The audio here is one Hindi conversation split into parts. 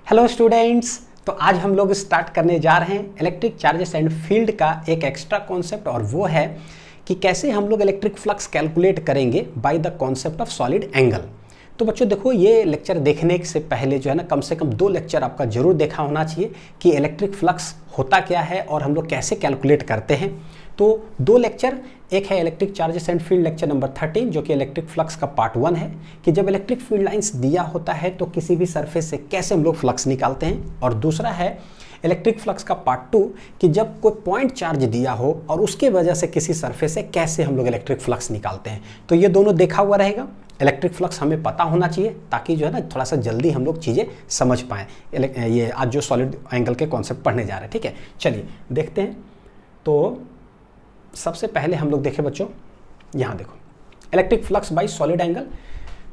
हेलो स्टूडेंट्स, तो आज हम लोग स्टार्ट करने जा रहे हैं इलेक्ट्रिक चार्जेस एंड फील्ड का एक एक्स्ट्रा कॉन्सेप्ट, और वो है कि कैसे हम लोग इलेक्ट्रिक फ्लक्स कैलकुलेट करेंगे by the concept of solid angle. तो बच्चों देखो, ये लेक्चर देखने से पहले जो है ना, कम से कम 2 लेक्चर आपका जरूर देखा होना चाहिए कि इलेक्ट्रिक फ्लक्स होता क्या है और हम लोग कैसे कैलकुलेट करते हैं। तो 2 लेक्चर, एक है electric charges and field lecture number 13 जो कि इलेक्ट्रिक फ्लक्स का पार्ट 1 है कि जब इलेक्ट्रिक फील्ड लाइंस दिया होता है तो किसी भी सरफेस से कैसे हम लोग फ्लक्स निकालते हैं, और दूसरा है इलेक्ट्रिक फ्लक्स का पार्ट 2 कि जब कोई पॉइंट चार्ज दिया हो और उसके वजह से किसी सरफेस से कैसे हम लोग इलेक्ट्रिक फ्लक्स निकालते हैं। तो ये दोनों देखा हुआ रहेगा। इलेक्ट्रिक फ्लक्स हमें पता होना चाहिए ताकि जो है ना थोड़ा सा जल्दी हम लोग चीज़ें समझ पाएँ। ये आज जो सॉलिड एंगल के कॉन्सेप्ट पढ़ने जा रहे हैं, ठीक है, चलिए देखते हैं। तो सबसे पहले हम लोग देखें बच्चों, यहाँ देखो electric flux bye solid angle.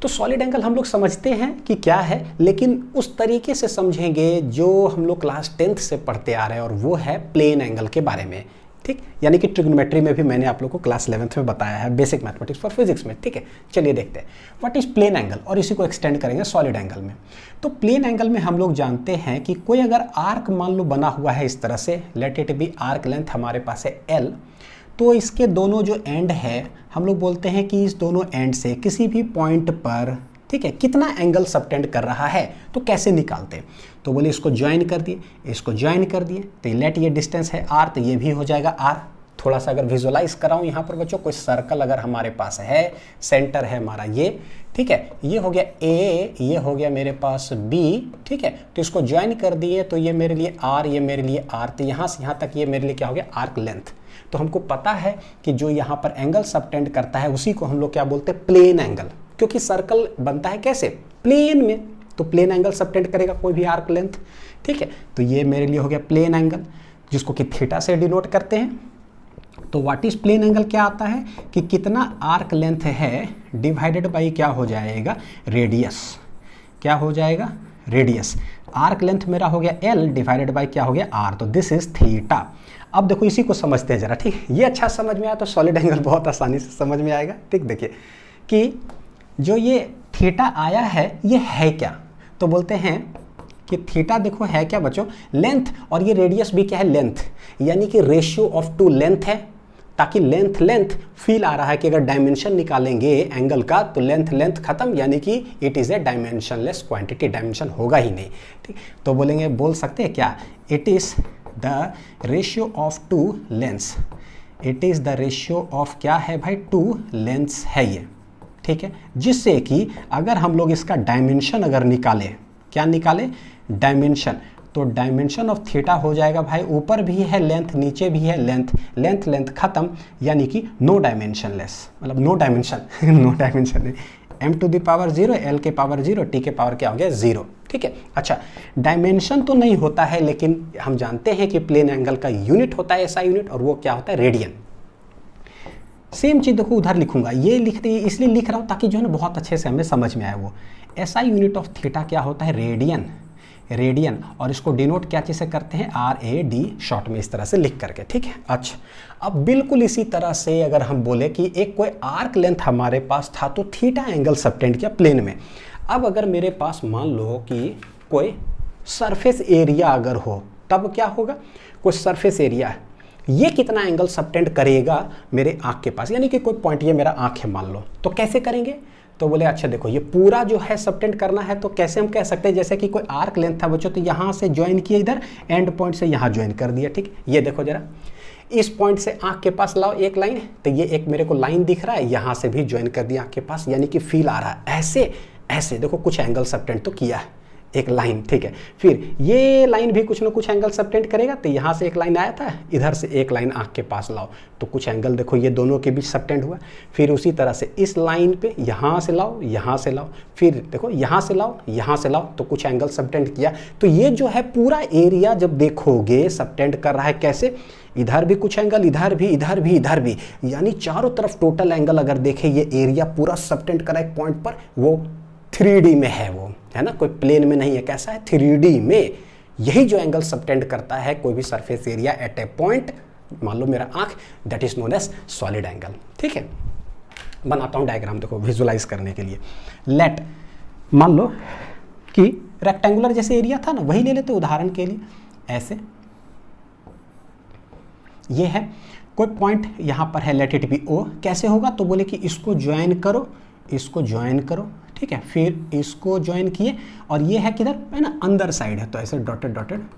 तो सॉलिड एंगल हम लोग समझते हैं कि क्या है, लेकिन उस तरीके से समझेंगे जो हम लोग क्लास 10th से पढ़ते आ रहे हैं, और वो है प्लेन एंगल के बारे में। ठीक, यानी कि ट्रिग्नोमेट्री में भी मैंने आप लोग को क्लास 11th में बताया है, बेसिक मैथमेटिक्स फॉर फिजिक्स में। ठीक है, चलिए देखते हैं व्हाट इज प्लेन एंगल, और इसी को एक्सटेंड करेंगे सॉलिड एंगल में। तो प्लेन एंगल में हम लोग जानते हैं कि कोई अगर आर्क मान लो बना हुआ है इस तरह से, let it be arc length हमारे पास है L, तो इसके दोनों जो एंड है हम लोग बोलते हैं कि इस दोनों एंड से किसी भी पॉइंट पर, ठीक है, कितना एंगल सबटेंड कर रहा है, तो कैसे निकालते हैं। तो बोले इसको ज्वाइन कर दिए, इसको ज्वाइन कर दिए, तो लेट ये डिस्टेंस है R, तो ये भी हो जाएगा R। थोड़ा सा अगर विजुअलाइज कराऊं यहाँ पर बच्चों, कोई सर्कल अगर हमारे पास है, सेंटर है हमारा ये, ठीक है, ये हो गया A, ये हो गया मेरे पास B, ठीक है, तो इसको ज्वाइन कर दिए तो ये मेरे लिए R, ये मेरे लिए R, तो यहाँ से यहाँ तक ये मेरे लिए क्या हो गया, आर्क लेंथ। तो हमको पता है कि जो यहाँ पर एंगल सबटेंड करता है उसी को हम लोग क्या बोलते हैं, प्लेन एंगल, क्योंकि सर्कल बनता है कैसे, प्लेन में, तो प्लेन एंगल सबटेंड करेगा कोई भी आर्क लेंथ। ठीक है, तो ये मेरे लिए हो गया प्लेन एंगल, जिसको कि थीटा से डिनोट करते हैं। तो व्हाट इज प्लेन एंगल क्या आता है कि कितना आर्क लेंथ है डिवाइडेड बाई क्या हो जाएगा, रेडियस। क्या हो जाएगा, रेडियस। आर्क लेंथ मेरा हो गया L डिवाइडेड बाई क्या हो गया R, तो दिस इज थीटा। अब देखो इसी को समझते हैं जरा, ठीक है, ये अच्छा समझ में आया तो सॉलिड एंगल बहुत आसानी से समझ में आएगा। ठीक, देखिए कि जो ये थीटा आया है ये है क्या, तो बोलते हैं कि थीटा देखो है क्या बच्चों, लेंथ, और ये रेडियस भी क्या है, लेंथ, यानी कि रेशियो ऑफ 2 लेंथ है, ताकि लेंथ लेंथ फील आ रहा है कि अगर डायमेंशन निकालेंगे एंगल का तो लेंथ लेंथ खत्म, यानी कि it is a dimensionless quantity, dimension होगा ही नहीं। ठीक, तो बोलेंगे, बोल सकते हैं क्या, it is the ratio of 2 lengths, it is the ratio of क्या है भाई, 2 लेंथ्स है ये। ठीक है, जिससे कि अगर हम लोग इसका डायमेंशन अगर निकालें, क्या निकालें, डायमेंशन, तो डायमेंशन ऑफ थीटा हो जाएगा भाई, ऊपर भी है लेंथ, नीचे भी है लेंथ, लेंथ लेंथ खत्म, यानी कि नो डायमेंशनलेस, मतलब नो डायमेंशन नो डायमेंशन नहीं, m to the power 0, l के पावर 0, t के पावर क्या हो गया, 0। ठीक है, अच्छा डायमेंशन तो नहीं होता है, लेकिन हम जानते हैं कि प्लेन एंगल का यूनिट होता है ऐसा यूनिट, और वो क्या होता है, रेडियन। सेम चीज़ देखो उधर लिखूंगा, ये इसलिए लिख रहा हूँ ताकि जो है ना बहुत अच्छे से हमें समझ में आए। वो ऐसा यूनिट ऑफ थीटा क्या होता है, रेडियन, रेडियन, और इसको डिनोट क्या चीज़ से करते हैं, RAD शॉर्ट में इस तरह से लिख करके। ठीक है, अच्छा अब बिल्कुल इसी तरह से अगर हम बोले कि एक कोई आर्क लेंथ हमारे पास था तो थीटा एंगल सबटेंड किया प्लेन में। अब अगर मेरे पास मान लो कि कोई सरफेस एरिया अगर हो, तब क्या होगा, कोई सरफेस एरिया है, ये कितना एंगल सबटेंड करेगा मेरे आँख के पास, यानी कि कोई पॉइंट, ये मेरा आँख है मान लो, तो कैसे करेंगे। तो बोले अच्छा देखो ये पूरा जो है सबटेंड करना है, तो कैसे हम कह सकते हैं, जैसे कि कोई आर्क लेंथ था बच्चों, तो यहाँ से ज्वाइन किया इधर, एंड पॉइंट से यहाँ ज्वाइन कर दिया। ठीक, ये देखो जरा, इस पॉइंट से आँख के पास लाओ एक लाइन, तो ये एक मेरे को लाइन दिख रहा है, यहाँ से भी ज्वाइन कर दिया आँख के पास, यानी कि फील आ रहा है ऐसे ऐसे, देखो कुछ एंगल सबटेंड तो किया है, एक लाइन। ठीक है, फिर ये लाइन भी कुछ ना कुछ एंगल सबटेंड करेगा, तो यहाँ से एक लाइन आया था, इधर से एक लाइन आँख के पास लाओ तो कुछ एंगल देखो ये दोनों के बीच सबटेंड हुआ। फिर उसी तरह से इस लाइन पे यहाँ से लाओ, यहाँ से लाओ, फिर देखो यहाँ से लाओ, यहाँ से लाओ, तो कुछ एंगल सबटेंड किया। तो ये जो है पूरा एरिया जब देखोगे सबटेंड कर रहा है कैसे, इधर भी कुछ एंगल, इधर भी, इधर भी, इधर भी, यानी चारों तरफ टोटल एंगल अगर देखें, ये एरिया पूरा सबटेंड कर रहा है एक पॉइंट पर, वो 3D में है, वो है ना, कोई प्लेन में नहीं है, कैसा है, 3D में। यही जो एंगल सबटेंड करता है कोई भी surface area at a point, मान लो मेरा आंख, that is known as solid angle. ठीक है, बनाता हूं डायग्राम देखो विजुलाइज करने के लिए। लेट मान लो कि रेक्टेंगुलर जैसे एरिया था ना, वही ले लेते उदाहरण के लिए। ऐसे ये है कोई पॉइंट यहाँ पर है, लेट इट बी ओ। कैसे होगा तो बोले कि इसको ज्वाइन करो, इसको ज्वाइन करो, ठीक है, फिर इसको ज्वाइन किए, और ये है किधर है ना, अंदर साइड है, तो ऐसे डॉटेड डॉटेड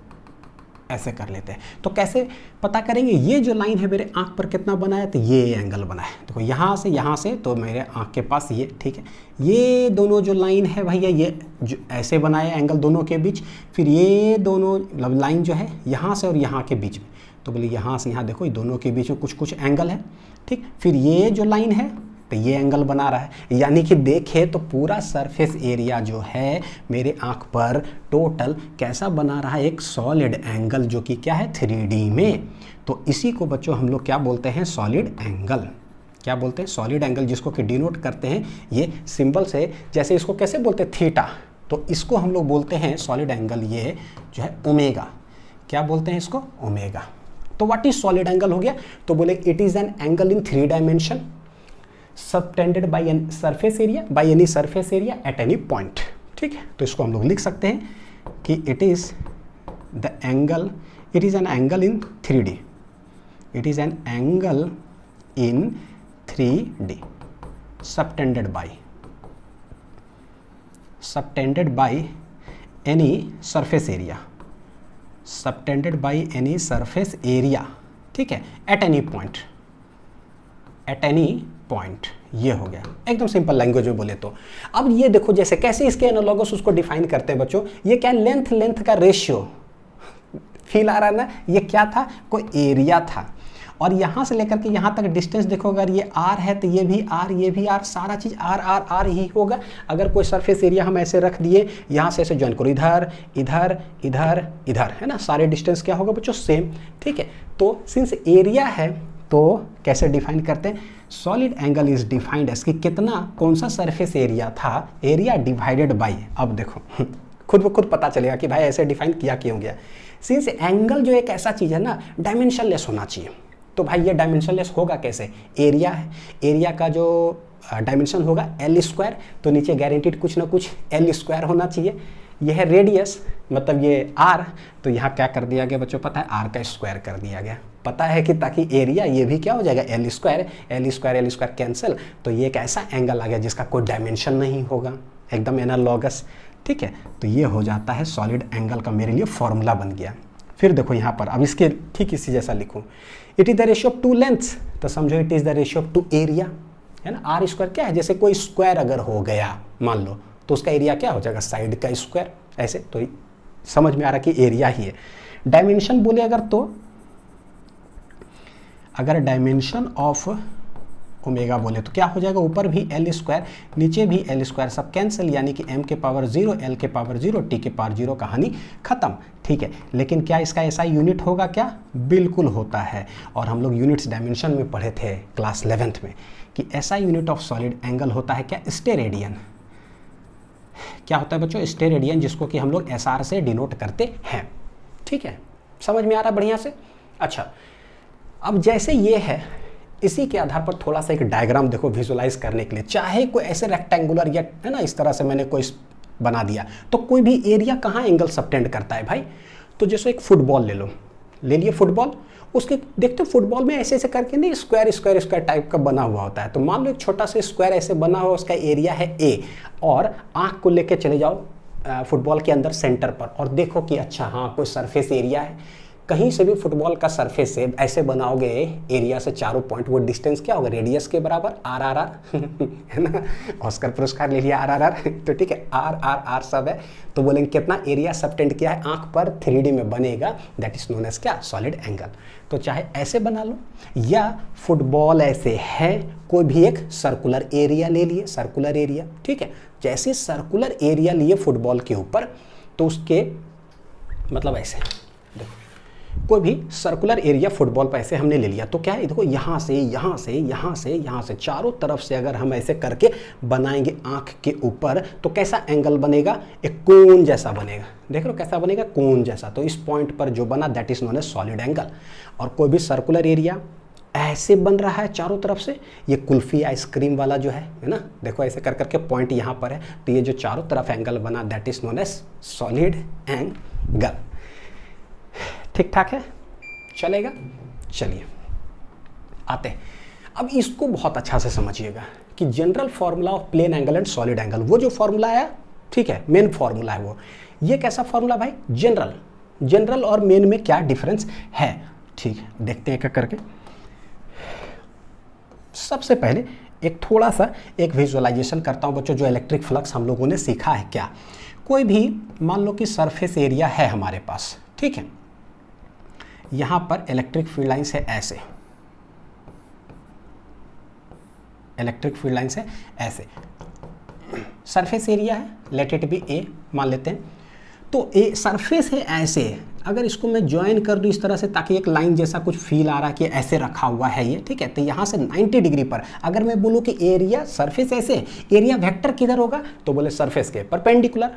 ऐसे कर लेते हैं। तो कैसे पता करेंगे, ये जो लाइन है मेरे आंख पर कितना बना है, तो ये एंगल बना है। देखो यहाँ से तो मेरे आंख के पास ये, ठीक है, ये दोनों जो लाइन है भैया, ये जो ऐसे बनाया एंगल दोनों के बीच, फिर ये दोनों मतलब लाइन जो है यहाँ से और यहाँ के बीच में, तो बोले यहाँ से यहाँ देखो, ये दोनों के बीच में कुछ कुछ एंगल है, ठीक। फिर ये जो लाइन है तो ये एंगल बना रहा है, यानी कि देखे तो पूरा सरफेस एरिया जो है मेरे आंख पर टोटल कैसा बना रहा है, एक सॉलिड एंगल, जो कि क्या है 3D में। तो इसी को बच्चों हम लोग क्या बोलते हैं, सॉलिड एंगल। क्या बोलते हैं, सॉलिड एंगल, जिसको कि डिनोट करते हैं ये सिंबल से। जैसे इसको कैसे बोलते हैं, थीटा, तो इसको हम लोग बोलते हैं सॉलिड एंगल, ये जो है ओमेगा। क्या बोलते हैं इसको, ओमेगा। तो व्हाट इज सॉलिड एंगल हो गया, तो बोले it is an angle in 3 dimension subtended by an surface area, by any surface area at any point, ठीक है। तो इसको हम लोग लिख सकते हैं कि it is the angle, it is an angle in 3D, it is an angle in 3D subtended by any surface area, subtended by any surface area, ठीक है, at any point, at any point. ये हो गया एकदम सिंपल लैंग्वेज में बोले तो। अब ये देखो जैसे कैसे इसके एनालॉगस उसको डिफाइन करते हैं बच्चों, ये क्या लेंथ का रेशियो, फील आ रहा है ना, ये क्या था, कोई एरिया था, और यहाँ से लेकर के यहाँ तक डिस्टेंस देखो, अगर ये r है तो ये भी r, ये भी r, सारा चीज़ r r r ही होगा। अगर कोई सरफेस एरिया हम ऐसे रख दिए, यहाँ से ऐसे ज्वाइन करो, इधर इधर इधर इधर, है ना, सारे डिस्टेंस क्या होगा बच्चों, सेम, ठीक है। तो सिंस एरिया है तो कैसे डिफाइन करते हैं, solid angle is defined as कि कितना, कौन सा सरफेस एरिया था, एरिया डिवाइडेड बाय, अब देखो खुद ब खुद पता चलेगा कि भाई ऐसे डिफाइन किया क्यों गया। सिंस एंगल जो एक ऐसा चीज़ है ना, डायमेंशनलेस होना चाहिए, तो भाई ये डायमेंशनलेस होगा कैसे, एरिया है, एरिया का जो डायमेंशन होगा L², तो नीचे गारंटीड कुछ ना कुछ L² होना चाहिए। यह है रेडियस, मतलब ये r, तो यहाँ क्या कर दिया गया बच्चों, पता है, r का स्क्वायर कर दिया गया, पता है कि ताकि एरिया ये भी क्या हो जाएगा, L² कैंसिल, तो ये एक ऐसा एंगल आ गया जिसका कोई डायमेंशन नहीं होगा, एकदम एनालॉगस, ठीक है। तो ये हो जाता है सॉलिड एंगल का मेरे लिए फॉर्मूला बन गया। फिर देखो यहाँ पर, अब इसके ठीक इसी जैसा लिखूँ, it is the ratio of 2 lengths, तो समझो it is the ratio of 2 area, है ना। R² क्या है, जैसे कोई स्क्वायर अगर हो गया मान लो, तो उसका एरिया क्या हो जाएगा, साइड का स्क्वायर, ऐसे, तो समझ में आ रहा कि एरिया ही है। डायमेंशन बोले अगर, तो अगर डायमेंशन ऑफ ओमेगा बोले तो क्या हो जाएगा, ऊपर भी L², नीचे भी L², सब कैंसिल, यानी कि m के पावर 0, L के पावर 0, t के पावर 0, कहानी खत्म, ठीक है। लेकिन क्या इसका ऐसा यूनिट होगा क्या, बिल्कुल होता है। और हम लोग यूनिट्स डायमेंशन में पढ़े थे क्लास 11th में कि ऐसा यूनिट ऑफ सॉलिड एंगल होता है क्या, स्टेरेडियन। क्या होता है बच्चों, स्टेरेडियन, जिसको कि हम लोग SR से डिनोट करते हैं, ठीक है। समझ में आ रहा बढ़िया से। अच्छा, अब जैसे ये है, इसी के आधार पर थोड़ा सा एक डायग्राम देखो विजुलाइज करने के लिए, चाहे कोई ऐसे रेक्टेंगुलर या, है ना, इस तरह से मैंने कोई बना दिया, तो कोई भी एरिया कहाँ एंगल सबटेंड करता है भाई। तो जैसे एक फुटबॉल ले लो, ले लिए फुटबॉल, उसके देखते हो फुटबॉल में ऐसे ऐसे करके नहीं स्क्वायर टाइप का बना हुआ होता है। तो मान लो एक छोटा सा स्क्वायर ऐसे बना हुआ, उसका एरिया है A, और आँख को लेके चले जाओ फुटबॉल के अंदर सेंटर पर, और देखो कि अच्छा हाँ कोई सरफेस एरिया है। कहीं से भी फुटबॉल का सरफेस से ऐसे बनाओगे एरिया से चारों पॉइंट, वो डिस्टेंस क्या होगा, रेडियस के बराबर RR है ना, ऑस्कर पुरस्कार ले लिया RR, तो ठीक है, RR सब है। तो बोलेंगे कितना एरिया सबटेंड किया है आंख पर 3D में बनेगा, दैट इज नोन एज क्या, सॉलिड एंगल। तो चाहे ऐसे बना लो, या फुटबॉल ऐसे है, कोई भी एक सर्कुलर एरिया ले लिए, सर्कुलर एरिया, ठीक है। जैसे सर्कुलर एरिया लिए फुटबॉल के ऊपर, तो उसके मतलब ऐसे देखो, कोई भी सर्कुलर एरिया फुटबॉल पर ऐसे हमने ले लिया, तो क्या है, देखो यहाँ से यहाँ से यहाँ से यहाँ से चारों तरफ से अगर हम ऐसे करके बनाएंगे आँख के ऊपर, तो कैसा एंगल बनेगा, एक कोन जैसा बनेगा। देख लो कैसा बनेगा, कोन जैसा। तो इस पॉइंट पर जो बना that is known as solid angle. और कोई भी सर्कुलर एरिया ऐसे बन रहा है चारों तरफ से, ये कुल्फी आइसक्रीम वाला जो है ना, देखो ऐसे कर करके पॉइंट यहाँ पर है, तो ये जो चारों तरफ एंगल बना that is known as solid angle. ठीक ठाक है, चलेगा। चलिए आते हैं अब इसको बहुत अच्छा से समझिएगा कि general formula of plane angle and solid angle, वो जो फॉर्मूला है, ठीक है, मेन फॉर्मूला है वो, ये कैसा फॉर्मूला भाई, जनरल और मेन में क्या डिफरेंस है, ठीक है, देखते हैं क्या करके। सबसे पहले एक थोड़ा सा एक विजुअलाइजेशन करता हूं बच्चों, जो इलेक्ट्रिक फ्लक्स हम लोगों ने सीखा है क्या। कोई भी मान लो कि सरफेस एरिया है हमारे पास, ठीक है, यहां पर इलेक्ट्रिक फील्ड लाइंस है ऐसे, इलेक्ट्रिक फील्ड लाइंस है ऐसे, सरफेस एरिया है, लेट इट बी ए मान लेते हैं, तो ए सरफेस है ऐसे, अगर इसको मैं ज्वाइन कर दूं इस तरह से ताकि एक लाइन जैसा कुछ फील आ रहा है कि ऐसे रखा हुआ है ये, ठीक है, तो यहाँ से 90 डिग्री पर अगर मैं बोलूँ कि एरिया सरफेस ऐसे, एरिया वेक्टर किधर होगा, तो बोले सरफेस के परपेंडिकुलर,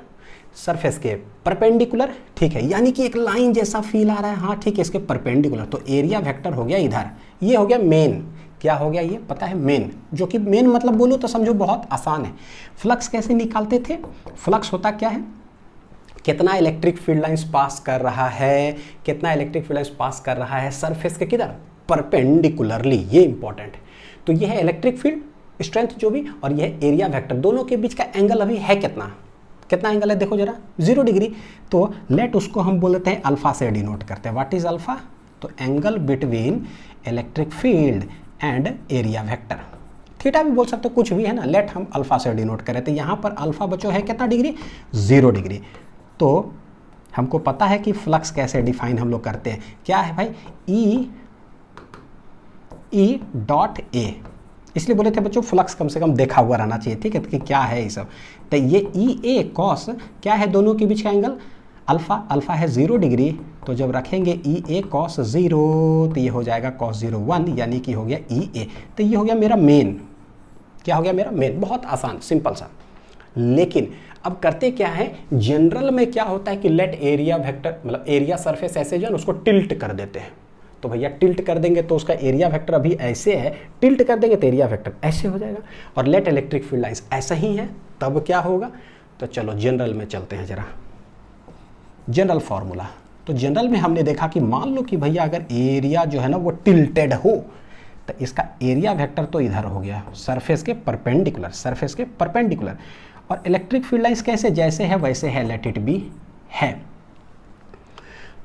सरफेस के परपेंडिकुलर, ठीक है, यानी कि एक लाइन जैसा फील आ रहा है, हाँ ठीक है, इसके परपेंडिकुलर, तो एरिया वेक्टर हो गया इधर, ये हो गया मेन, क्या हो गया ये पता है, मेन, जो कि मेन मतलब बोलो तो समझो बहुत आसान है। फ्लक्स कैसे निकालते थे, फ्लक्स होता क्या है, कितना इलेक्ट्रिक फील्ड लाइंस पास कर रहा है, कितना इलेक्ट्रिक फील्ड लाइंस पास कर रहा है सरफेस के किधर, परपेंडिकुलरली, ये इंपॉर्टेंट है। तो ये है इलेक्ट्रिक फील्ड स्ट्रेंथ जो भी, और ये है एरिया वेक्टर, दोनों के बीच का एंगल अभी है कितना, कितना एंगल है देखो जरा, 0 डिग्री, तो लेट उसको हम बोलते हैं अल्फा से डिनोट करते हैं। व्हाट इज अल्फा, तो angle between electric field and area vector, theta भी बोल सकते हो, कुछ भी है ना, लेट हम अल्फा से डिनोट करें, तो यहाँ पर अल्फा बच्चों है कितना डिग्री, 0 डिग्री। तो हमको पता है कि फ्लक्स कैसे डिफाइन हम लोग करते हैं, क्या है भाई, ई डॉट ए, इसलिए बोले थे बच्चों फ्लक्स कम से कम देखा हुआ रहना चाहिए, ठीक है, कि क्या है ये सब। तो ये ई ए कॉस क्या है, दोनों के बीच का एंगल अल्फा, अल्फा है 0 डिग्री, तो जब रखेंगे ई ए कॉस 0 तो ये हो जाएगा कॉस 0 1, यानी कि हो गया ई ए, तो ये हो गया मेरा मेन, क्या हो गया मेरा मेन, बहुत आसान सिंपल सा। लेकिन अब करते क्या है, जनरल में क्या होता है कि लेट एरिया वेक्टर, मतलब एरिया सरफेस ऐसे जो है उसको टिल्ट कर देते हैं, तो भैया टिल्ट कर देंगे तो उसका एरिया वेक्टर अभी ऐसे है, टिल्ट कर देंगे तो एरिया वेक्टर ऐसे हो जाएगा, और लेट इलेक्ट्रिक फील्ड लाइंस ऐसा ही है, तब क्या होगा, तो चलो जनरल में चलते हैं जरा, जनरल फॉर्मूला। तो जनरल में हमने देखा कि मान लो कि भैया अगर एरिया जो है ना वो टिल्टेड हो, तो इसका एरिया वेक्टर तो इधर हो गया सरफेस के परपेंडिकुलर, सरफेस के परपेंडिकुलर, और इलेक्ट्रिक फील्ड लाइंस कैसे, जैसे है वैसे है, लेट इट बी है।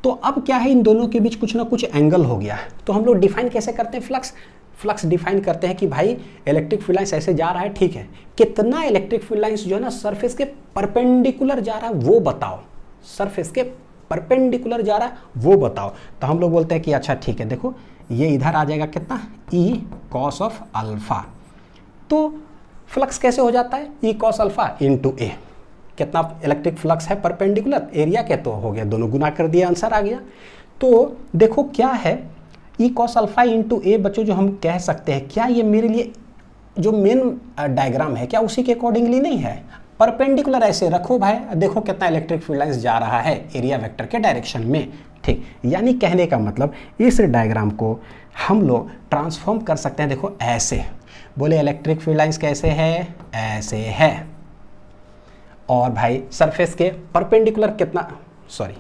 तो अब क्या है, इन दोनों के बीच कुछ ना कुछ एंगल हो गया, तो हम लोग डिफाइन कैसे करते हैं फ्लक्स, फ्लक्स डिफाइन करते हैं कि भाई इलेक्ट्रिक फील्ड लाइंस ऐसे जा रहा है, ठीक है, कितना इलेक्ट्रिक फील्ड लाइंस जो है ना सरफेस के परपेंडिकुलर जा रहा है वो बताओ, सरफेस के परपेंडिकुलर जा रहा है वो बताओ। तो हम लोग बोलते हैं कि अच्छा ठीक है, देखो ये इधर आ जाएगा कितना, ई कॉस ऑफ अल्फा, तो फ्लक्स कैसे हो जाता है, ई कॉस अल्फा इंटू ए, कितना इलेक्ट्रिक फ्लक्स है परपेंडिकुलर एरिया के, तो हो गया दोनों गुना कर दिया, आंसर आ गया। तो देखो क्या है, ई कॉस अल्फा इंटू ए बच्चों जो हम कह सकते हैं, क्या ये मेरे लिए जो मेन डायग्राम है क्या उसी के अकॉर्डिंगली नहीं है, परपेंडिकुलर ऐसे रखो भाई, देखो कितना इलेक्ट्रिक फील्ड लाइंस जा रहा है एरिया वेक्टर के डायरेक्शन में, ठीक, यानी कहने का मतलब इस डायग्राम को हम लोग ट्रांसफॉर्म कर सकते हैं, देखो ऐसे, बोले इलेक्ट्रिक फील्ड लाइंस कैसे है, ऐसे है, और भाई सरफेस के परपेंडिकुलर कितना, सॉरी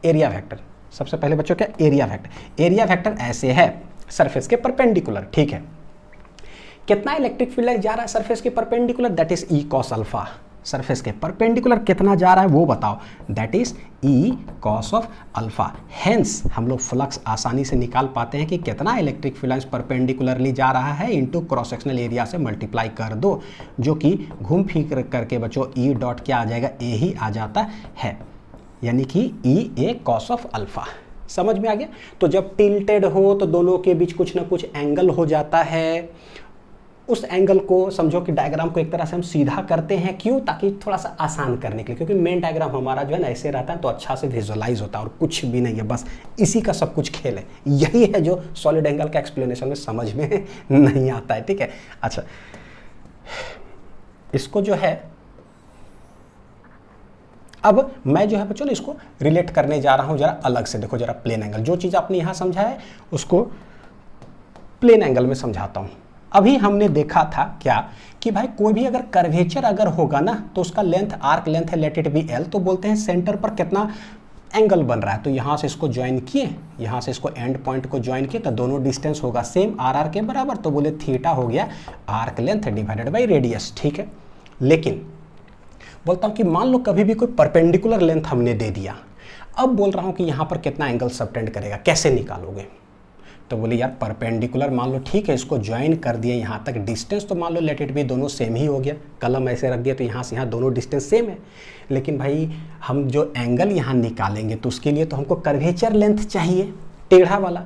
एरिया वेक्टर, सबसे पहले बच्चों क्या एरिया वेक्टर, एरिया वेक्टर ऐसे है सरफेस के परपेंडिकुलर, ठीक है, कितना इलेक्ट्रिक फील्ड लाइंस जा रहा है सरफेस के perpendicular, that is E cos alpha, surface के परपेंडिकुलर कितना जा रहा है वो बताओ, that is E cos of alpha. Hence हम लोग फ्लक्स आसानी से निकाल पाते हैं कि कितना इलेक्ट्रिक फील्ड लाइंस परपेंडिकुलरली जा रहा है, इनटू क्रॉस सेक्शनल एरिया से मल्टीप्लाई कर दो, जो कि घूम फिर करके बच्चों ई डॉट क्या आ जाएगा, ए ही आ जाता है, यानी कि ई ए कॉस ऑफ अल्फा। समझ में आ गया। तो जब टिल्टेड हो तो दोनों के बीच कुछ ना कुछ एंगल हो जाता है, उस एंगल को समझो कि डायग्राम को एक तरह से हम सीधा करते हैं, क्यों, ताकि थोड़ा सा आसान करने के लिए, क्योंकि मेन डायग्राम हमारा जो है ना ऐसे रहता है तो अच्छा से विजुअलाइज होता है, और कुछ भी नहीं है, बस इसी का सब कुछ खेल है, यही है जो सॉलिड एंगल का एक्सप्लेनेशन में समझ में नहीं आता है, ठीक है। अच्छा इसको जो है अब मैं जो है बच्चों इसको रिलेट करने जा रहा हूं जरा अलग से, देखो जरा प्लेन एंगल, जो चीज़ आपने यहाँ समझा है उसको प्लेन एंगल में समझाता हूँ। अभी हमने देखा था क्या कि भाई कोई भी अगर कर्वेचर अगर होगा ना तो उसका लेंथ, आर्क लेंथ है लेट इट बी एल, तो बोलते हैं सेंटर पर कितना एंगल बन रहा है। तो यहाँ से इसको ज्वाइन किए, यहाँ से इसको एंड पॉइंट को ज्वाइन किए, तो दोनों डिस्टेंस होगा सेम आर आर के बराबर, तो बोले थीटा हो गया arc length divided by radius. ठीक है, लेकिन बोलता हूँ कि मान लो कभी भी कोई परपेंडिकुलर लेंथ हमने दे दिया, अब बोल रहा हूँ कि यहाँ पर कितना एंगल सबटेंड करेगा, कैसे निकालोगे। तो बोले यार परपेंडिकुलर मान लो ठीक है, इसको ज्वाइन कर दिए यहाँ तक, डिस्टेंस तो मान लो लेट इट भी दोनों सेम ही हो गया, कलम ऐसे रख दिया तो यहाँ से यहाँ दोनों डिस्टेंस सेम है। लेकिन भाई हम जो एंगल यहाँ निकालेंगे तो उसके लिए तो हमको कर्वेचर लेंथ चाहिए, टेढ़ा वाला,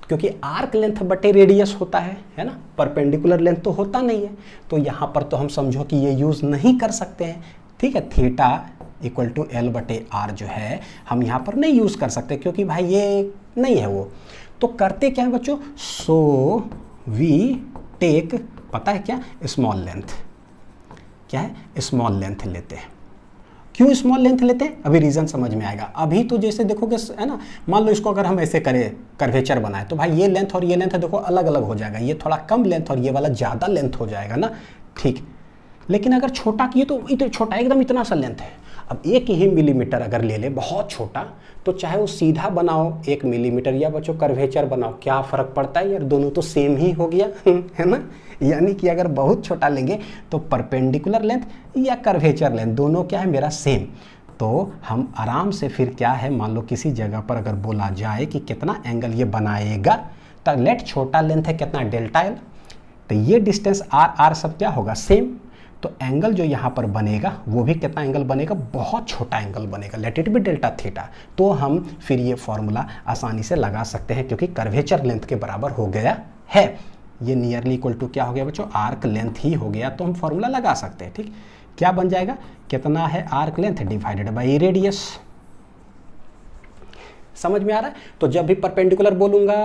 क्योंकि आर्क लेंथ बटे रेडियस होता है ना, परपेंडिकुलर लेंथ तो होता नहीं है। तो यहाँ पर तो हम समझो कि ये यूज़ नहीं कर सकते हैं। ठीक है, थीटा इक्वल टू एल बटे आर जो है हम यहाँ पर नहीं यूज़ कर सकते, क्योंकि भाई ये नहीं है वो। तो करते क्या है बच्चों, सो वी टेक, पता है क्या, स्मॉल लेंथ। क्या है, स्मॉल लेंथ लेते हैं। क्यों स्मॉल लेंथ लेते हैं, अभी रीज़न समझ में आएगा। अभी तो जैसे देखोगे है ना, मान लो इसको अगर हम ऐसे करें, कर्वेचर बनाए, तो भाई ये लेंथ और ये लेंथ देखो अलग अलग हो जाएगा, ये थोड़ा कम लेंथ और ये वाला ज़्यादा लेंथ हो जाएगा ना। ठीक, लेकिन अगर छोटा किए तो इतना छोटा, एकदम इतना सा लेंथ है। अब 1 ही मिलीमीटर अगर ले ले, बहुत छोटा, तो चाहे वो सीधा बनाओ 1 मिलीमीटर या बच्चों कर्वेचर बनाओ, क्या फ़र्क पड़ता है यार, दोनों तो सेम ही हो गया है ना। यानी कि अगर बहुत छोटा लेंगे तो परपेंडिकुलर लेंथ या कर्वेचर लेंथ दोनों क्या है मेरा सेम। तो हम आराम से फिर क्या है, मान लो किसी जगह पर अगर बोला जाए कि कितना एंगल ये बनाएगा, तो लेट छोटा लेंथ है कितना, डेल्टा एल, तो ये डिस्टेंस आर आर सब क्या होगा सेम, तो एंगल जो यहाँ पर बनेगा वो भी कितना एंगल बनेगा, बहुत छोटा एंगल बनेगा, let it be delta theta. तो हम फिर ये फॉर्मूला आसानी से लगा सकते हैं, क्योंकि कर्वेचर लेंथ के बराबर हो गया है, ये नियरली इक्वल टू क्या हो गया बच्चों, आर्क लेंथ ही हो गया। तो हम फॉर्मूला लगा सकते हैं। ठीक, क्या बन जाएगा, कितना है arc length divided by radius. समझ में आ रहा है। तो जब भी परपेंडिकुलर बोलूँगा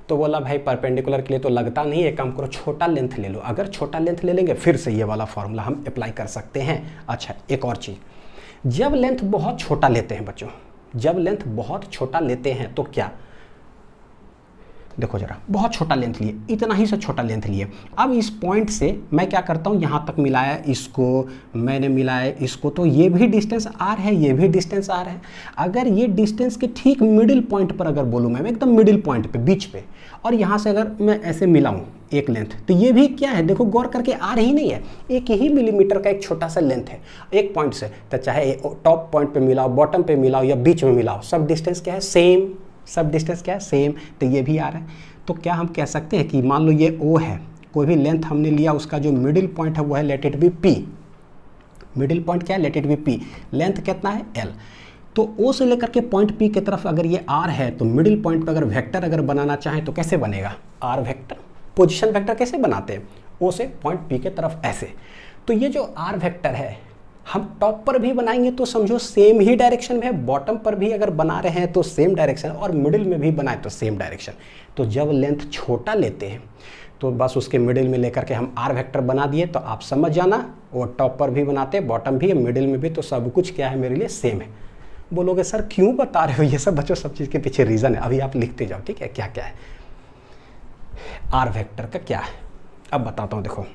तो बोला भाई परपेंडिकुलर के लिए तो लगता नहीं है, काम करो छोटा लेंथ ले लो। अगर छोटा लेंथ ले लेंगे फिर से ये वाला फॉर्मूला हम अप्लाई कर सकते हैं। अच्छा, एक और चीज़, जब लेंथ बहुत छोटा लेते हैं बच्चों, जब लेंथ बहुत छोटा लेते हैं तो क्या, देखो जरा, बहुत छोटा लेंथ लिए, इतना ही से छोटा लेंथ लिए। अब इस पॉइंट से मैं क्या करता हूँ, यहाँ तक मिलाया इसको, मैंने मिलाया इसको, तो ये भी डिस्टेंस आर है, ये भी डिस्टेंस आर है। अगर ये डिस्टेंस के ठीक मिडिल पॉइंट पर अगर बोलूँ मैं एकदम मिडिल पॉइंट पे, बीच पे, और यहाँ से अगर मैं ऐसे मिलाऊँ एक लेंथ, तो ये भी क्या है, देखो गौर करके आर ही नहीं है, 1 ही मिलीमीटर का एक छोटा सा लेंथ है एक पॉइंट से। तो चाहे टॉप पॉइंट पे मिलाओ, बॉटम पे मिलाओ या बीच में मिलाओ, सब डिस्टेंस क्या है सेम, सब डिस्टेंस क्या है सेम। तो ये भी आ रहा है। तो क्या हम कह सकते हैं कि मान लो ये O है, कोई भी लेंथ हमने लिया, उसका जो मिडिल पॉइंट है वो है let it be P, middle point क्या है let it be P, length कितना है L। तो O से लेकर के पॉइंट P की तरफ अगर ये R है, तो मिडिल पॉइंट पर अगर वेक्टर अगर बनाना चाहें तो कैसे बनेगा, R वेक्टर, पोजिशन वेक्टर कैसे बनाते हैं, O से पॉइंट P की तरफ ऐसे। तो ये जो R वेक्टर है हम टॉप पर भी बनाएंगे तो समझो सेम ही डायरेक्शन में है, बॉटम पर भी अगर बना रहे हैं तो सेम डायरेक्शन, और मिडिल में भी बनाए तो सेम डायरेक्शन। तो जब लेंथ छोटा लेते हैं तो बस उसके मिडिल में लेकर के हम आर वेक्टर बना दिए, तो आप समझ जाना, वो टॉप पर भी बनाते हैं, बॉटम भी है, मिडिल में भी, तो सब कुछ क्या है मेरे लिए सेम है। बोलोगे सर क्यों बता रहे हो ये सब, बच्चों सब चीज़ के पीछे रीज़न है, अभी आप लिखते जाओ। ठीक है, क्या क्या है आर वेक्टर का क्या है, अब बताता हूँ। देखो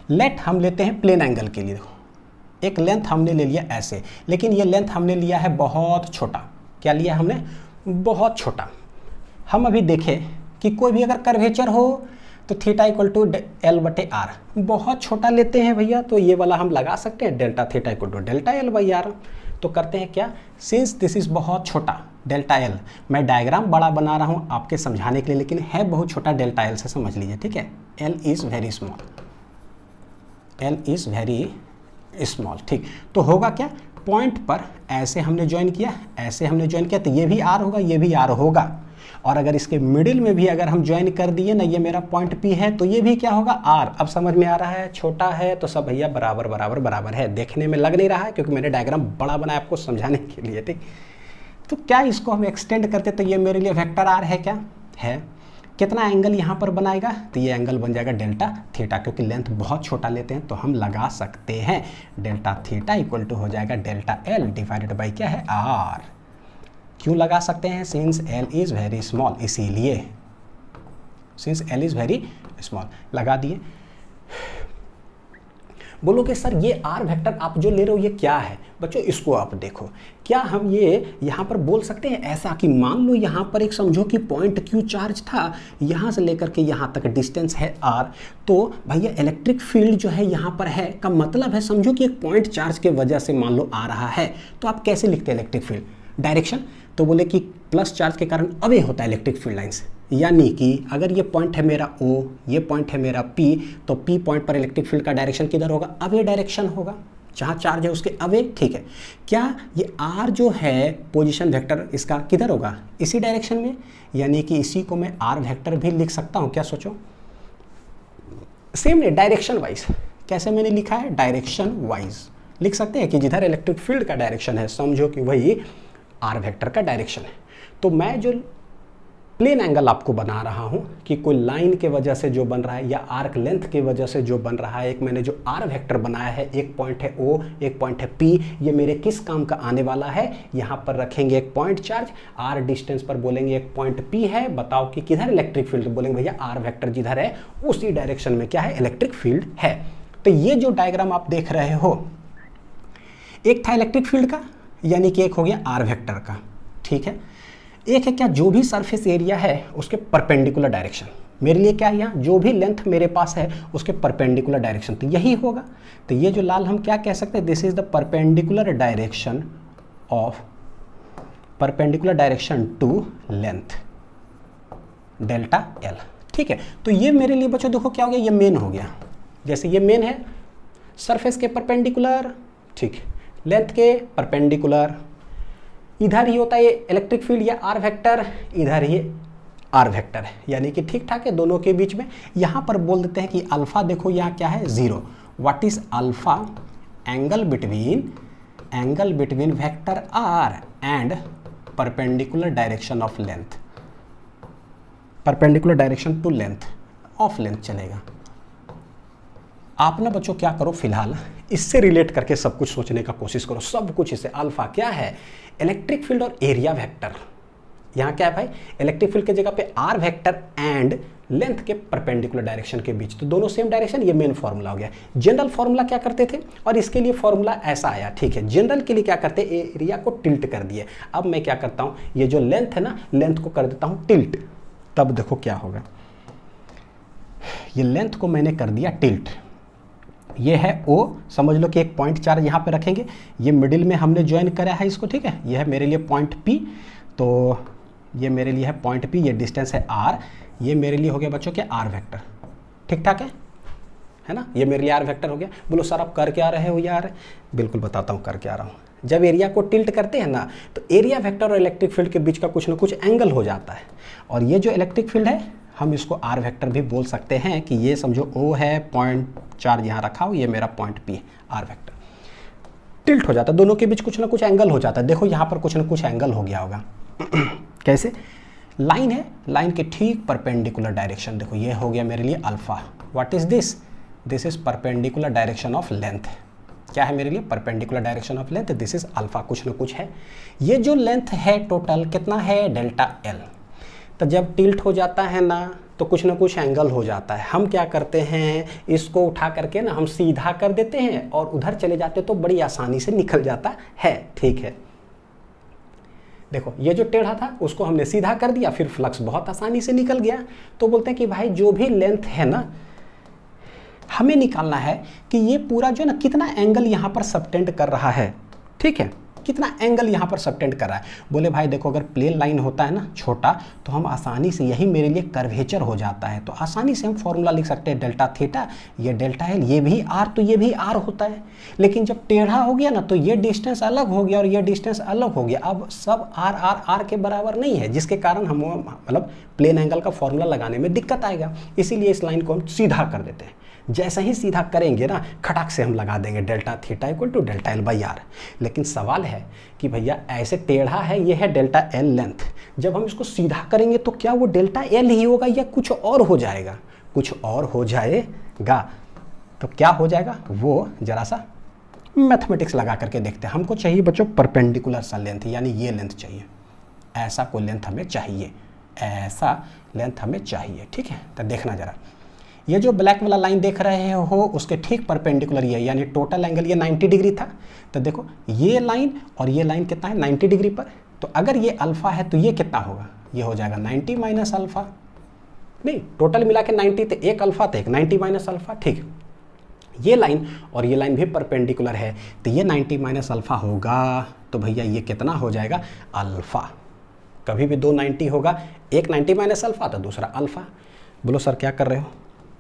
लेट हम लेते हैं प्लेन एंगल के लिए, देखो एक लेंथ हमने ले लिया ऐसे, लेकिन ये लेंथ हमने लिया है बहुत छोटा। क्या लिया हमने, बहुत छोटा। हम अभी देखें कि कोई भी अगर कर्वेचर हो तो थीटा इक्वल टू एल बटे आर, बहुत छोटा लेते हैं भैया, तो ये वाला हम लगा सकते हैं, delta theta equal to delta L by R. तो करते हैं क्या, सिंस दिस इज बहुत छोटा डेल्टा एल, मैं डायग्राम बड़ा बना रहा हूँ आपके समझाने के लिए, लेकिन है बहुत छोटा, डेल्टा एल से समझ लीजिए। ठीक है, L is very small, L is very small. ठीक, तो होगा क्या, पॉइंट पर ऐसे हमने ज्वाइन किया, ऐसे हमने ज्वाइन किया, तो ये भी आर होगा, ये भी आर होगा। और अगर इसके मिडिल में भी अगर हम ज्वाइन कर दिए ना, ये मेरा पॉइंट पी है, तो ये भी क्या होगा आर। अब समझ में आ रहा है, छोटा है तो सब भैया बराबर बराबर बराबर है। देखने में लग नहीं रहा है क्योंकि मैंने डायग्राम बड़ा बनाया आपको समझाने के लिए। ठीक, तो क्या इसको हम एक्सटेंड करते तो ये मेरे लिए वेक्टर आर है, क्या है, कितना एंगल यहाँ पर बनाएगा, तो ये एंगल बन जाएगा डेल्टा थीटा, क्योंकि लेंथ बहुत छोटा लेते हैं तो हम लगा सकते हैं डेल्टा थीटा इक्वल टू हो जाएगा डेल्टा एल डिवाइडेड बाई क्या है आर। क्यों लगा सकते हैं, since L is very small, इसीलिए since L is very small, लगा दिए। बोलोगे सर ये आर वेक्टर आप जो ले रहे हो ये क्या है? बच्चों इसको आप देखो, क्या हम ये यहाँ पर बोल सकते हैं ऐसा कि मान लो यहाँ पर एक समझो कि पॉइंट Q चार्ज था, यहाँ से लेकर के यहाँ तक डिस्टेंस है R, तो भैया इलेक्ट्रिक फील्ड जो है यहाँ पर है का मतलब है समझो कि एक पॉइंट चार्ज के वजह से मान लो आ रहा है, तो आप कैसे लिखते हैं इलेक्ट्रिक फील्ड? डायरेक्शन, तो बोले कि प्लस चार्ज के कारण अवे होता है इलेक्ट्रिक फील्ड लाइन्स, यानी कि अगर ये पॉइंट है मेरा O, ये पॉइंट है मेरा P, तो P पॉइंट पर इलेक्ट्रिक फील्ड का डायरेक्शन किधर होगा? अवे डायरेक्शन होगा, जहाँ चार्ज है उसके अवे। ठीक है, क्या ये R जो है पोजीशन वेक्टर इसका किधर होगा? इसी डायरेक्शन में, यानी कि इसी को मैं R वेक्टर भी लिख सकता हूँ क्या? सोचो, सेम नहीं, डायरेक्शन वाइज। कैसे मैंने लिखा है? डायरेक्शन वाइज लिख सकते हैं कि जिधर इलेक्ट्रिक फील्ड का डायरेक्शन है समझो कि वही R वेक्टर का डायरेक्शन है। तो मैं जो प्लेन एंगल आपको बना रहा हूं कि कोई लाइन के वजह से जो बन रहा है या आर्क लेंथ के वजह से जो बन रहा है, एक मैंने जो आर वेक्टर बनाया है, एक पॉइंट है O, एक पॉइंट है P, ये मेरे किस काम का आने वाला है? यहाँ पर रखेंगे एक पॉइंट चार्ज, R डिस्टेंस पर बोलेंगे एक पॉइंट P है, बताओ कि किधर इलेक्ट्रिक फील्ड? बोलेंगे भैया आर वेक्टर जिधर है उसी डायरेक्शन में क्या है? इलेक्ट्रिक फील्ड है। तो ये जो डायग्राम आप देख रहे हो, एक था इलेक्ट्रिक फील्ड का, यानी कि एक हो गया आर वेक्टर का, ठीक है। एक है क्या? जो भी सरफेस एरिया है उसके परपेंडिकुलर डायरेक्शन, मेरे लिए क्या है यहाँ? जो भी लेंथ मेरे पास है उसके परपेंडिकुलर डायरेक्शन, तो यही होगा। तो ये जो लाल हम क्या कह सकते हैं? This is the perpendicular direction of, perpendicular direction to length delta L, ठीक है। तो ये मेरे लिए बच्चों देखो क्या हो गया? ये मेन हो गया, जैसे ये मेन है सरफेस के परपेंडिकुलर, ठीक, लेंथ के परपेंडिकुलर, इधर ही होता है ये इलेक्ट्रिक फील्ड या आर वेक्टर, इधर ही आर वेक्टर है, यानी कि ठीक ठाक है दोनों के बीच में। यहाँ पर बोल देते हैं कि अल्फा देखो यहाँ क्या है? 0। What is alpha? Angle between vector R and perpendicular direction of length, perpendicular direction to length of length चलेगा। आप ना बच्चों क्या करो, फिलहाल इससे रिलेट करके सब कुछ सोचने का कोशिश करो, सब कुछ इससे। अल्फा क्या है? इलेक्ट्रिक फील्ड और एरिया वेक्टर। यहाँ क्या है भाई? इलेक्ट्रिक फील्ड की जगह पे आर वेक्टर एंड लेंथ के परपेंडिकुलर डायरेक्शन के बीच, तो दोनों सेम डायरेक्शन। ये मेन फॉर्मूला हो गया। जनरल फॉर्मूला क्या करते थे, और इसके लिए फॉर्मूला ऐसा आया, ठीक है। जनरल के लिए क्या करते, एरिया को टिल्ट कर दिए। अब मैं क्या करता हूँ, ये जो लेंथ है ना, लेंथ को कर देता हूँ टिल्ट, तब देखो क्या होगा। ये लेंथ को मैंने कर दिया टिल्ट, ये है O, समझ लो कि एक पॉइंट चार्ज यहाँ पे रखेंगे, ये मिडिल में हमने ज्वाइन करा है इसको, ठीक है। ये है मेरे लिए पॉइंट P, तो ये मेरे लिए है पॉइंट P, ये डिस्टेंस है R, ये मेरे लिए हो गया बच्चों के R वेक्टर, ठीक ठाक है ना। ये मेरे लिए R वेक्टर हो गया। बोलो सर आप कर क्या रहे हो यार? बिल्कुल बताता हूँ कर क्या रहा हूँ। जब एरिया को टिल्ट करते हैं ना, तो एरिया वेक्टर और इलेक्ट्रिक फील्ड के बीच का कुछ ना कुछ एंगल हो जाता है, और ये जो इलेक्ट्रिक फील्ड है हम इसको आर वेक्टर भी बोल सकते हैं कि ये समझो O है, पॉइंट चार्ज यहाँ रखा हो, ये मेरा point P, R vector tilt हो जाता है, दोनों के बीच कुछ ना कुछ एंगल हो जाता है। देखो यहाँ पर कुछ ना कुछ एंगल हो गया होगा। कैसे? लाइन है, लाइन के ठीक परपेंडिकुलर डायरेक्शन, देखो ये हो गया मेरे लिए alpha. What is this? This is perpendicular direction of length. क्या है मेरे लिए? Perpendicular direction of length, this is alpha, कुछ ना कुछ है। ये जो लेंथ है टोटल कितना है? Delta L। तो जब टिल्ट हो जाता है ना, तो कुछ ना कुछ एंगल हो जाता है। हम क्या करते हैं, इसको उठा करके ना हम सीधा कर देते हैं और उधर चले जाते, तो बड़ी आसानी से निकल जाता है, ठीक है। देखो ये जो टेढ़ा था उसको हमने सीधा कर दिया, फिर फ्लक्स बहुत आसानी से निकल गया। तो बोलते हैं कि भाई जो भी लेंथ है ना, हमें निकालना है कि ये पूरा जो ना कितना एंगल यहाँ पर सबटेंड कर रहा है, ठीक है, कितना एंगल यहाँ पर सबटेंड कर रहा है। बोले भाई देखो अगर प्लेन लाइन होता है ना छोटा, तो हम आसानी से, यही मेरे लिए कर्वेचर हो जाता है, तो आसानी से हम फॉर्मूला लिख सकते हैं डेल्टा थीटा, ये डेल्टा L, ये भी R, तो ये भी R होता है। लेकिन जब टेढ़ा हो गया ना, तो ये डिस्टेंस अलग हो गया और ये डिस्टेंस अलग हो गया। अब सब R के बराबर नहीं है, जिसके कारण हम मतलब प्लेन एंगल का फॉर्मूला लगाने में दिक्कत आएगा। इसीलिए इस लाइन को हम सीधा कर देते हैं। जैसे ही सीधा करेंगे ना, खटाक से हम लगा देंगे delta theta equal to delta L by R। लेकिन सवाल है कि भैया ऐसे टेढ़ा है, ये है डेल्टा L लेंथ, जब हम इसको सीधा करेंगे तो क्या वो डेल्टा L ही होगा या कुछ और हो जाएगा? कुछ और हो जाएगा। तो क्या हो जाएगा वो जरा सा मैथमेटिक्स लगा करके देखते हैं। हमको चाहिए बच्चों परपेंडिकुलर सा लेंथ, यानी ये लेंथ चाहिए, ऐसा कोई लेंथ हमें चाहिए, ऐसा लेंथ हमें चाहिए, ठीक है। तो देखना जरा, ये जो ब्लैक वाला लाइन देख रहे हो उसके ठीक परपेंडिकुलर ये, यानी टोटल एंगल ये 90 डिग्री था। तो देखो ये लाइन और ये लाइन कितना है, 90 डिग्री पर। तो अगर ये अल्फा है तो ये कितना होगा, ये हो जाएगा 90 माइनस अल्फा। नहीं, टोटल मिला के 90, तो एक अल्फा तो एक 90 माइनस अल्फा, ठीक। ये लाइन और ये लाइन भी परपेंडिकुलर है, तो ये 90 माइनस अल्फा होगा। तो भैया ये कितना हो जाएगा, अल्फा। कभी भी दो 90 होगा, एक 90 माइनस अल्फा तो दूसरा अल्फा। बोलो सर क्या कर रहे हो,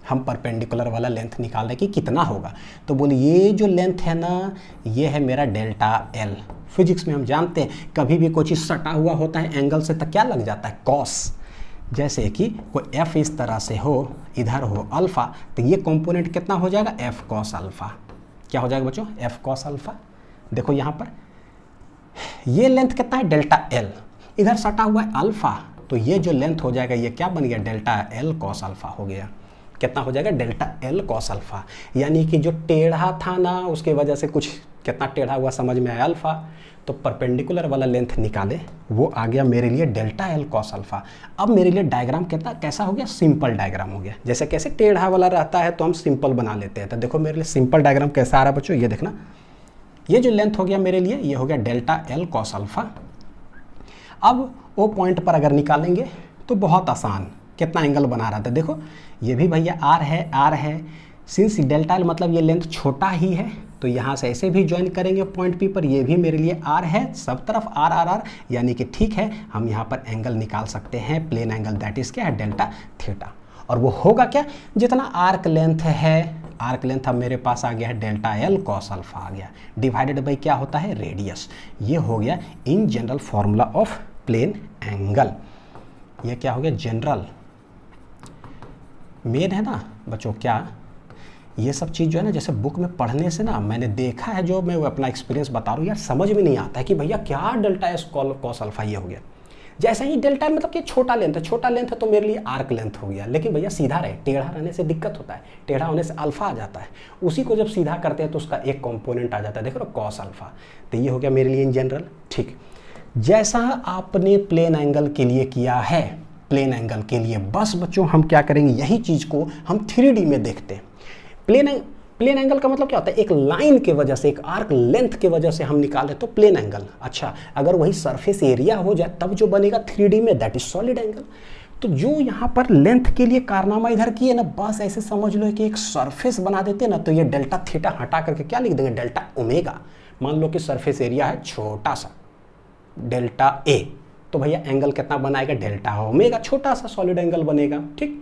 हम परपेंडिकुलर वाला लेंथ निकाल रहे कि कितना होगा। तो बोले ये जो लेंथ है ना, ये है मेरा डेल्टा एल। फिजिक्स में हम जानते हैं कभी भी कोई चीज़ सटा हुआ होता है एंगल से तो क्या लग जाता है, कॉस। जैसे कि कोई एफ इस तरह से हो, इधर हो अल्फा, तो ये कंपोनेंट कितना हो जाएगा, एफ कॉस अल्फा। क्या हो जाएगा बच्चों, एफ कॉस अल्फा। देखो यहाँ पर ये लेंथ कितना है, डेल्टा एल, इधर सटा हुआ है अल्फा, तो ये जो लेंथ हो जाएगा ये क्या बन गया, डेल्टा एल कॉस अल्फा हो गया। कितना हो जाएगा, डेल्टा एल कॉस अल्फा। यानी कि जो टेढ़ा था ना, उसके वजह से कुछ कितना टेढ़ा हुआ समझ में आया, अल्फा। तो परपेंडिकुलर वाला लेंथ निकाले, वो आ गया मेरे लिए डेल्टा एल कॉस अल्फा। अब मेरे लिए डायग्राम कितना कैसा हो गया, सिंपल डायग्राम हो गया। जैसे कैसे टेढ़ा वाला रहता है तो हम सिंपल बना लेते हैं। तो देखो मेरे लिए सिंपल डायग्राम कैसा आ रहा है बच्चों, ये देखना। ये जो लेंथ हो गया मेरे लिए, ये हो गया डेल्टा एल कॉस अल्फा। अब वो पॉइंट पर अगर निकालेंगे तो बहुत आसान, कितना एंगल बना रहा था, देखो ये भी भैया आर है, आर है। सिंस डेल्टा एल मतलब ये लेंथ छोटा ही है, तो यहाँ से ऐसे भी ज्वाइन करेंगे पॉइंट पी पर, ये भी मेरे लिए आर है, सब तरफ आर आर आर, यानी कि ठीक है, हम यहाँ पर एंगल निकाल सकते हैं, प्लेन एंगल, दैट इज क्या है, डेल्टा थीटा। और वो होगा क्या, जितना आर्क लेंथ है, आर्क लेंथ अब मेरे पास आ गया है डेल्टा एल कॉस अल्फा आ गया, डिवाइडेड बाई क्या होता है, रेडियस। ये हो गया in general formula of plane angle. ये क्या हो गया, जनरल। मेन है ना बच्चों, क्या ये सब चीज़ जो है ना, जैसे बुक में पढ़ने से ना मैंने देखा है, जो मैं अपना एक्सपीरियंस बता रहा हूँ यार, समझ में नहीं आता है कि भैया क्या डेल्टा एस कॉस अल्फा ये हो गया। जैसे ही डेल्टा मतलब कि छोटा लेंथ है, छोटा लेंथ है तो मेरे लिए आर्क लेंथ हो गया। लेकिन भैया सीधा रहे, टेढ़ा रहने से दिक्कत होता है, टेढ़ा होने से अल्फा आ जाता है। उसी को जब सीधा करते हैं तो उसका एक कंपोनेंट आ जाता है, देखो कॉस अल्फा। तो ये हो गया मेरे लिए इन जनरल, ठीक। जैसा आपने प्लेन एंगल के लिए किया है, प्लेन एंगल के लिए बस बच्चों हम क्या करेंगे, यही चीज़ को हम 3D में देखते हैं। प्लेन एंगल का मतलब क्या होता है, एक लाइन के वजह से, एक आर्क लेंथ के वजह से हम निकाले तो प्लेन एंगल। अच्छा, अगर वही सरफेस एरिया हो जाए तब जो बनेगा 3D में, दैट इज सॉलिड एंगल। तो जो यहाँ पर लेंथ के लिए कारनामा इधर किए ना, बस ऐसे समझ लो कि एक सरफेस बना देते ना, तो ये डेल्टा थीटा हटा करके क्या लिख देंगे, डेल्टा ओमेगा। मान लो कि सरफेस एरिया है छोटा सा, डेल्टा ए, तो भैया एंगल कितना बनाएगा, डेल्टा ओमेगा, छोटा सा सॉलिड एंगल बनेगा, ठीक।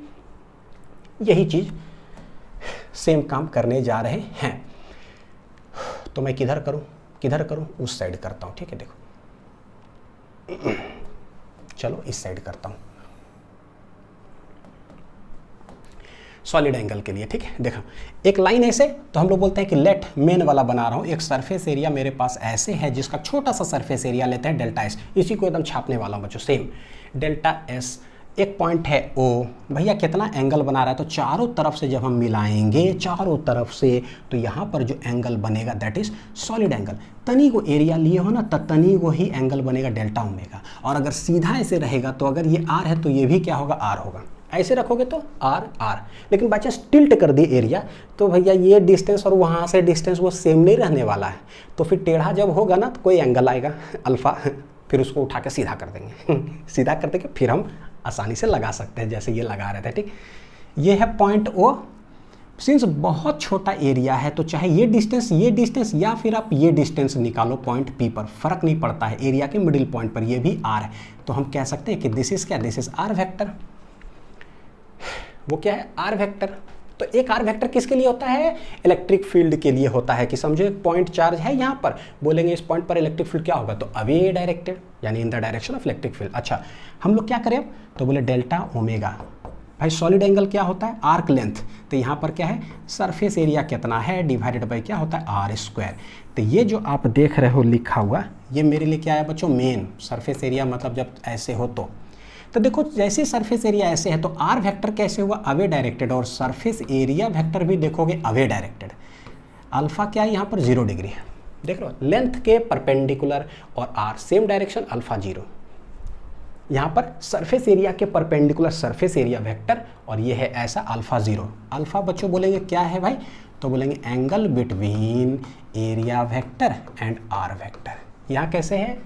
यही चीज सेम काम करने जा रहे हैं। तो मैं किधर करूं, उस साइड करता हूं, ठीक है। देखो चलो इस साइड करता हूं सॉलिड एंगल के लिए, ठीक है। देखो एक लाइन ऐसे, तो हम लोग बोलते हैं कि लेट मेन वाला बना रहा हूं, एक सरफेस एरिया मेरे पास ऐसे है जिसका छोटा सा सरफेस एरिया लेते हैं डेल्टा एस, इसी को एकदम छापने वाला हूं बच्चों, सेम डेल्टा एस। एक पॉइंट है ओ, भैया कितना एंगल बना रहा है, तो चारों तरफ से जब हम मिलाएंगे, चारों तरफ से, तो यहाँ पर जो एंगल बनेगा दैट इज सॉलिड एंगल। तनी को एरिया लिए हो ना, तनी को ही एंगल बनेगा डेल्टा ओमेगा। और अगर सीधा ऐसे रहेगा, तो अगर ये आर है तो ये भी क्या होगा, आर होगा। ऐसे रखोगे तो आर आर, लेकिन बाई चांस टिल्ट कर दिए एरिया, तो भैया ये डिस्टेंस और वहाँ से डिस्टेंस वो सेम नहीं रहने वाला है। तो फिर टेढ़ा जब होगा ना, तो कोई एंगल आएगा अल्फा, फिर उसको उठा के सीधा कर देंगे सीधा कर देंगे, फिर हम आसानी से लगा सकते हैं, जैसे ये लगा रहे थे, ठीक। ये है पॉइंट ओ। सिंस बहुत छोटा एरिया है, तो चाहे ये डिस्टेंस या फिर आप ये डिस्टेंस निकालो पॉइंट पी पर, फर्क नहीं पड़ता है, एरिया के मिडिल पॉइंट पर ये भी आर है। तो हम कह सकते हैं कि दिस इज क्या, दिस इज आर वेक्टर। वो क्या है, आर वेक्टर। तो एक आर वेक्टर किसके लिए होता है, इलेक्ट्रिक फील्ड के लिए होता है। कि समझो एक पॉइंट चार्ज है यहाँ पर, बोलेंगे इस पॉइंट पर इलेक्ट्रिक फील्ड क्या होगा, तो अवे डायरेक्टेड, यानी in the direction of electric field. अच्छा, हम लोग क्या करें, तो बोले डेल्टा ओमेगा। भाई सॉलिड एंगल क्या होता है, आर्क लेंथ, तो यहाँ पर क्या है, सरफेस एरिया कितना है डिवाइडेड बाई क्या होता है, आर स्क्वायर। तो ये जो आप देख रहे हो लिखा हुआ, ये मेरे लिए क्या है बच्चों, मेन सरफेस एरिया, मतलब जब ऐसे हो तो देखो जैसे सरफेस एरिया ऐसे है, तो आर वेक्टर कैसे हुआ, अवे डायरेक्टेड, और सरफेस एरिया वेक्टर भी देखोगे अवे डायरेक्टेड। अल्फा क्या है यहाँ पर, 0 डिग्री है, देख लो लेंथ के परपेंडिकुलर, और आर सेम डायरेक्शन, अल्फा 0। यहाँ पर सरफेस एरिया के परपेंडिकुलर सरफेस एरिया वेक्टर, और ये है ऐसा अल्फा 0। अल्फा बच्चों बोलेंगे क्या है भाई, तो बोलेंगे angle between area vector and R vector. यहाँ कैसे है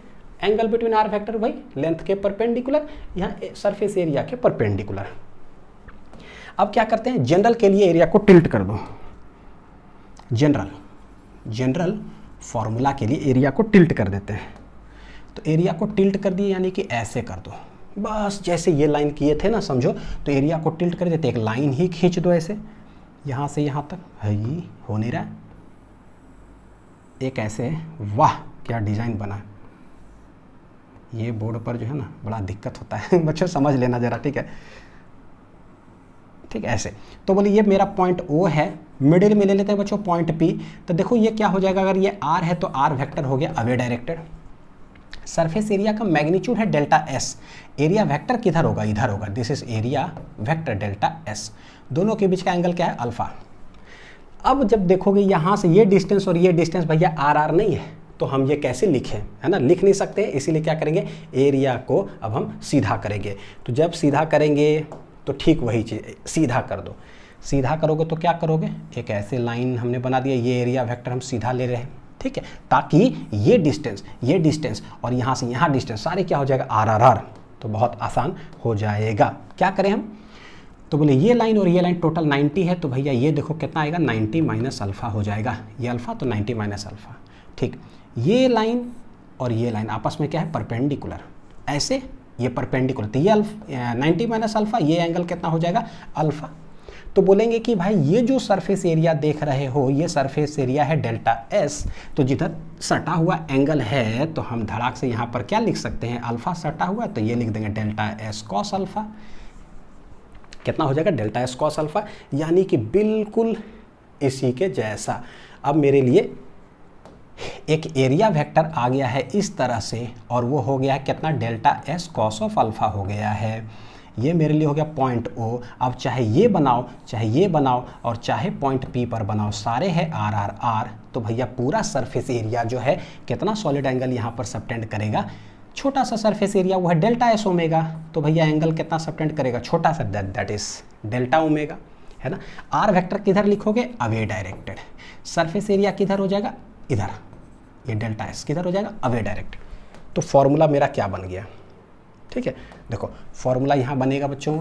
एंगल बिटवीन आर वेक्टर भाई, लेंथ के परपेंडिकुलर, यहाँ सरफेस एरिया के परपेंडिकुलर। अब क्या करते हैं, जनरल के लिए एरिया को टिल्ट कर दो, जनरल फॉर्मूला के लिए एरिया को टिल्ट कर देते हैं। तो एरिया को टिल्ट कर दिए यानी कि ऐसे कर दो, बस जैसे ये लाइन किए थे ना समझो, तो एरिया को टिल्ट कर देते, एक लाइन ही खींच दो ऐसे, यहाँ से यहाँ तक है, ये हो नहीं रहा, एक ऐसे, वाह क्या डिज़ाइन बना। ये बोर्ड पर जो है ना बड़ा दिक्कत होता है बच्चों समझ लेना ज़रा, ठीक है, ठीक है ऐसे। तो बोलिए ये मेरा पॉइंट O है, मिडिल में ले लेते हैं बच्चों पॉइंट P। तो देखो ये क्या हो जाएगा, अगर ये R है तो R वेक्टर हो गया अवे डायरेक्टेड। सरफेस एरिया का मैग्नीट्यूड है डेल्टा S, एरिया वेक्टर किधर होगा, इधर होगा, this is area vector delta S। दोनों के बीच का एंगल क्या है, अल्फा। अब जब देखोगे यहाँ से ये डिस्टेंस और ये डिस्टेंस भैया R नहीं है, तो हम ये कैसे लिखें, है ना, लिख नहीं सकते, इसीलिए क्या करेंगे, एरिया को अब हम सीधा करेंगे। तो जब सीधा करेंगे तो ठीक वही चीज़, सीधा कर दो, सीधा करोगे तो क्या करोगे, एक ऐसे लाइन हमने बना दिया, ये एरिया वेक्टर हम सीधा ले रहे हैं, ठीक है, ताकि ये डिस्टेंस और यहाँ से यहाँ डिस्टेंस सारे क्या हो जाएगा, RR, तो बहुत आसान हो जाएगा। क्या करें हम, तो बोले ये लाइन और ये लाइन टोटल 90 है, तो भैया ये देखो कितना आएगा, 90 माइनस अल्फ़ा हो जाएगा, ये अल्फ़ा तो 90 माइनस अल्फ़ा, ठीक। ये लाइन और ये लाइन आपस में क्या है, परपेंडिकुलर, ऐसे ये परपेंडिकुलर, तो ये 90 माइनस अल्फ़ा, ये एंगल कितना हो जाएगा, अल्फ़ा। तो बोलेंगे कि भाई ये जो सरफेस एरिया देख रहे हो, ये सरफेस एरिया है डेल्टा S, तो जिधर सटा हुआ एंगल है तो हम धड़ाक से यहाँ पर क्या लिख सकते हैं, अल्फ़ा सटा हुआ है, तो ये लिख देंगे डेल्टा S कॉस अल्फ़ा। कितना हो जाएगा, डेल्टा S कॉस अल्फ़ा, यानी कि बिल्कुल इसी के जैसा। अब मेरे लिए एक एरिया वेक्टर आ गया है इस तरह से, और वो हो गया है कितना, delta S cos of alpha हो गया है। ये मेरे लिए हो गया पॉइंट O। अब चाहे ये बनाओ, चाहे ये बनाओ, और चाहे पॉइंट P पर बनाओ, सारे है RR। तो भैया पूरा सरफेस एरिया जो है कितना सॉलिड एंगल यहाँ पर सबटेंड करेगा, छोटा सा सरफेस एरिया वो है डेल्टा S ओमेगा, तो भैया एंगल कितना सबटेंड करेगा, छोटा सा, दैट इज डेल्टा ओमेगा, है ना। R वेक्टर किधर लिखोगे, अवे डायरेक्टेड, सरफेस एरिया किधर हो जाएगा, इधर, ये डेल्टा S किधर हो जाएगा, अवे डायरेक्टेड। तो फॉर्मूला मेरा क्या बन गया, ठीक है, देखो फॉर्मूला यहाँ बनेगा बच्चों,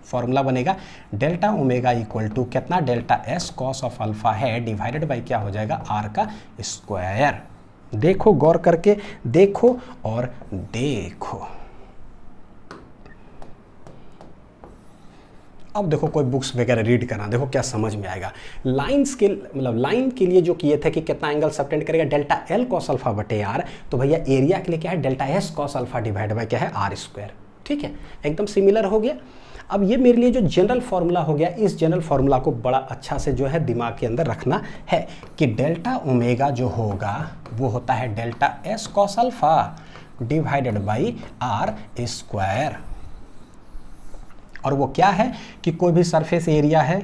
फॉर्मूला बनेगा डेल्टा ओमेगा इक्वल टू कितना, delta S cos of alpha है डिवाइडेड बाई क्या हो जाएगा, R का स्क्वायर। देखो गौर करके देखो और देखो। अब देखो कोई बुक्स वगैरह रीड करना, देखो क्या समझ में आएगा। लाइंस के मतलब लाइन के लिए जो किए थे कि कितना एंगल सबटेंड करेगा, डेल्टा L कॉस अल्फा बटे R, तो भैया एरिया के लिए क्या है, delta S cos alpha divide by क्या है, R स्क्वायर, ठीक है, एकदम सिमिलर हो गया। अब ये मेरे लिए जो जनरल फार्मूला हो गया, इस जनरल फार्मूला को बड़ा अच्छा से जो है दिमाग के अंदर रखना है कि डेल्टा ओमेगा जो होगा वो होता है delta S cos alpha divided by R square. और वो क्या है कि कोई भी सरफेस एरिया है,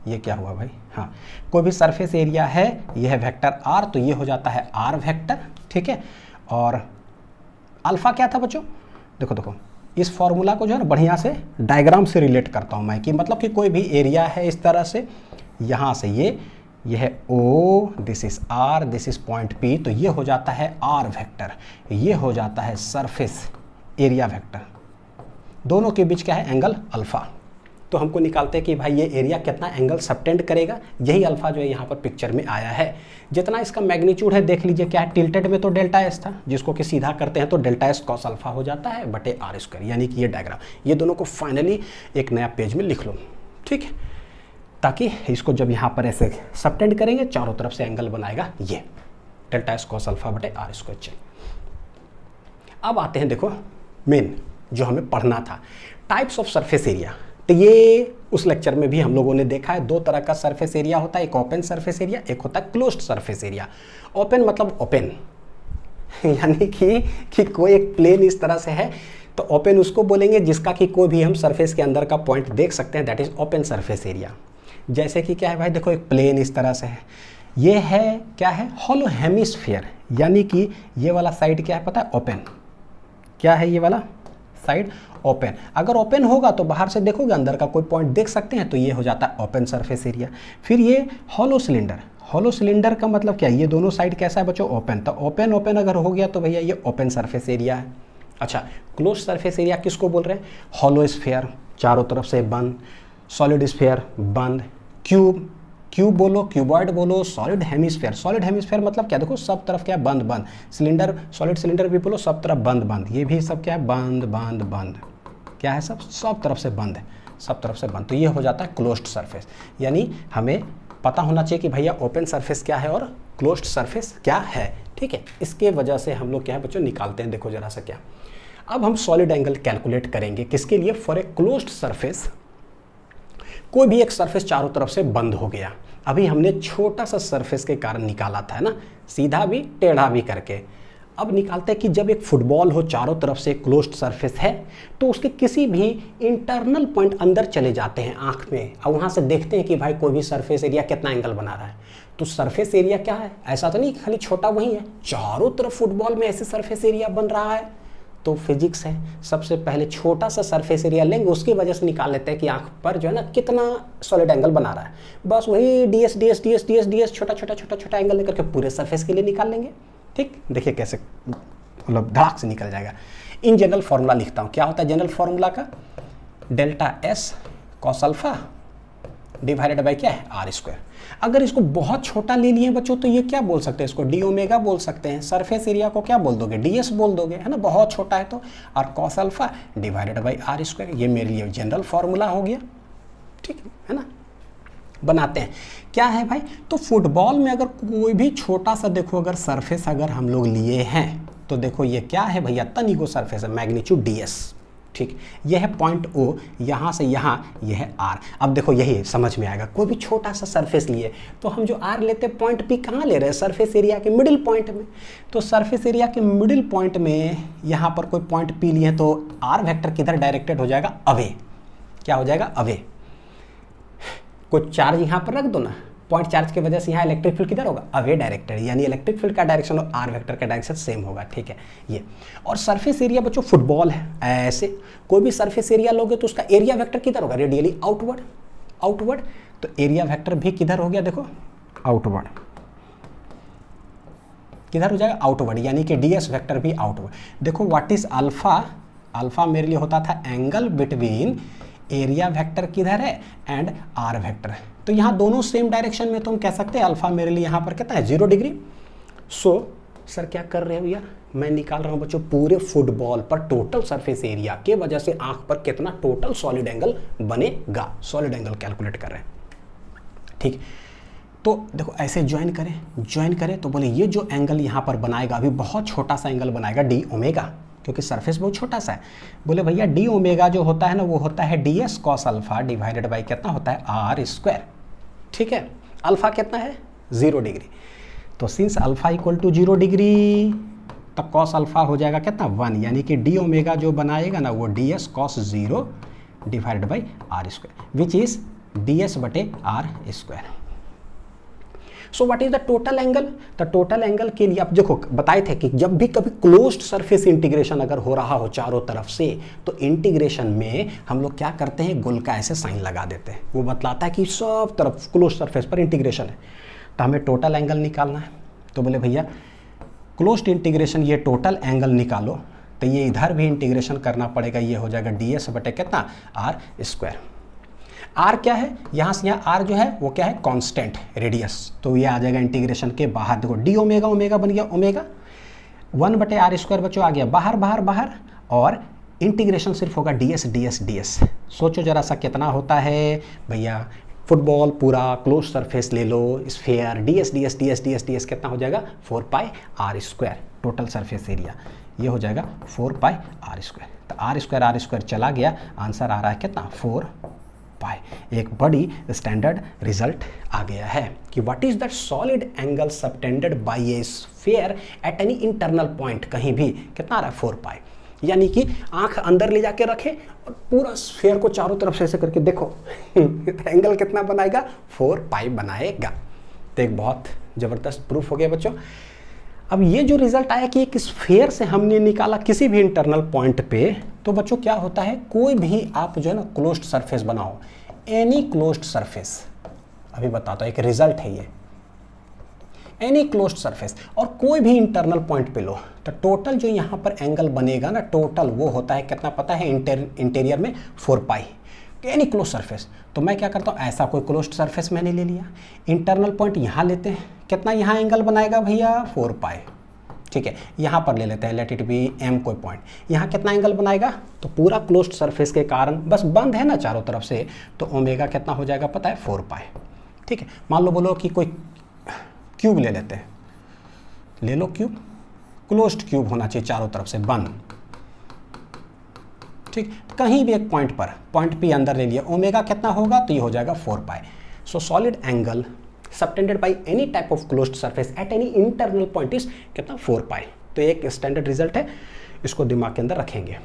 ये क्या हुआ भाई, हाँ, कोई भी सरफेस एरिया है, ये है वेक्टर R, तो ये हो जाता है R वेक्टर, ठीक है। और अल्फा क्या था बच्चों, देखो देखो इस फॉर्मूला को जो है ना बढ़िया से डायग्राम से रिलेट करता हूँ मैं, कि मतलब कि कोई भी एरिया है इस तरह से, यहाँ से ये है O, this is R, this is point P, तो ये हो जाता है R वेक्टर, ये हो जाता है सरफेस एरिया वेक्टर, दोनों के बीच क्या है, एंगल अल्फा। तो हमको निकालते हैं कि भाई ये एरिया कितना एंगल सबटेंड करेगा, यही अल्फा जो है यहाँ पर पिक्चर में आया है। जितना इसका मैग्नीट्यूड है देख लीजिए, क्या है, टिल्टेड में तो डेल्टा S था, जिसको कि सीधा करते हैं तो डेल्टा S कॉस अल्फा हो जाता है बटे R स्क्वायर, यानी कि ये डायग्राम, ये दोनों को फाइनली एक नया पेज में लिख लो, ठीक है, ताकि इसको जब यहाँ पर ऐसे सबटेंड करेंगे चारों तरफ से एंगल बनाएगा ये डेल्टा S कॉस अल्फा बटे R स्क्वायर। चलिए अब आते हैं, देखो मेन जो हमें पढ़ना था, टाइप्स ऑफ सरफेस एरिया। तो ये उस लेक्चर में भी हम लोगों ने देखा है, दो तरह का सरफेस एरिया होता है, एक ओपन सरफेस एरिया, एक होता है क्लोज्ड सरफेस एरिया। ओपन मतलब ओपन यानी कि कोई एक प्लेन इस तरह से है, तो ओपन उसको बोलेंगे जिसका कि कोई भी हम सरफेस के अंदर का पॉइंट देख सकते हैं, that is open surface area. जैसे कि क्या है भाई, देखो एक प्लेन इस तरह से है, ये है क्या है, हॉलो हेमिस्फीयर, यानी कि ये वाला साइड क्या है पता है, ओपन, क्या है ये वाला, साइड ओपन। अगर ओपन होगा तो बाहर से देखोगे अंदर का कोई पॉइंट देख सकते हैं, तो ये हो जाता है ओपन सरफेस एरिया। फिर ये हॉलो सिलेंडर, हॉलो सिलेंडर का मतलब क्या है, ये दोनों साइड कैसा है बच्चों, ओपन। तो ओपन ओपन अगर हो गया तो भैया ये ओपन सरफेस एरिया है। अच्छा, क्लोज सरफेस एरिया किसको बोल रहे हैं, हॉलो स्फीयर, चारों तरफ से बंद, सॉलिड स्फीयर बंद, क्यूब, क्यूब बोलो, क्यूबॉइड बोलो, सॉलिड हेमिस्फीयर, सॉलिड हेमिस्फीयर मतलब क्या, देखो सब तरफ क्या है, बंद बंद, सिलेंडर, सॉलिड सिलेंडर भी बोलो, सब तरफ बंद बंद, ये भी सब क्या है, बंद बंद बंद, क्या है, सब तरफ से बंद है, सब तरफ से बंद। तो ये हो जाता है क्लोज्ड सरफेस। यानी हमें पता होना चाहिए कि भैया ओपन सरफेस क्या है और क्लोज्ड सरफेस क्या है, ठीक है। इसके वजह से हम लोग क्या है बच्चों निकालते हैं, देखो जरा सा क्या। अब हम सॉलिड एंगल कैलकुलेट करेंगे किसके लिए, फॉर ए क्लोज्ड सरफेस। कोई भी एक सरफेस चारों तरफ से बंद हो गया, अभी हमने छोटा सा सरफेस के कारण निकाला था, है ना, सीधा भी टेढ़ा भी करके। अब निकालते हैं कि जब एक फुटबॉल हो, चारों तरफ से क्लोज्ड सरफेस है, तो उसके किसी भी इंटरनल पॉइंट अंदर चले जाते हैं आंख में, और वहाँ से देखते हैं कि भाई कोई भी सरफेस एरिया कितना एंगल बना रहा है। तो सरफेस एरिया क्या है, ऐसा तो नहीं खाली छोटा वही है, चारों तरफ फुटबॉल में ऐसे सरफेस एरिया बन रहा है। तो फिजिक्स है, सबसे पहले छोटा सा सरफेस एरिया लेंगे, उसकी वजह से निकाल लेते हैं कि आंख पर जो है ना कितना सॉलिड एंगल बना रहा है। बस वही ds ds ds ds ds छोटा छोटा छोटा छोटा एंगल लेकर के पूरे सरफेस के लिए निकाल लेंगे। ठीक, देखिए कैसे मतलब धड़ाक से निकल जाएगा। इन जनरल फॉर्मूला लिखता हूँ, क्या होता है जनरल फॉर्मूला का, delta S cos alpha divided by क्या है, आर स्क्वायर। अगर इसको बहुत छोटा ले लिए बच्चों तो ये क्या बोल सकते हैं, इसको डी ओमेगा बोल सकते हैं। सरफेस एरिया को क्या बोल दोगे, ds बोल दोगे, है ना, बहुत छोटा है तो। और cos alpha divided by R square, ये मेरे लिए जनरल फॉर्मूला हो गया, ठीक है ना। बनाते हैं, क्या है भाई, तो फुटबॉल में अगर कोई भी छोटा सा देखो अगर सरफेस अगर हम लोग लिए हैं, तो देखो ये क्या है भैया, तनिको सरफेस है, मैग्नीट्यूड ds, ठीक, यह है पॉइंट O, यहाँ से यहाँ यह है R। अब देखो यही समझ में आएगा, कोई भी छोटा सा सरफेस लिए तो हम जो R लेते हैं पॉइंट P कहाँ ले रहे हैं, सरफेस एरिया के मिडिल पॉइंट में। तो सरफेस एरिया के मिडिल पॉइंट में यहाँ पर कोई पॉइंट P लिए तो R वेक्टर किधर डायरेक्टेड हो जाएगा, अवे, क्या हो जाएगा, अवे। कोई चार्ज यहाँ पर रख दो ना, पॉइंट चार्ज की वजह से यहाँ इलेक्ट्रिक फील्ड किधर होगा, अवे डायरेक्टेड, यानी इलेक्ट्रिक फील्ड का डायरेक्शन और आर वेक्टर का डायरेक्शन सेम होगा, ठीक है ये। और सरफेस एरिया बच्चों फुटबॉल है, ऐसे कोई भी सरफेस एरिया लोगे तो उसका एरिया वेक्टर किधर होगा, रेडियली आउटवर्ड, आउटवर्ड। तो एरिया वेक्टर भी किधर हो गया, देखो आउटवर्ड, किधर हो जाएगा, आउटवर्ड, यानी कि ds वेक्टर भी आउटवर्ड। देखो व्हाट इज अल्फा, अल्फा मेरे लिए होता था एंगल बिटवीन एरिया वेक्टर किधर है एंड आर वेक्टर। तो यहाँ दोनों सेम डायरेक्शन में, तो हम कह सकते हैं अल्फा मेरे लिए यहाँ पर कितना है, 0 डिग्री। सो सर क्या कर रहे हो यार, मैं निकाल रहा हूँ बच्चों पूरे फुटबॉल पर टोटल सरफेस एरिया के वजह से आंख पर कितना टोटल सॉलिड एंगल बनेगा, सॉलिड एंगल कैलकुलेट कर रहे हैं, ठीक। तो देखो ऐसे ज्वाइन करें तो बोले ये जो एंगल यहाँ पर बनाएगा अभी बहुत छोटा सा एंगल बनाएगा, डी ओमेगा, क्योंकि सरफेस बहुत छोटा सा है। बोले भैया डी ओमेगा जो होता है ना वो होता है ds cos alpha divided by कितना होता है, आर स्क्वायर, ठीक है। अल्फा कितना है, 0 डिग्री। तो since alpha equal to 0 degree तो cos अल्फा हो जाएगा कितना, 1, यानी कि डी ओमेगा जो बनाएगा ना वो ds cos 0 divided by R square, which is ds बटे R square. So what is the total angle, तो टोटल एंगल के लिए आप देखो बताए थे कि जब भी कभी क्लोज्ड सरफेस इंटीग्रेशन अगर हो रहा हो चारों तरफ से, तो इंटीग्रेशन में हम लोग क्या करते हैं, गोल का ऐसे साइन लगा देते हैं, वो बतलाता है कि सब तरफ क्लोज्ड सरफेस पर इंटीग्रेशन है। तो हमें टोटल एंगल निकालना है, तो बोले भैया क्लोज्ड इंटीग्रेशन ये टोटल एंगल निकालो, तो ये इधर भी इंटीग्रेशन करना पड़ेगा, ये हो जाएगा ds बटे कितना, आर स्क्वायर। आर क्या है, यहाँ से यहाँ आर जो है वो क्या है, कांस्टेंट रेडियस, तो ये आ जाएगा इंटीग्रेशन के बाहर, देखो डी ओमेगा, ओमेगा बन गया ओमेगा, 1 बटे आर स्क्वायर बच्चों आ गया बाहर बाहर बाहर, और इंटीग्रेशन सिर्फ होगा ds ds ds। सोचो जरा सा कितना होता है भैया, फुटबॉल पूरा क्लोज सरफेस ले लो, sphere, ds ds ds ds ds कितना हो जाएगा, 4 pi R square, total surface area ये हो जाएगा 4 पाई आर स्क्वायर। तो आर स्क्वायर चला गया, आंसर आ रहा है कितना, 4 पाई। एक बड़ी स्टैंडर्ड रिजल्ट आ गया है कि what is the solid angle subtended bye A sphere eight any internal point, कहीं भी कितना आ रहा है, 4 पाई। यानी कि आंख अंदर ले जाके रखे और पूरा स्फीयर को चारों तरफ से ऐसे करके देखो एंगल कितना बनाएगा, 4 पाई बनाएगा। तो एक बहुत जबरदस्त प्रूफ हो गया बच्चों। अब ये जो रिजल्ट आया कि एक स्फीयर से हमने निकाला किसी भी इंटरनल पॉइंट पे तो बच्चों क्या होता है, कोई भी आप जो है ना क्लोज्ड सरफेस बनाओ, एनी क्लोज्ड सरफेस, अभी बताता हूँ एक रिजल्ट है ये, एनी क्लोज्ड सरफेस और कोई भी इंटरनल पॉइंट पे लो तो टोटल जो यहाँ पर एंगल बनेगा ना, टोटल वो होता है कितना पता है, इंटीरियर में 4 पाई, एनी क्लोज सरफेस। तो मैं क्या करता हूँ, ऐसा कोई क्लोज्ड सरफेस मैंने ले लिया, इंटरनल पॉइंट यहाँ लेते हैं, कितना यहाँ एंगल बनाएगा भैया 4 पाई, ठीक है। यहाँ पर ले लेते हैं, लेट इट बी एम कोई पॉइंट, यहाँ कितना एंगल बनाएगा, तो पूरा क्लोज्ड सरफेस के कारण बस बंद है ना चारों तरफ से, तो ओमेगा कितना हो जाएगा पता है 4 पाई, ठीक है। मान लो बोलो कि कोई क्यूब ले लेते हैं, ले लो क्यूब, क्लोज्ड क्यूब होना चाहिए चारों तरफ से बंद, ठीक। कहीं भी एक पॉइंट पर, पॉइंट पी अंदर ले लिया, ओमेगा कितना होगा, तो ये हो जाएगा 4 pi. So solid angle subtended by any type of closed surface at any internal point is कितना 4 पाई। तो एक स्टैंडर्ड रिजल्ट है, इसको दिमाग के अंदर रखेंगे।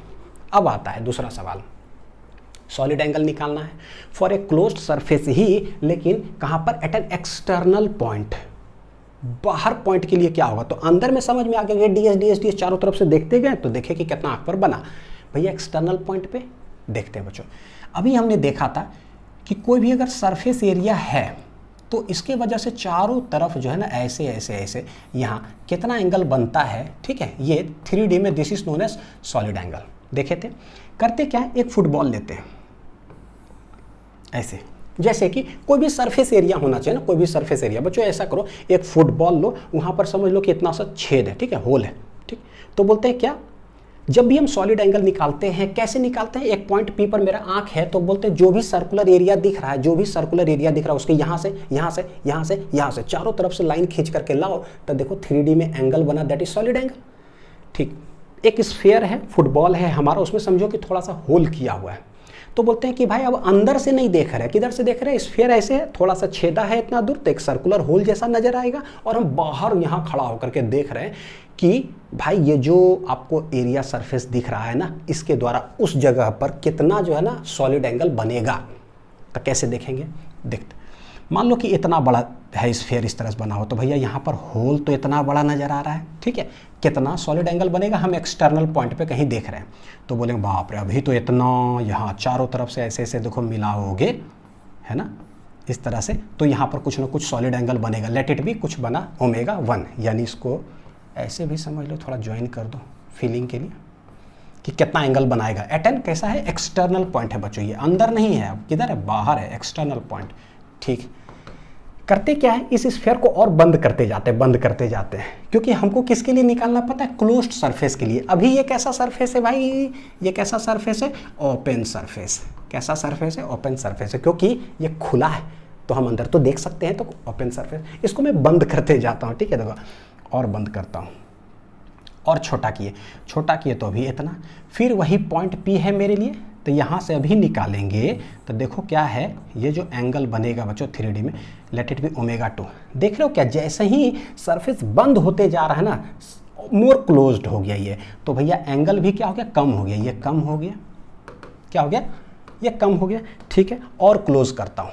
अब आता है दूसरा सवाल, सॉलिड एंगल निकालना है फॉर ए क्लोज्ड सरफेस ही, लेकिन कहाँ पर, एट एन एक्सटर्नल पॉइंट, बाहर पॉइंट के लिए क्या होगा, तो अंदर में समझ में आ गया, ds चारों तरफ से देखते गए तो देखे कि कितना आंख पर बना। भैया एक्सटर्नल पॉइंट पे देखते हैं बच्चों, अभी हमने देखा था कि कोई भी अगर सरफेस एरिया है तो इसके वजह से चारों तरफ जो है ना ऐसे ऐसे ऐसे यहाँ कितना एंगल बनता है, ठीक है। ये 3D में this is known as solid angle. देखे थे, करते क्या है, एक फुटबॉल लेते हैं ऐसे, जैसे कि कोई भी सरफेस एरिया होना चाहिए ना, कोई भी सरफेस एरिया, बच्चों ऐसा करो, एक फुटबॉल लो, वहाँ पर समझ लो कि इतना सा छेद है, ठीक है, होल है, ठीक। तो बोलते हैं क्या, जब भी हम सॉलिड एंगल निकालते हैं, कैसे निकालते हैं, एक पॉइंट पी पर मेरा आंख है, तो बोलते हैं जो भी सर्कुलर एरिया दिख रहा है, जो भी सर्कुलर एरिया दिख रहा है उसके यहाँ से यहाँ से यहाँ से यहाँ से चारों तरफ से लाइन खींच करके लाओ, तो देखो 3D में एंगल बना, दैट इज सॉलिड एंगल, ठीक। एक स्फीयर है, फुटबॉल है हमारा, उसमें समझो कि थोड़ा सा होल किया हुआ है, तो बोलते हैं कि भाई अब अंदर से नहीं देख रहे, किधर से देख रहे हैं, स्फीयर ऐसे है, थोड़ा सा छेदा है इतना दूर, तो एक सर्कुलर होल जैसा नजर आएगा, और हम बाहर यहाँ खड़ा होकर के देख रहे हैं कि भाई ये जो आपको एरिया सरफेस दिख रहा है ना, इसके द्वारा उस जगह पर कितना जो है ना सॉलिड एंगल बनेगा। तो कैसे देखेंगे, देखते, मान लो कि इतना बड़ा है स्फीयर, इस तरह से बना हो, तो भैया यहाँ पर होल तो इतना बड़ा नजर आ रहा है, ठीक है, कितना सॉलिड एंगल बनेगा, हम एक्सटर्नल पॉइंट पे कहीं देख रहे हैं, तो बोलेंगे बाप रे अभी तो इतना यहाँ चारों तरफ से ऐसे ऐसे देखो मिला होगे, है ना, इस तरह से, तो यहाँ पर कुछ ना कुछ सॉलिड एंगल बनेगा, लेट इट भी कुछ बना ओमेगा 1, यानी इसको ऐसे भी समझ लो, थोड़ा ज्वाइन कर दो फीलिंग के लिए कि कितना एंगल बनाएगा। एट एन कैसा है, एक्सटर्नल पॉइंट है बच्चों, ये अंदर नहीं है, अब किधर है, बाहर है, एक्सटर्नल पॉइंट, ठीक। करते क्या है, इस स्फीयर को और बंद करते जाते हैं, बंद करते जाते हैं, क्योंकि हमको किसके लिए निकालना पता है, क्लोज्ड सरफेस के लिए। अभी ये कैसा सरफेस है भाई, ये कैसा सरफेस है, ओपन सरफेस। कैसा सरफेस है, ओपन सरफेस है, क्योंकि ये खुला है तो हम अंदर तो देख सकते हैं, तो ओपन सरफेस। इसको मैं बंद करते जाता हूँ, ठीक है, देखो और बंद करता हूँ, और छोटा किए तो अभी इतना, फिर वही पॉइंट पी है मेरे लिए, तो यहाँ से अभी निकालेंगे तो देखो क्या है, ये जो एंगल बनेगा बच्चों 3D में, लेट इट बी ओमेगा 2। देख रहे हो क्या, जैसे ही सरफेस बंद होते जा रहा है ना, मोर क्लोज्ड हो गया ये, तो भैया एंगल भी क्या हो गया, कम हो गया, ये कम हो गया, क्या हो गया, ये कम हो गया, ठीक है। और क्लोज करता हूँ,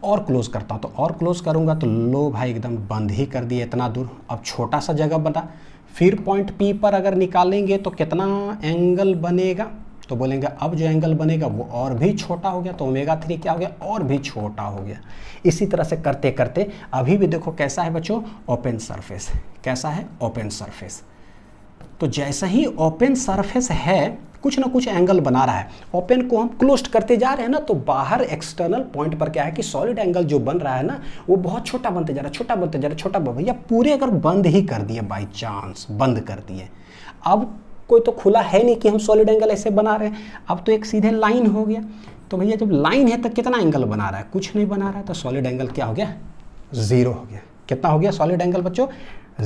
और क्लोज करता हूँ, तो और क्लोज करूँगा तो लो भाई एकदम बंद ही कर दिया इतना दूर, अब छोटा सा जगह बना, फिर पॉइंट पी पर अगर निकालेंगे तो कितना एंगल बनेगा, तो बोलेंगे अब जो एंगल बनेगा वो और भी छोटा हो गया, तो ओमेगा 3 क्या हो गया, और भी छोटा हो गया। इसी तरह से करते करते अभी भी देखो कैसा है बच्चों, ओपन सरफेस। कैसा है, ओपन सरफेस। तो जैसे ही ओपन सरफेस है कुछ ना कुछ एंगल बना रहा है, ओपन को हम क्लोज्ड करते जा रहे हैं ना, तो बाहर एक्सटर्नल पॉइंट पर क्या है कि सॉलिड एंगल जो बन रहा है ना, वो बहुत छोटा बनते जा रहा है, छोटा बनते जा रहा है, छोटा। भैया पूरे अगर बंद ही कर दिए, बाई चांस बंद कर दिए, अब कोई तो खुला है नहीं कि हम सॉलिड एंगल ऐसे बना रहे हैं, अब तो एक सीधे लाइन हो गया। तो भैया जब लाइन है तो कितना एंगल बना रहा है, कुछ नहीं बना रहा है, तो सॉलिड एंगल क्या हो गया, 0 हो गया। कितना हो गया सॉलिड एंगल बच्चों,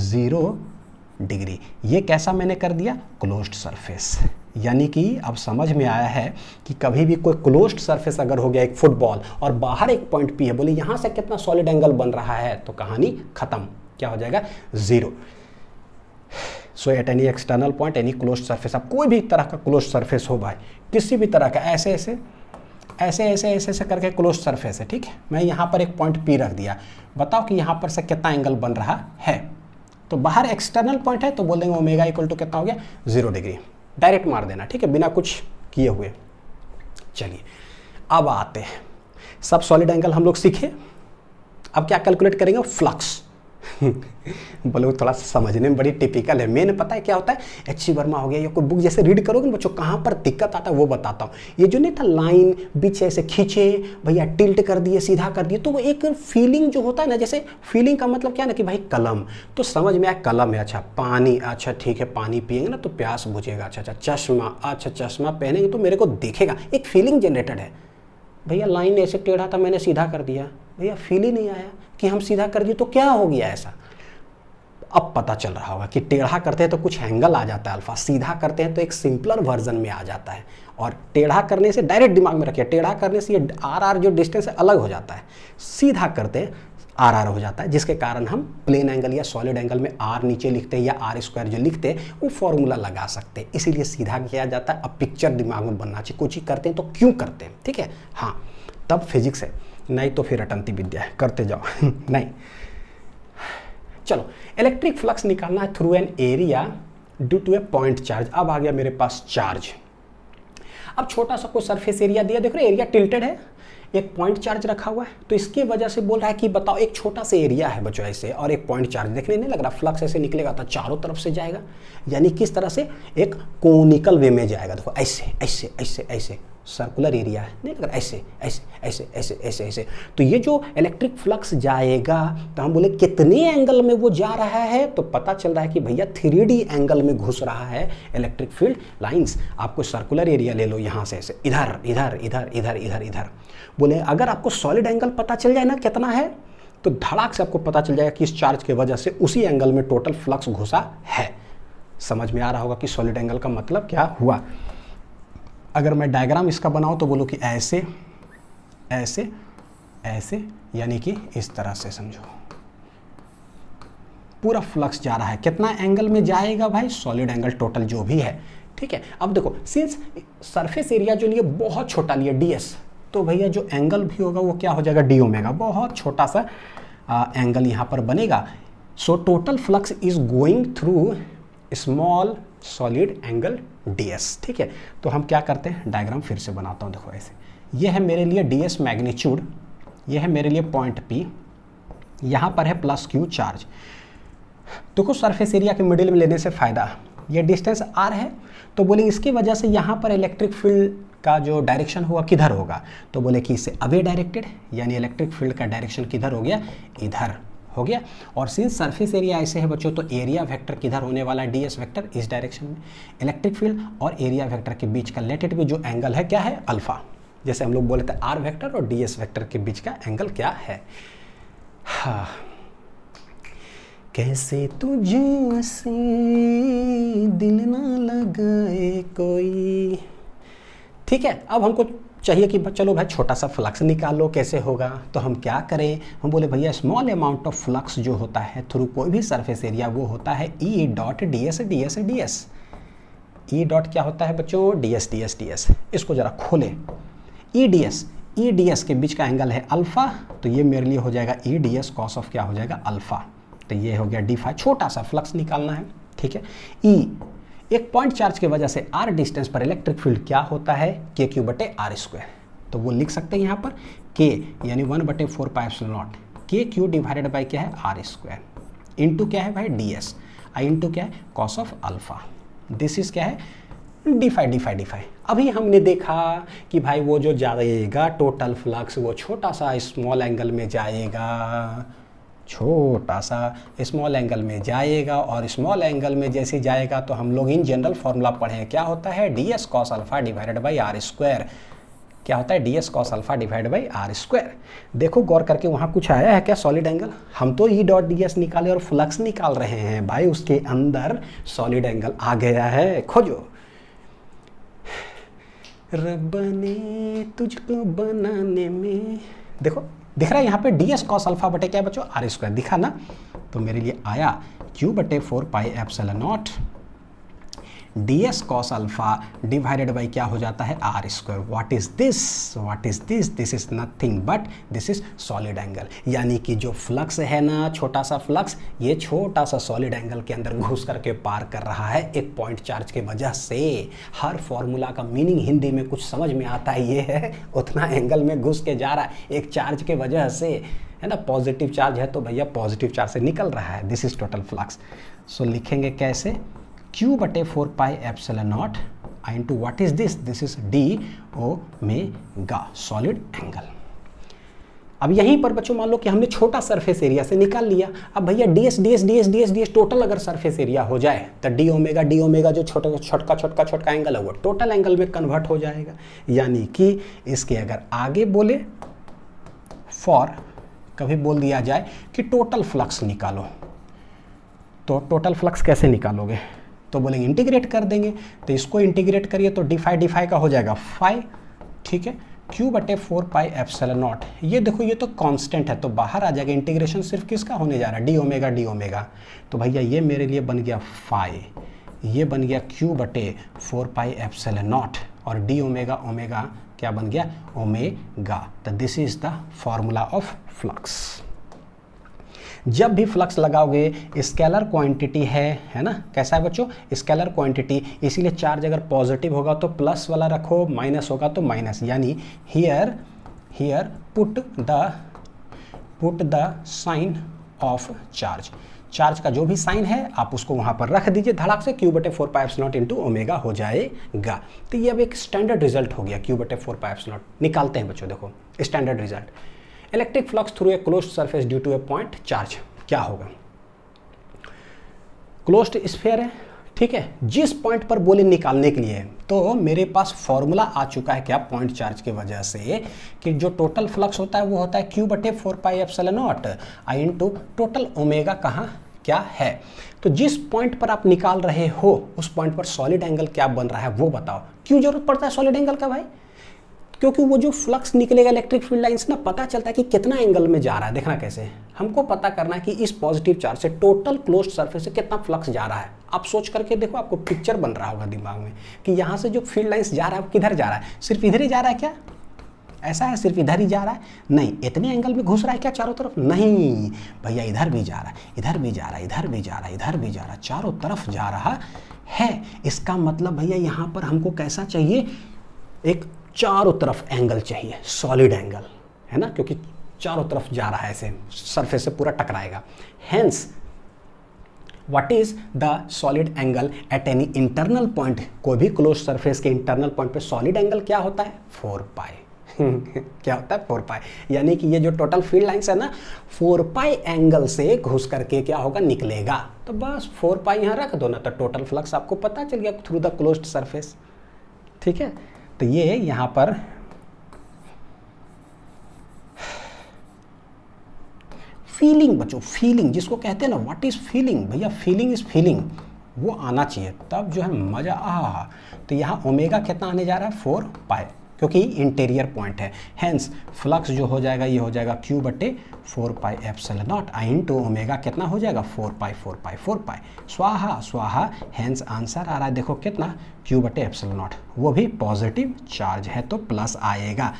0 डिग्री। ये कैसा मैंने कर दिया, क्लोज्ड सरफेस। यानी कि अब समझ में आया है कि कभी भी कोई क्लोज्ड सरफेस अगर हो गया, एक फुटबॉल, और बाहर एक पॉइंट पी है, बोले यहाँ से कितना सॉलिड एंगल बन रहा है, तो कहानी खत्म, क्या हो जाएगा, 0। So at any external point any closed surface, अब कोई भी तरह का क्लोज्ड सरफेस हो भाई, किसी भी तरह का, ऐसे ऐसे ऐसे ऐसे ऐसे ऐसे करके क्लोज्ड सरफेस है, ठीक है। मैं यहाँ पर एक पॉइंट पी रख दिया, बताओ कि यहाँ पर से कितना एंगल बन रहा है, तो बाहर एक्सटर्नल पॉइंट है, तो बोलेंगे ओमेगा इक्वल टू कितना हो गया, 0 डिग्री। डायरेक्ट मार देना, ठीक है, बिना कुछ किए हुए। चलिए अब आते हैं, सब सॉलिड एंगल हम लोग सीखे, अब क्या कैलकुलेट करेंगे, फ्लक्स। बोलो थोड़ा समझने में बड़ी टिपिकल है, मेन पता है क्या होता है, एच.सी. वर्मा हो गया, या कोई बुक जैसे रीड करोगे ना बच्चों, कहाँ पर दिक्कत आता है वो बताता हूँ। ये जो नहीं था लाइन बीच से ऐसे खींचे भैया, टिल्ट कर दिए, सीधा कर दिए, तो वो एक फीलिंग जो होता है ना, जैसे फीलिंग का मतलब क्या ना कि भाई कलम, तो समझ में आया कलम है, अच्छा पानी, अच्छा ठीक है पानी पिएंगे ना तो प्यास बुझेगा, अच्छा चश्मा, अच्छा चश्मा पहनेंगे तो मेरे को दिखेगा, एक फीलिंग जनरेटेड है। भैया लाइन ऐसे टेढ़ा था मैंने सीधा कर दिया, भैया फील ही नहीं आया कि हम सीधा कर दिए तो क्या हो गया ऐसा। अब पता चल रहा होगा कि टेढ़ा करते हैं तो कुछ एंगल आ जाता है अल्फा, सीधा करते हैं तो एक सिंपलर वर्जन में आ जाता है, और टेढ़ा करने से डायरेक्ट दिमाग में रखिए, टेढ़ा करने से ये आर जो डिस्टेंस है अलग हो जाता है, सीधा करते हैं आर हो जाता है, जिसके कारण हम प्लेन एंगल या सॉलिड एंगल में आर नीचे लिखते हैं या आर स्क्वायर जो लिखते हैं वो फॉर्मूला लगा सकते हैं, इसीलिए सीधा किया जाता है। अब पिक्चर दिमाग में बनना चाहिए, कुछ ही करते हैं तो क्यों करते हैं, ठीक है, हाँ तब फिजिक्स है, नहीं तो फिर रटंती विद्या है, करते जाओ। नहीं, चलो इलेक्ट्रिक फ्लक्स निकालना है through an area due to a point charge. अब आ गया मेरे पास चार्ज, अब छोटा सा कोई सरफेस एरिया दिया, देखो एरिया टिल्टेड है, एक पॉइंट चार्ज रखा हुआ है, तो इसकी वजह से बोल रहा है कि बताओ एक छोटा सा एरिया है बच्चों ऐसे, और एक पॉइंट चार्ज, देखने नहीं लग रहा फ्लक्स ऐसे निकलेगा तो चारों तरफ से जाएगा, यानी किस तरह से, एक कोनिकल वे में जाएगा, देखो ऐसे ऐसे ऐसे ऐसे, सर्कुलर एरिया है, नहीं लग रहा, ऐसे ऐसे ऐसे ऐसे ऐसे ऐसे, तो ये जो इलेक्ट्रिक फ्लक्स जाएगा तो हम बोले कितने एंगल में वो जा रहा है, तो पता चल रहा है कि भैया 3D एंगल में घुस रहा है इलेक्ट्रिक फील्ड लाइंस। आपको सर्कुलर एरिया ले लो यहाँ से ऐसे, इधर इधर इधर इधर इधर इधर, बोले अगर आपको सॉलिड एंगल पता चल जाए ना कितना है, तो धड़ाक से आपको पता चल जाएगा कि इस चार्ज की वजह से उसी एंगल में टोटल फ्लक्स घुसा है। समझ में आ रहा होगा कि सॉलिड एंगल का मतलब क्या हुआ। अगर मैं डायग्राम इसका बनाऊं तो बोलो कि ऐसे ऐसे ऐसे, यानी कि इस तरह से समझो पूरा फ्लक्स जा रहा है, कितना एंगल में जाएगा भाई, सॉलिड एंगल टोटल जो भी है, ठीक है। अब देखो सिंस सरफेस एरिया जो लिए बहुत छोटा लिए ds, तो भैया जो एंगल भी होगा वो क्या हो जाएगा, डी ओमेगा, बहुत छोटा सा एंगल यहाँ पर बनेगा। So total flux is going through small solid angle ds, ठीक है। तो हम क्या करते हैं, डायग्राम फिर से बनाता हूँ, देखो ऐसे, ये है मेरे लिए ds मैग्नीट्यूड, ये है मेरे लिए पॉइंट P, यहाँ पर है प्लस Q चार्ज। देखो सरफेस एरिया के मिडिल में लेने से फ़ायदा, ये डिस्टेंस r है, तो बोले इसकी वजह से यहाँ पर इलेक्ट्रिक फील्ड का जो डायरेक्शन होगा किधर होगा, तो बोले कि इससे अवे डायरेक्टेड, यानी इलेक्ट्रिक फील्ड का डायरेक्शन किधर हो गया, इधर हो गया। और सिंस सरफेस एरिया ऐसे है बच्चों, तो एरिया वेक्टर किधर होने वाला है, ds वेक्टर इस डायरेक्शन में। इलेक्ट्रिक फील्ड और एरिया वेक्टर के बीच का लेटेड भी जो एंगल है क्या है, अल्फा, जैसे हम लोग बोले थे r वेक्टर और ds वेक्टर के बीच का एंगल क्या है। हाँ, कैसे तुझसे दिल ना लगाए कोई, ठीक है। अब हमको चाहिए कि चलो भाई छोटा सा फ्लक्स निकालो, कैसे होगा, तो हम क्या करें, हम बोले भैया स्मॉल अमाउंट ऑफ फ्लक्स जो होता है थ्रू कोई भी सरफेस एरिया वो होता है E dot ds ds ds। E dot क्या होता है बच्चों, ds ds ds, इसको जरा खोले, E ds के बीच का एंगल है अल्फा, तो ये मेरे लिए हो जाएगा E ds कॉस ऑफ क्या हो जाएगा, अल्फा, तो ये हो गया d फाई, छोटा सा फ्लक्स निकालना है, ठीक है। E एक पॉइंट चार्ज की वजह से r डिस्टेंस पर इलेक्ट्रिक फील्ड क्या होता है, के क्यू बटे आर स्क्वायर, तो वो लिख सकते हैं यहाँ पर k यानी 1/4 पाई एप्सिलॉन नॉट के क्यू डिवाइडेड बाई क्या है, आर स्क्वायर, इंटू क्या है भाई ds, आई इंटू क्या है cos of alpha, this is क्या है डी फाई। अभी हमने देखा कि भाई वो जो जाएगा टोटल फ्लक्स वो छोटा सा स्मॉल एंगल में जाएगा, छोटा सा स्मॉल एंगल में जाएगा, और स्मॉल एंगल में जैसे जाएगा तो हम लोग इन जनरल फॉर्मूला पढ़े हैं, क्या होता है, ds cos alpha divided by R square, क्या होता है ds cos alpha divided by R square. देखो गौर करके वहाँ कुछ आया है क्या, सॉलिड एंगल, हम तो E डॉट ds निकाले और फ्लक्स निकाल रहे हैं भाई, उसके अंदर सॉलिड एंगल आ गया है, खोजो। रब ने तुझको बनाने में, देखो दिख रहा है यहाँ पे ds कॉस अल्फा बटे क्या बच्चों, आर स्क्वायर दिखा ना, तो मेरे लिए आया q बटे 4 pi epsilon not ds cos alpha divided by क्या हो जाता है r square. What is this? This is nothing but this is solid angle. यानी कि जो फ्लक्स है ना, छोटा सा फ्लक्स, ये छोटा सा सॉलिड एंगल के अंदर घुस करके पार कर रहा है एक पॉइंट चार्ज के वजह से। हर फॉर्मूला का मीनिंग हिंदी में कुछ समझ में आता है, ये है उतना एंगल में घुस के जा रहा है एक चार्ज के वजह से, है ना। पॉजिटिव चार्ज है तो भैया पॉजिटिव चार्ज से निकल रहा है। This is total flux. So लिखेंगे कैसे? Q बटे 4 पाई एप्सिलॉन नॉट आई into what is this is D omega solid angle. अब यहीं पर बच्चों मान लो कि हमने छोटा सरफेस एरिया से निकाल लिया। अब भैया ds टोटल अगर सरफेस एरिया हो जाए तो डी ओमेगा जो छोटा एंगल है वो टोटल एंगल में कन्वर्ट हो जाएगा। यानी कि इसके अगर आगे बोले फॉर कभी बोल दिया जाए कि टोटल फ्लक्स निकालो, तो टोटल फ्लक्स कैसे निकालोगे? तो बोलेंगे इंटीग्रेट कर देंगे। तो इसको इंटीग्रेट करिए तो डी का हो जाएगा फाई, ठीक है। Q बटे 4 पाई एप्सिलॉन नॉट, ये देखो ये तो कांस्टेंट है तो बाहर आ जाएगा। इंटीग्रेशन सिर्फ किसका होने जा रहा है? D omega. तो भैया ये मेरे लिए बन गया फाई, ये बन गया Q बटे 4 पाई एप्सिलॉन नॉट, और डी ओमेगा क्या बन गया? ओमेगा। तो this is the formula of flux. जब भी फ्लक्स लगाओगे स्केलर क्वांटिटी है ना, कैसा है बच्चों? स्केलर क्वांटिटी, इसीलिए चार्ज अगर पॉजिटिव होगा तो प्लस वाला रखो, माइनस होगा तो माइनस। यानी here put the sign of charge का जो भी साइन है आप उसको वहां पर रख दीजिए धड़ाक से। Q बटे 4 pi epsilon not into omega हो जाएगा। तो ये अब एक स्टैंडर्ड रिजल्ट हो गया। Q बटे 4 पाई एप्सिलॉन नॉट निकालते हैं बच्चों, देखो standard result. Electric flux through a closed surface due to a point charge क्या होगा? क्लोज्ड स्फीयर है, ठीक है। जिस पॉइंट पर बोले निकालने के लिए, तो मेरे पास फॉर्मूला आ चुका है क्या? पॉइंट चार्ज की वजह से कि जो टोटल फ्लक्स होता है वो होता है Q बटे 4 पाई एप्सिलॉन नॉट आई इंटू टोटल ओमेगा कहाँ क्या है। तो जिस पॉइंट पर आप निकाल रहे हो उस पॉइंट पर सॉलिड एंगल क्या बन रहा है वो बताओ। क्यों जरूरत पड़ता है सॉलिड एंगल का भाई? क्योंकि वो जो फ्लक्स निकलेगा इलेक्ट्रिक फील्ड लाइंस ना, पता चलता है कि कितना एंगल में जा रहा है। देखना कैसे, हमको पता करना है कि इस पॉजिटिव चार्ज से टोटल क्लोज्ड सरफेस से कितना फ्लक्स जा रहा है। आप सोच करके देखो, आपको पिक्चर बन रहा होगा दिमाग में कि यहाँ से जो फील्ड लाइंस जा रहा है किधर जा रहा है? सिर्फ इधर ही जा रहा है क्या? ऐसा है सिर्फ इधर ही जा रहा है? नहीं। इतने एंगल में घुस रहा है क्या चारों तरफ? नहीं भैया, इधर भी जा रहा है, इधर भी जा रहा है, इधर भी जा रहा है, इधर भी जा रहा है, चारों तरफ जा रहा है। इसका मतलब भैया यहाँ पर हमको कैसा चाहिए? एक चारों तरफ एंगल चाहिए, सॉलिड एंगल, है ना, क्योंकि चारों तरफ जा रहा है, ऐसे सरफेस से पूरा टकराएगा। Hence what is the solid angle at any internal point? कोई भी क्लोज सरफेस के इंटरनल पॉइंट पे सॉलिड एंगल क्या होता है? 4 पाई। क्या होता है? 4 पाई। यानी कि ये जो टोटल फील्ड लाइंस है ना, 4 पाई एंगल से घुस करके क्या होगा? निकलेगा। तो बस 4 पाई यहाँ रख दो ना, तो टोटल फ्लक्स आपको पता चल गया थ्रू द क्लोज्ड सरफेस, ठीक है। तो ये यहां पर फीलिंग बच्चों, फीलिंग जिसको कहते हैं ना, व्हाट इज फीलिंग? भैया फीलिंग इज फीलिंग, वो आना चाहिए तब जो है मजा आ। तो यहाँ ओमेगा कितना आने जा रहा है? 4 पाई, क्योंकि इंटीरियर पॉइंट है। हेंस फ्लक्स जो हो जाएगा ये हो जाएगा Q बटे 4 पाई एप्सिलॉन नॉट आई इंटू ओमेगा कितना हो जाएगा? 4 पाई। स्वाहा स्वाहा। हेंस आंसर आ रहा है देखो कितना? Q बटे एप्सिलॉन नॉट। वो भी पॉजिटिव चार्ज है तो प्लस आएगा।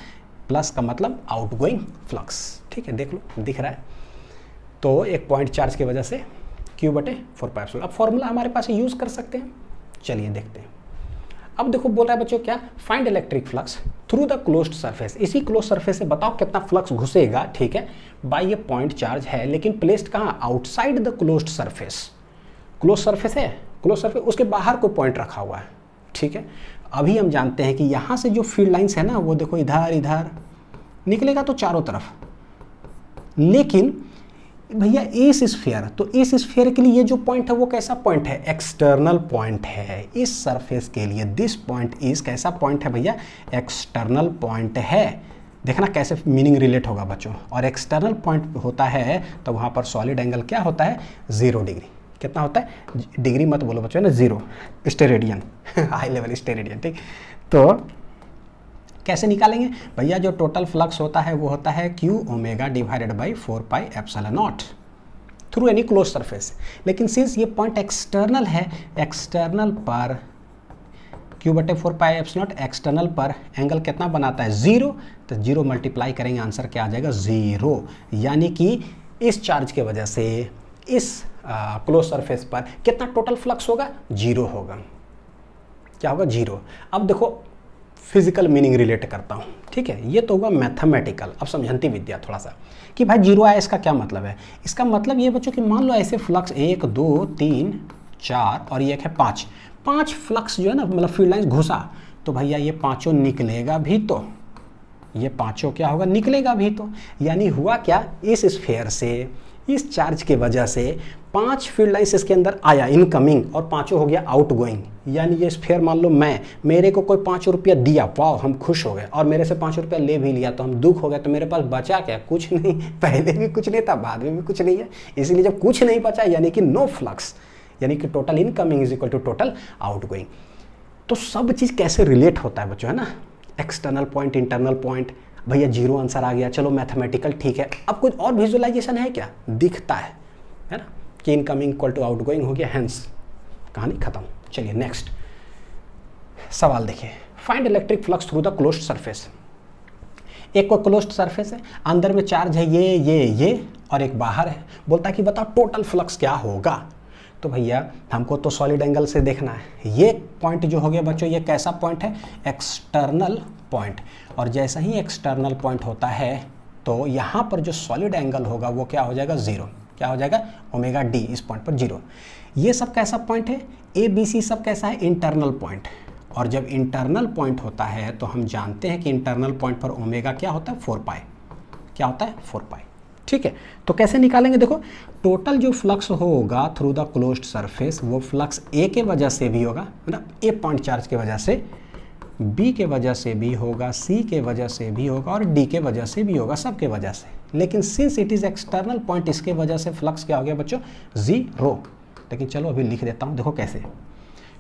प्लस का मतलब आउटगोइंग फ्लक्स, ठीक है। देख लो, दिख रहा है। तो एक पॉइंट चार्ज की वजह से Q बटे 4 पाई एप्सिलॉन। अब फॉर्मूला हमारे पास यूज कर सकते हैं, चलिए देखते हैं। अब देखो बोल रहा है बच्चों क्या? Find electric flux through the closed surface. इसी क्लोज सरफेस से बताओ कितना फ्लक्स घुसेगा, ठीक है। बाय ये पॉइंट चार्ज है, लेकिन प्लेस्ड कहाँ? Outside the closed surface. Close surface है, क्लोज सरफेस, उसके बाहर कोई पॉइंट रखा हुआ है, ठीक है। अभी हम जानते हैं कि यहाँ से जो फील्ड लाइंस है ना, वो देखो इधर इधर निकलेगा तो चारों तरफ। लेकिन भैया इस स्फीयर, तो इस स्फीयर के लिए ये जो पॉइंट है वो कैसा पॉइंट है? एक्सटर्नल पॉइंट है। इस सरफेस के लिए दिस पॉइंट इज कैसा पॉइंट है भैया? एक्सटर्नल पॉइंट है। देखना कैसे मीनिंग रिलेट होगा बच्चों। और एक्सटर्नल पॉइंट होता है तो वहाँ पर सॉलिड एंगल क्या होता है? 0 डिग्री। कितना होता है? डिग्री मत बोलो बच्चों, है ना, 0 स्टेरेडियन, हाई लेवल स्टेरेडियन, ठीक। तो कैसे निकालेंगे भैया? जो टोटल फ्लक्स होता है वो होता है Q omega divided by 4 pi epsilon not through any close surface. लेकिन सिंस ये पॉइंट एक्सटर्नल है, एक्सटर्नल पर Q/4 एप्सिलॉन नॉट एक्सटर्नल पर एंगल कितना बनाता है 0, तो 0 मल्टीप्लाई करेंगे आंसर क्या आ जाएगा 0। यानी कि इस चार्ज के वजह से इस क्लोज सरफेस पर कितना टोटल फ्लक्स होगा 0 होगा। क्या होगा 0। अब देखो फिजिकल मीनिंग रिलेट करता हूँ, ठीक है, ये तो होगा मैथमेटिकल। अब समझंती विद्या थोड़ा सा कि भाई 0 आया, इसका क्या मतलब है। इसका मतलब ये बच्चों कि मान लो ऐसे फ्लक्स 1 2 3 4 और ये है 5 फ्लक्स जो है ना, मतलब फील्ड लाइन घुसा, तो भैया ये पांचों निकलेगा भी, तो ये पांचों क्या होगा निकलेगा भी। तो यानी हुआ क्या, इस स्फीयर से इस चार्ज के वजह से 5 फील्ड लाइंस इसके अंदर आया इनकमिंग और 5 हो गया आउटगोइंग। यानी ये स्फीयर मान लो मेरे को कोई 5 रुपया दिया, वाह हम खुश हो गए, और मेरे से 5 रुपया ले भी लिया तो हम दुख हो गए, तो मेरे पास बचा क्या, कुछ नहीं। पहले भी कुछ नहीं था, बाद में भी कुछ नहीं है। इसलिए जब कुछ नहीं बचा यानी कि नो फ्लक्स, यानी कि total incoming is equal to total outgoing. तो सब चीज़ कैसे रिलेट होता है बच्चों, है ना, एक्सटर्नल पॉइंट इंटरनल पॉइंट। भैया 0 आंसर आ गया, चलो मैथमेटिकल ठीक है। अब कुछ और विजुअलाइजेशन है क्या, दिखता है ना, कि इनकमिंग इक्वल टू आउटगोइंग हो गया, हेंस कहानी खत्म। चलिए नेक्स्ट सवाल देखिए, find electric flux through the closed surface. एक को क्लोज्ड सरफेस है, अंदर में चार्ज है ये और एक बाहर है, बोलता है कि बताओ टोटल फ्लक्स क्या होगा। तो भैया हमको तो सॉलिड एंगल से देखना है। ये पॉइंट जो हो गया बच्चों, ये कैसा पॉइंट है, एक्सटर्नल पॉइंट, और जैसा ही एक्सटर्नल पॉइंट होता है तो यहाँ पर जो सॉलिड एंगल होगा वो क्या हो जाएगा 0। क्या हो जाएगा ओमेगा डी, इस पॉइंट पर 0। ये सब कैसा पॉइंट है, ABC सब कैसा है, इंटरनल पॉइंट। और जब इंटरनल पॉइंट होता है तो हम जानते हैं कि इंटरनल पॉइंट पर ओमेगा क्या होता है 4 पाई। क्या होता है 4 पाई, ठीक है। तो कैसे निकालेंगे, देखो टोटल जो फ्लक्स होगा थ्रू द क्लोज्ड सरफेस वो फ्लक्स A के वजह से भी होगा, मतलब A पॉइंट चार्ज के वजह से, B के वजह से भी होगा, C के वजह से भी होगा और D के वजह से भी होगा, सब के वजह से। लेकिन since it is external point, इसके वजह से फ्लक्स क्या हो गया बच्चों 0। लेकिन चलो अभी लिख देता हूँ, देखो कैसे,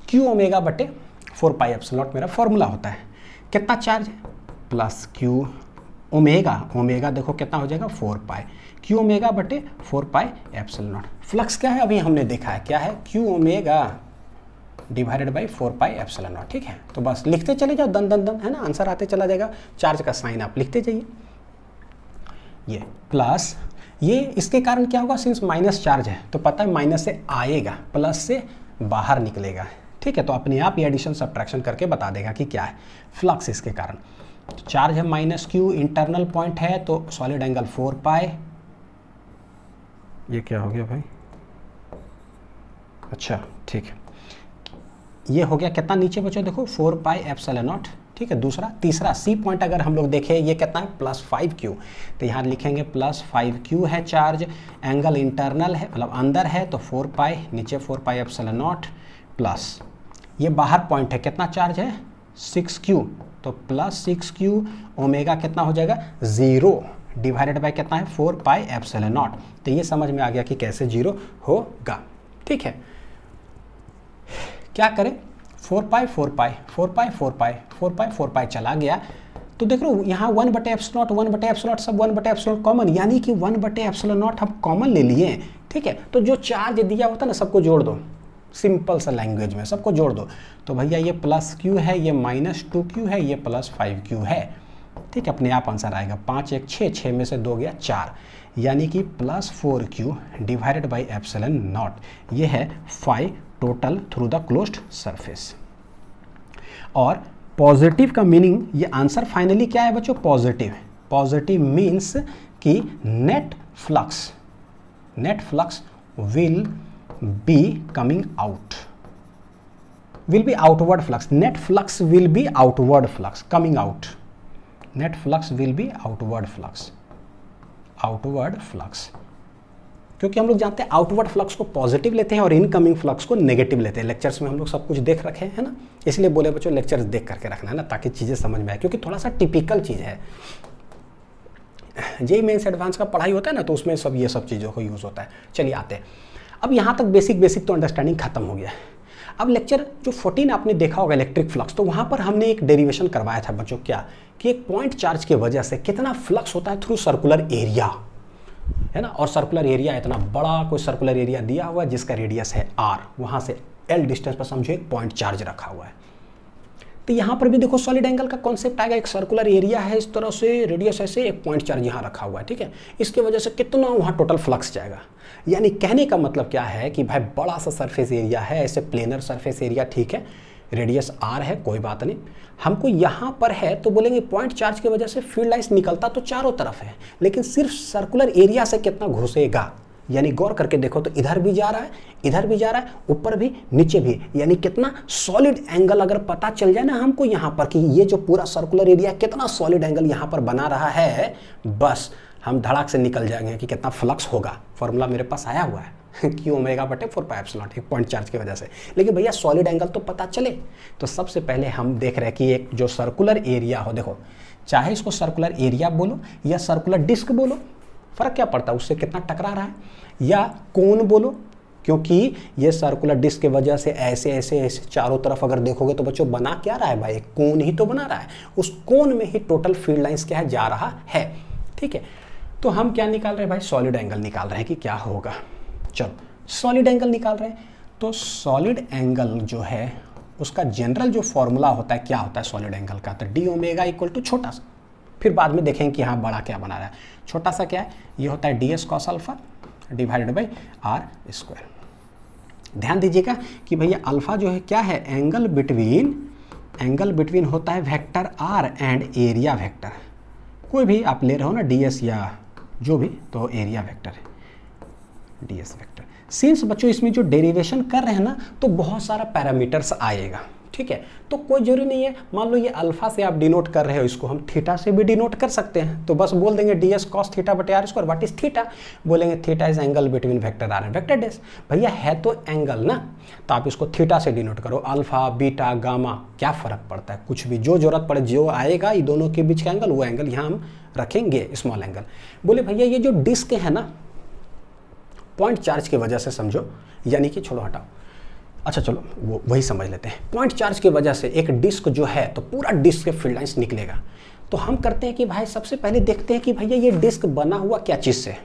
Q ओमेगा बटे 4 पाई एप्सिलॉन नॉट मेरा फॉर्मूला होता है। कितना चार्ज है प्लस Q ओमेगा देखो कितना हो जाएगा 4 पाई, Q ओमेगा बटे 4 पाई एप्सिलॉन नॉट। फ्लक्स क्या है अभी हमने देखा है, क्या है Q omega divided by 4 pi epsilon not, ठीक है। तो बस लिखते चले जाओ, दन दन दन, है ना, आंसर आते चला जाएगा। चार्ज का साइन आप लिखते जाइए, ये प्लस ये इसके कारण क्या होगा, सिंस माइनस चार्ज है तो पता है माइनस से आएगा, प्लस से बाहर निकलेगा, ठीक है। तो अपने आप ये एडिशन सब्ट्रैक्शन करके बता देगा कि क्या है फ्लक्स इसके कारण। तो चार्ज है -Q, इंटरनल पॉइंट है तो सॉलिड एंगल 4 पाई। ये क्या हो गया भाई, अच्छा ठीक है, ये हो गया कितना नीचे बच्चों देखो 4 पाई एप्सिलॉन नॉट, ठीक है। दूसरा तीसरा C पॉइंट अगर हम लोग देखें ये कितना है +5Q, तो यहाँ लिखेंगे +5Q है चार्ज, एंगल इंटरनल है मतलब अंदर है तो 4 पाई, नीचे 4 पाई एप्सिलॉन नॉट, प्लस ये बाहर पॉइंट है कितना चार्ज है 6Q, तो +6Q ओमेगा कितना हो जाएगा 0 डिवाइडेड बाय कितना है 4 पाई एप्सिलॉन नॉट। तो ये समझ में आ गया कि कैसे 0 होगा, ठीक है। क्या करें 4 पाई 4 पाई 4 पाई 4 पाई 4 पाई 4 पाई चला गया, तो देख लो यहाँ 1/एप्सिलॉन नॉट 1/एप्सिलॉन नॉट सब 1/एप्सिलॉन कॉमन, यानी कि 1/एप्सिलॉन नॉट हम कॉमन ले लिए, ठीक है। तो जो चार्ज दिया होता है ना सबको जोड़ दो, सिंपल सा लैंग्वेज में सबको जोड़ दो, तो भैया ये +Q है, ये -2Q है, ये +5Q है, ठीक है। अपने आप आंसर आएगा 5 1 6, 6 में से 2 गया 4, यानी कि +4Q divided by epsilon not, ये है 5 total through the closed surface. और पॉजिटिव का मीनिंग, ये आंसर फाइनली क्या है बच्चों पॉजिटिव। पॉजिटिव मीन्स कि net flux will be coming out, will be outward flux, net flux will be outward flux coming out, net flux will be outward flux, क्योंकि हम लोग जानते हैं आउटवर्ड फ्लक्स को पॉजिटिव लेते हैं और इनकमिंग फ्लक्स को नेगेटिव लेते हैं। लेक्चर्स में हम लोग सब कुछ देख रखे हैं ना, इसलिए बोले बच्चों लेक्चर्स देख करके रखना है ना, ताकि चीज़ें समझ में आए, क्योंकि थोड़ा सा टिपिकल चीज़ है। जेईई मेंस एडवांस का पढ़ाई होता है ना, तो उसमें सब ये सब चीज़ों को यूज़ होता है। चलिए आते हैं, अब यहाँ तक बेसिक तो अंडरस्टैंडिंग खत्म हो गया है। अब लेक्चर जो 14 आपने देखा होगा इलेक्ट्रिक फ्लक्स, तो वहाँ पर हमने एक डेरिवेशन करवाया था बच्चों, क्या कि एक पॉइंट चार्ज की वजह से कितना फ्लक्स होता है थ्रू सर्कुलर एरिया, है ना। और सर्कुलर एरिया इतना बड़ा, कोई सर्कुलर एरिया दिया हुआ है जिसका रेडियस है R, वहाँ से L डिस्टेंस पर समझो एक पॉइंट चार्ज रखा हुआ है। तो यहाँ पर भी देखो सॉलिड एंगल का कॉन्सेप्ट आएगा। एक सर्कुलर एरिया है इस तरह से, रेडियस ऐसे, एक पॉइंट चार्ज यहाँ रखा हुआ है, ठीक है। इसके वजह से कितना वहाँ टोटल फ्लक्स जाएगा। यानी कहने का मतलब क्या है कि भाई बड़ा सा सरफेस एरिया है, ऐसे प्लेनर सरफेस एरिया, ठीक है, रेडियस r है, कोई बात नहीं। हमको यहाँ पर है तो बोलेंगे पॉइंट चार्ज की वजह से फील्ड लाइंस निकलता तो चारों तरफ है, लेकिन सिर्फ सर्कुलर एरिया से कितना घुसेगा। यानी गौर करके देखो तो इधर भी जा रहा है, इधर भी जा रहा है, ऊपर भी नीचे भी, यानी कितना सॉलिड एंगल अगर पता चल जाए ना हमको यहाँ पर कि ये जो पूरा सर्कुलर एरिया कितना सॉलिड एंगल यहाँ पर बना रहा है, बस हम धड़ाक से निकल जाएंगे कि कितना फ्लक्स होगा। फॉर्मूला मेरे पास आया हुआ है Q ओमेगा बटे 4πε0, एक पॉइंट चार्ज की वजह से। लेकिन भैया सॉलिड एंगल तो पता चले, तो सबसे पहले हम देख रहे हैं कि एक जो सर्कुलर एरिया हो, देखो चाहे इसको सर्कुलर एरिया बोलो या सर्कुलर डिस्क बोलो, फर्क क्या पड़ता है, उससे कितना टकरा रहा है, या कोन बोलो, क्योंकि ये सर्कुलर डिस्क की वजह से ऐसे ऐसे ऐसे चारों तरफ अगर देखोगे तो बच्चों बना क्या रहा है भाई, एक कोन ही तो बना रहा है। उस कोन में ही टोटल फील्ड लाइंस क्या है, जा रहा है, ठीक है। तो हम क्या निकाल रहे हैं भाई, सॉलिड एंगल निकाल रहे हैं कि क्या होगा। चलो सॉलिड एंगल निकाल रहे हैं, तो सॉलिड एंगल जो है उसका जनरल जो फॉर्मूला होता है, क्या होता है सॉलिड एंगल का, तो डी ओमेगा इक्वल टू छोटा सा, फिर बाद में देखेंगे कि हाँ बड़ा क्या बना रहा है। छोटा सा क्या है, ये होता है D S cos alpha divided by R square. ध्यान दीजिएगा कि भैया अल्फा जो है क्या है, एंगल बिटवीन होता है vector R and area vector. कोई भी आप ले रहे हो ना, डी एस या जो भी, तो एरिया वेक्टर है डी एस वेक्टर। सिंस बच्चों इसमें जो डेरिवेशन कर रहे हैं ना, तो बहुत सारा पैरामीटर्स आएगा, ठीक है। तो कोई जरूरी नहीं है, मान लो ये अल्फा से आप डिनोट कर रहे हो, इसको हम थीटा से भी डिनोट कर सकते हैं। तो बस बोल देंगे डी एस कॉस थीटा बटे R square, what is theta, बोलेंगे theta is angle between vector R and vector dash. भैया है तो एंगल ना, तो आप इसको थीटा से डिनोट करो, अल्फा बीटा गामा क्या फर्क पड़ता है, कुछ भी जो जरूरत पड़े, जो आएगा ये दोनों के बीच का एंगल, वो एंगल यहाँ हम रखेंगे स्मॉल एंगल। बोले भैया ये जो डिस्क है ना, पॉइंट चार्ज की वजह से समझो, यानी कि छोड़ो हटाओ, अच्छा चलो वो वही समझ लेते हैं। पॉइंट चार्ज की वजह से एक डिस्क जो है तो पूरा डिस्क के फील्ड लाइंस निकलेगा। तो हम करते हैं कि भाई सबसे पहले देखते हैं कि भैया ये डिस्क बना हुआ क्या चीज़ से।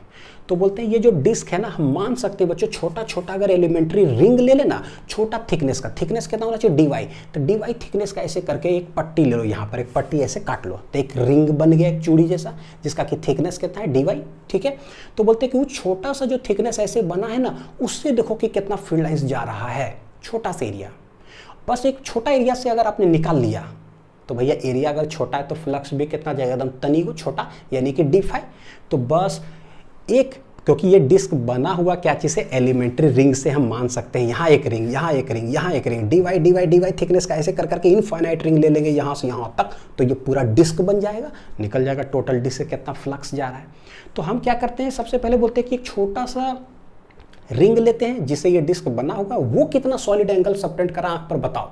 तो बोलते हैं ये जो डिस्क है ना, हम मान सकते हैं बच्चों छोटा छोटा अगर एलिमेंट्री रिंग ले लेना, छोटा थिकनेस का, थिकनेस कितना होना चाहिए, dy, तो dy थिकनेस का ऐसे करके एक पट्टी ले लो, यहाँ पर एक पट्टी ऐसे काट लो, तो एक रिंग बन गया, एक चूड़ी जैसा, जिसका कि थिकनेस कितना है dy, ठीक है। तो बोलते हैं कि वो छोटा सा जो थिकनेस ऐसे बना है ना, उससे देखो कि कितना फील्ड लाइंस जा रहा है, छोटा सा एरिया। बस एक छोटा एरिया से अगर आपने निकाल लिया तो भैया एरिया अगर छोटा है तो फ्लक्स भी कितना जाएगा, एकदम तनी को छोटा, यानी कि d5। तो बस एक, क्योंकि ये डिस्क बना हुआ क्या चीज़ है, एलिमेंट्री रिंग से हम मान सकते हैं, यहाँ एक रिंग, यहाँ एक रिंग, यहाँ एक रिंग, dy थिकनेस का ऐसे कर करके इनफाइनाइट रिंग ले लेंगे यहाँ से यहाँ तक, तो ये पूरा डिस्क बन जाएगा, निकल जाएगा टोटल डिस्क से कितना फ्लक्स जा रहा है। तो हम क्या करते हैं, सबसे पहले बोलते हैं कि एक छोटा सा रिंग लेते हैं जिससे ये डिस्क बना होगा, वो कितना सॉलिड एंगल सबटेंड करा आंख पर बताओ,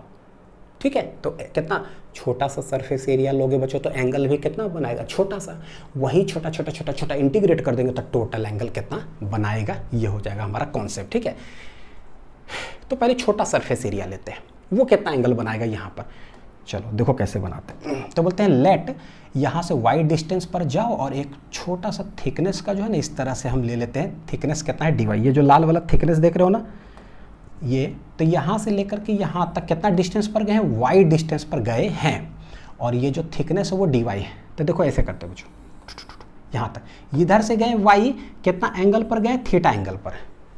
ठीक है। तो कितना छोटा सा सरफेस एरिया लोगे बच्चों, तो एंगल भी कितना बनाएगा, छोटा सा। वही छोटा छोटा छोटा छोटा इंटीग्रेट कर देंगे तो टोटल एंगल कितना बनाएगा, ये हो जाएगा हमारा कॉन्सेप्ट, ठीक है। तो पहले छोटा सरफेस एरिया लेते हैं, वो कितना एंगल बनाएगा यहाँ पर। चलो देखो कैसे बनाते हैं। तो बोलते हैं लेट, यहाँ से वाई डिस्टेंस पर जाओ और एक छोटा सा थिकनेस का जो है ना, इस तरह से हम ले लेते हैं, थिकनेस कितना है dy, ये जो लाल वाला थिकनेस देख रहे हो ना ये, तो यहाँ से लेकर के यहाँ तक कितना डिस्टेंस पर गए हैं, वाई डिस्टेंस पर गए हैं, और ये जो थिकनेस है वो dy है। तो देखो ऐसे करते बच्चों, यहाँ तक इधर से गए y कितना एंगल पर गए, थीटा एंगल पर,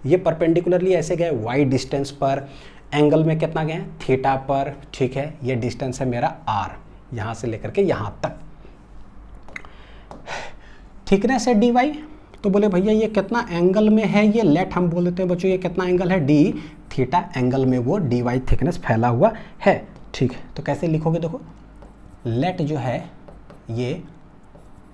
ये परपेंडिकुलरली ऐसे गए y डिस्टेंस पर, एंगल में कितना गए, थीटा पर, ठीक है। ये डिस्टेंस है मेरा r, यहाँ से लेकर के यहाँ तक, थिकनेस है dy। तो बोले भैया ये कितना एंगल में है, ये लेट हम बोल देते हैं बच्चों, ये कितना एंगल है, d थीटा एंगल में वो dy थिकनेस फैला हुआ है, ठीक है। तो कैसे लिखोगे, देखो लेट जो है ये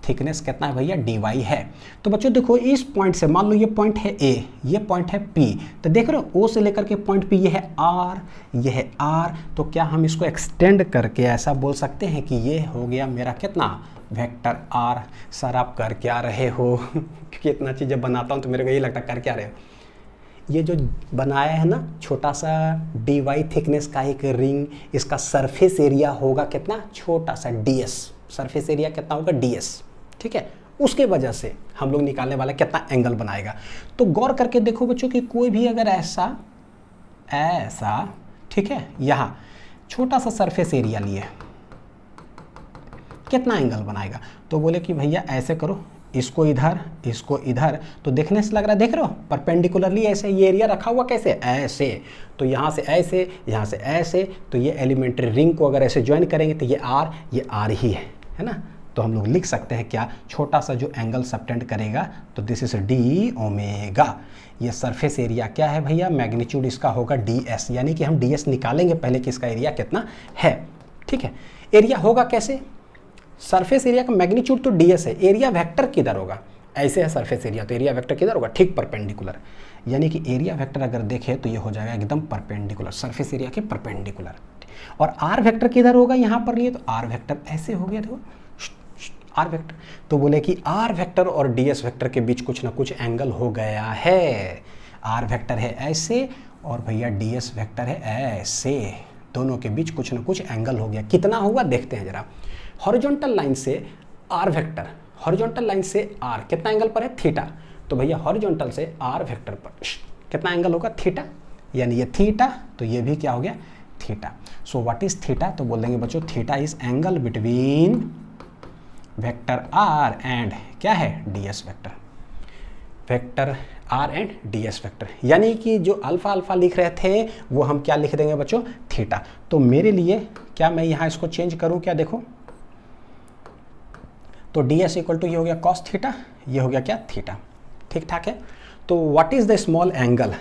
थिकनेस कितना है भैया, dy है। तो बच्चों देखो इस पॉइंट से, मान लो ये पॉइंट है a, ये पॉइंट है p, तो देख रहे हो o से लेकर के पॉइंट p, ये है r, ये है r। तो क्या हम इसको एक्सटेंड करके ऐसा बोल सकते हैं कि ये हो गया मेरा कितना, वेक्टर r। सर आप कर क्या रहे हो क्योंकि इतना चीज़ जब बनाता हूँ तो मेरे को यही लगता है कर क्या रहे हो। ये जो बनाया है ना छोटा सा dy थिकनेस का एक रिंग, इसका सरफेस एरिया होगा कितना, छोटा सा ds, सरफेस एरिया कितना होगा ds, ठीक है। उसके वजह से हम लोग निकालने वाला कितना एंगल बनाएगा। तो गौर करके देखो बच्चों कि कोई भी अगर ऐसा, ठीक है, यहाँ छोटा सा सरफेस एरिया लिए, कितना एंगल बनाएगा? तो बोले कि भैया ऐसे करो, इसको इधर, तो देखने से लग रहा है, देख रहे हो परपेंडिकुलरली ऐसे ये एरिया रखा हुआ, कैसे ऐसे, तो यहाँ से ऐसे, यहाँ से ऐसे, तो ये एलिमेंट्री रिंग को अगर ऐसे ज्वाइन करेंगे तो ये आर ही है ना। तो हम लोग लिख सकते हैं क्या, छोटा सा जो एंगल सबटेंड करेगा, तो दिस इज डी ओमेगा। ये सरफेस एरिया क्या है भैया, मैग्नीट्यूड इसका होगा डी एस, यानी कि हम डी एस निकालेंगे पहले कि इसका एरिया कितना है। ठीक है, एरिया होगा कैसे, सरफेस एरिया का मैग्नीट्यूड तो डी एस है, एरिया वेक्टर किधर होगा, ऐसे है सरफेस एरिया, तो एरिया वेक्टर किधर होगा, ठीक परपेंडिकुलर, यानी कि एरिया वेक्टर अगर देखें तो ये हो जाएगा एकदम परपेंडिकुलर, सरफेस एरिया के परपेंडिकुलर। और आर वेक्टर किधर होगा यहाँ पर लिए, तो आर वेक्टर ऐसे हो गया, देखो आर वेक्टर, तो बोले कि आर वेक्टर और डी एस वेक्टर के बीच कुछ ना कुछ एंगल हो गया है। आर वेक्टर है ऐसे और भैया डी एस वेक्टर है ऐसे, दोनों के बीच कुछ ना कुछ एंगल हो गया। कितना होगा देखते हैं जरा। हॉरिजॉन्टल लाइन से आर वेक्टर, हॉरिजॉन्टल लाइन से आर कितना एंगल पर है, थीटा, तो भैया हॉरिजॉन्टल से आर वेक्टर पर कितना एंगल होगा, थीटा, यानी ये थीटा, तो ये भी क्या हो गया, theta. So what is theta, तो बोल देंगे बच्चों theta is angle between vector R and क्या है, D S vector, vector R and D S vector, यानी कि जो अल्फा अल्फा लिख रहे थे वो हम क्या लिख देंगे बच्चों, थीटा। तो मेरे लिए क्या मैं यहाँ इसको चेंज करूँ क्या, देखो तो डी एस इक्वल टू ये हो गया कॉस थीटा, ये हो गया क्या, थीटा, ठीक ठाक है। तो what is the small angle,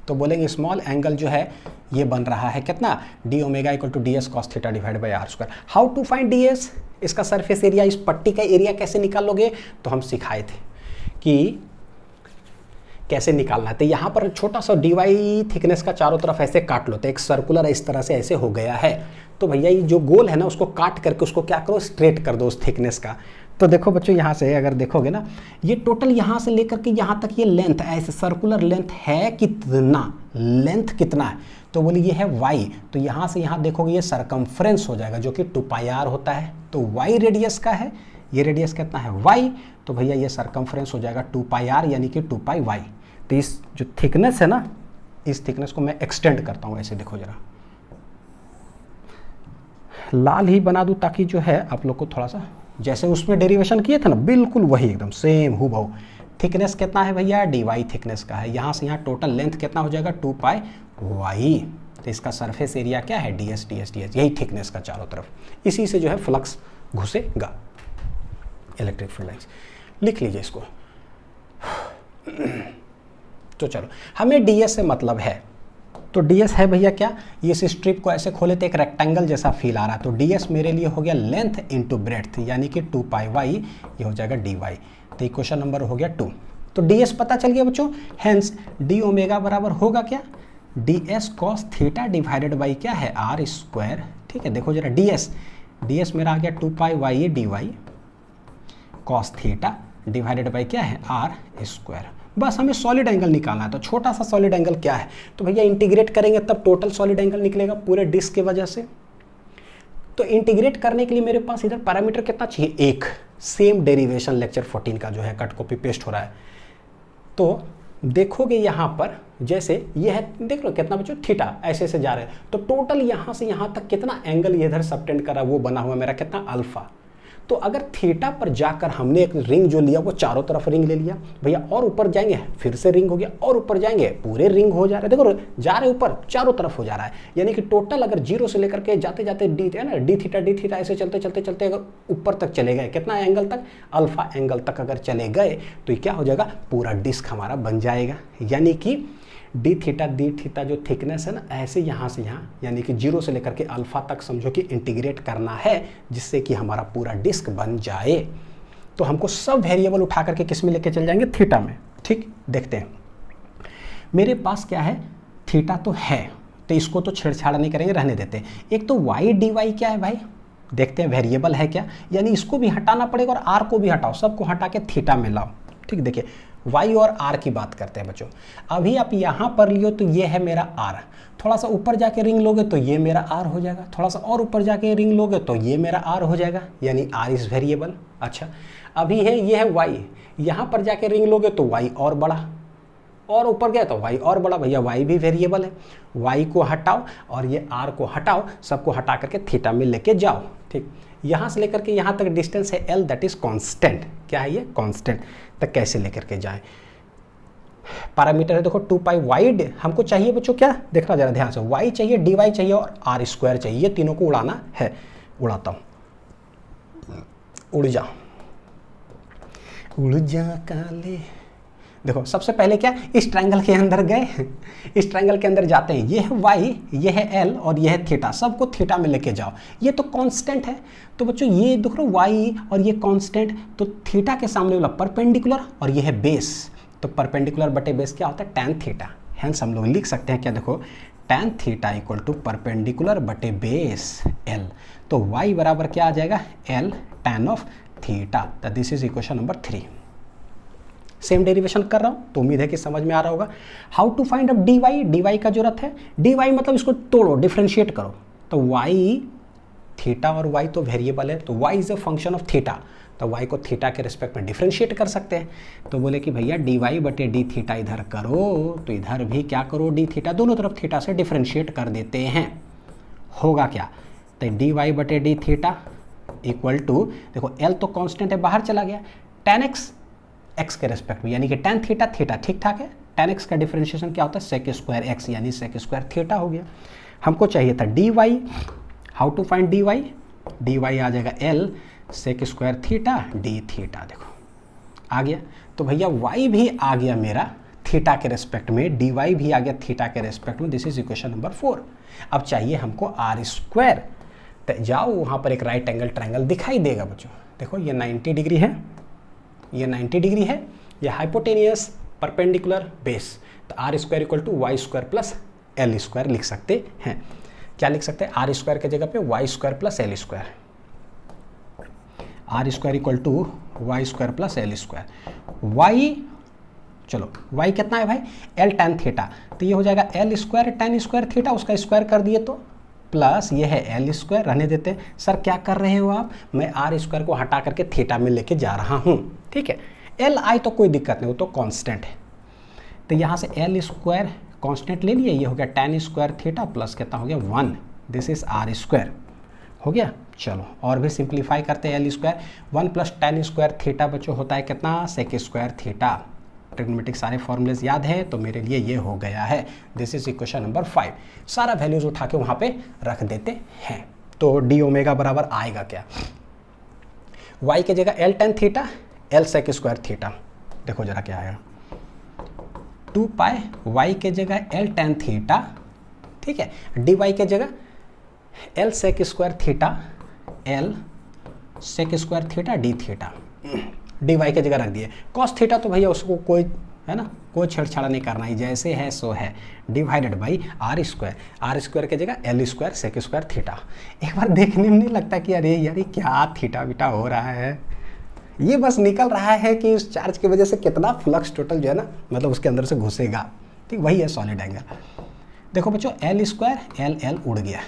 तो बोलेंगे स्मॉल एंगल जो है ये बन रहा है कितना, D omega equal to D S cos theta divide by R square. How to find D S, इसका सरफेस एरिया, इस पट्टी का एरिया कैसे निकालोगे, तो हम सिखाए थे कि कैसे निकालना है। तो यहाँ पर छोटा सा डी वाई थिकनेस का चारों तरफ ऐसे काट लो, तो एक सर्कुलर इस तरह से ऐसे हो गया है। तो भैया ये जो गोल है ना उसको काट करके उसको क्या करो, स्ट्रेट कर दो उस थिकनेस का। तो देखो बच्चों यहाँ से अगर देखोगे ना, ये टोटल यहाँ से लेकर के यहाँ तक ये लेंथ ऐसे सर्कुलर लेंथ है कितना, लेंथ कितना है, तो बोलिए ये है y, तो यहाँ से यहाँ देखोगे ये सरकमफ्रेंस हो जाएगा जो कि 2πr होता है, तो y रेडियस का है, ये रेडियस कितना है y, तो भैया ये सरकमफ्रेंस हो जाएगा 2πr यानी कि 2πy। तो इस जो थिकनेस है ना, इस थिकनेस को मैं एक्सटेंड करता हूँ, ऐसे देखो जरा, लाल ही बना दूँ ताकि जो है आप लोग को थोड़ा सा, जैसे उसमें डेरिवेशन किए थे ना बिल्कुल वही एकदम सेम हूबहू। थिकनेस कितना है भैया, डी वाई थिकनेस का है, यहाँ से यहाँ टोटल लेंथ कितना हो जाएगा 2πy, तो इसका सरफेस एरिया क्या है, D S D S D S, यही थिकनेस का चारों तरफ, इसी से जो है फ्लक्स घुसेगा, इलेक्ट्रिक फील्ड लाइंस। लिख लीजिए इसको। तो चलो हमें डी एस से मतलब है, तो डी एस है भैया क्या, ये इस स्ट्रिप को ऐसे खोले तो एक रेक्टेंगल जैसा फील आ रहा है, तो डी एस मेरे लिए हो गया लेंथ इंटू ब्रेड्थ, यानी कि 2πy, ये हो जाएगा dy। तो इक्वेशन नंबर हो गया 2। तो डी एस पता चल गया बच्चों, हेंस डी ओमेगा बराबर होगा क्या, D S cos theta divided by क्या है, आर स्क्वायर। ठीक है, देखो जरा डी एस मेरा आ गया 2πy dy cos theta divided by क्या है, आर स्क्वायर। बस हमें सॉलिड एंगल निकालना है, तो छोटा सा सॉलिड एंगल क्या है, तो भैया इंटीग्रेट करेंगे तब टोटल सॉलिड एंगल निकलेगा पूरे डिस्क की वजह से। तो इंटीग्रेट करने के लिए मेरे पास इधर पैरामीटर कितना चाहिए, एक, सेम डेरिवेशन लेक्चर 14 का जो है कट कॉपी पेस्ट हो रहा है। तो देखोगे यहाँ पर जैसे ये है, देख लो कितना बच्चों थीटा ऐसे ऐसे जा रहे हैं, तो टोटल यहाँ से यहाँ तक कितना एंगल ये इधर सबटेंड करा वो बना हुआ मेरा कितना, अल्फा। तो अगर थीटा पर जाकर हमने एक रिंग जो लिया वो चारों तरफ रिंग ले लिया भैया, और ऊपर जाएंगे फिर से रिंग हो गया, और ऊपर जाएंगे पूरे रिंग हो जा रहे, देखो जा रहे ऊपर चारों तरफ हो जा रहा है, यानी कि टोटल अगर जीरो से लेकर के जाते जाते डी है ना, डी थीटा ऐसे चलते चलते चलते अगर ऊपर तक चले गए, कितना एंगल तक, अल्फा एंगल तक अगर चले गए, तो ये क्या हो जाएगा, पूरा डिस्क हमारा बन जाएगा। यानी कि डी थीटा जो थिकनेस है ना, ऐसे यहाँ से यहाँ, यानी कि जीरो से लेकर के अल्फा तक समझो कि इंटीग्रेट करना है, जिससे कि हमारा पूरा डिस्क बन जाए। तो हमको सब वेरिएबल उठा करके किस में लेके चल जाएंगे, थीटा में। ठीक, देखते हैं मेरे पास क्या है, थीटा तो है, तो इसको तो छेड़छाड़ नहीं करेंगे, रहने देते। एक तो वाई डी वाई क्या है भाई, देखते हैं वेरिएबल है क्या, यानी इसको भी हटाना पड़ेगा और आर को भी हटाओ, सबको हटा के थीटा में लाओ। ठीक, देखिए y और r की बात करते हैं बच्चों। अभी आप यहाँ पर लियो तो ये है मेरा r, थोड़ा सा ऊपर जाके रिंग लोगे तो ये मेरा r हो जाएगा, थोड़ा सा और ऊपर जाके रिंग लोगे तो ये मेरा r हो जाएगा, यानी r इज वेरिएबल। अच्छा, अभी है ये है y, यहाँ पर जाके रिंग लोगे तो y और बड़ा, और ऊपर गया तो y और बड़ा, भैया y भी वेरिएबल है, y को हटाओ और ये r को हटाओ, सबको हटा करके थीटा में लेके जाओ। ठीक, यहाँ से लेकर के यहाँ तक डिस्टेंस है l, दैट इज कांस्टेंट। क्या है ये? कांस्टेंट। तक कैसे लेकर के जाएं? पैरामीटर है देखो 2 पाई वाइड, हमको चाहिए बच्चों क्या, देखना जरा ध्यान से, y चाहिए, dy चाहिए और r स्क्वायर चाहिए, ये तीनों को उड़ाना है। उड़ाता हूँ, उड़ जा काले। देखो सबसे पहले क्या, इस ट्रायंगल के अंदर गए, इस ट्रायंगल के अंदर जाते हैं, ये है y, ये है l और ये है थीटा, सबको थीटा में लेके जाओ। ये तो कांस्टेंट है, तो बच्चों ये देख लो y और ये कांस्टेंट, तो थीटा के सामने वाला परपेंडिकुलर और ये है बेस, तो परपेंडिकुलर बटे बेस क्या होता है? tan theta. हेंस हम लोग लिख सकते हैं क्या, देखो tan theta equal to perpendicular बटे बेस l, तो y बराबर क्या आ जाएगा? l tan of theta. तो this is equation number 3। Same derivation कर रहा हूँ, तो उम्मीद है कि समझ में आ रहा होगा। हाउ टू फाइंड अब dy, dy का जरूरत है, dy मतलब इसको तोड़ो, डिफ्रेंशिएट करो, तो y थीटा और y तो वेरिएबल है, तो y is a function of theta, तो y को थीटा के रिस्पेक्ट में डिफ्रेंशिएट कर सकते हैं। तो बोले कि भैया dy बटे डी थीटा इधर करो, तो इधर भी क्या करो, डी थीटा, दोनों तरफ थीटा से डिफ्रेंशिएट कर देते हैं। होगा क्या, तो dy बटे डी थीटा इक्वल टू, देखो l तो कांस्टेंट है, बाहर चला गया, tan x के रेस्पेक्ट में, यानी कि tan थीटा, थीटा ठीक ठाक है, tan x का डिफरेंशिएशन क्या होता है? सेक स्क्वायर x, यानी सेक स्क्वायर थीटा हो गया। हमको चाहिए था dy, how to find dy आ जाएगा l sec square theta D theta, देखो आ गया। तो भैया y भी आ गया मेरा थीटा के रेस्पेक्ट में, dy भी आ गया थीटा के रेस्पेक्ट में, दिस इज इक्वेशन नंबर 4। अब चाहिए हमको r स्क्वायर, तो जाओ वहाँ पर एक राइट एंगल ट्रायंगल दिखाई देगा बच्चों, देखो ये 90 डिग्री है, ये 90 डिग्री है, ये हाइपोटेनियस परपेंडिकुलर बेस, तो R square equal to Y square plus L square लिख सकते हैं। क्या लिख सकते हैं? आर स्क्वायर के जगह पे Y square plus L square, R square equal to Y square plus L square. Y, चलो वाई कितना है भाई? एल टैन थीटा, तो ये हो जाएगा L square tan square theta, उसका स्क्वायर कर दिए तो प्लस ये है एल स्क्वायर, रहने देते हैं। सर क्या कर रहे हो आप? मैं आर स्क्वायर को हटा करके थीटा में लेके जा रहा हूँ, ठीक है। एल आई तो कोई दिक्कत नहीं, वो तो कांस्टेंट है, तो यहाँ से एल स्क्वायर कांस्टेंट ले लिए, ये हो गया टैन स्क्वायर थीटा प्लस कितना हो गया 1, दिस इज आर स्क्वायर हो गया। चलो और भी सिंप्लीफाई करते हैं, L square 1 plus tan square theta बच्चों होता है कितना? Sec square theta. ट्रिग्नोमेट्रिक सारे फॉर्मूलेज याद है तो मेरे लिए ये हो गया है, दिस इज इक्वेशन नंबर 5। सारा वैल्यूज उठा के वहाँ पे रख देते हैं, तो डी ओमेगा बराबर आएगा क्या? y के जगह L tan theta, L sec square theta, देखो जरा क्या आएगा, 2 पाई y के जगह एल टेन थीटा, ठीक है, डी वाई के जगह L sec square theta, L sec square theta D theta, D Y के जगह रख दिए। कॉस थीटा तो भैया उसको कोई है ना, कोई छेड़छाड़ नहीं करना है, जैसे है सो है, डिवाइडेड बाई आर स्क्वायर के जगह L square sec square theta. एक बार देखने में नहीं लगता कि अरे यार ये क्या थीटा बीटा हो रहा है? ये बस निकल रहा है कि उस चार्ज की वजह से कितना फ्लक्स टोटल जो है ना, मतलब उसके अंदर से घुसेगा, ठीक, वही है सॉलिड एंगल। देखो बच्चों एल स्क्वायर एल एल उड़ गया,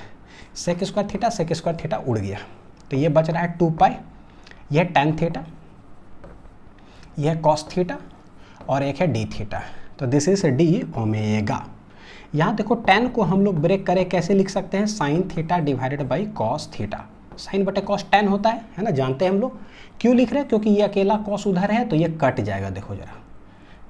सेक स्क्वायर थीटा उड़ गया, तो ये बच रहा है 2 पाई, यह टैन थीटा, यह कॉस थीटा और एक है डी थीटा, तो दिस इज डी ओमेगा। यहाँ देखो टैन को हम लोग ब्रेक करें कैसे लिख सकते हैं? Sine theta divided by cos theta, sine बटे कॉस टैन होता है ना, जानते हैं हम लोग। क्यों लिख रहे हैं? क्योंकि ये अकेला कॉस उधर है तो ये कट जाएगा, देखो जरा,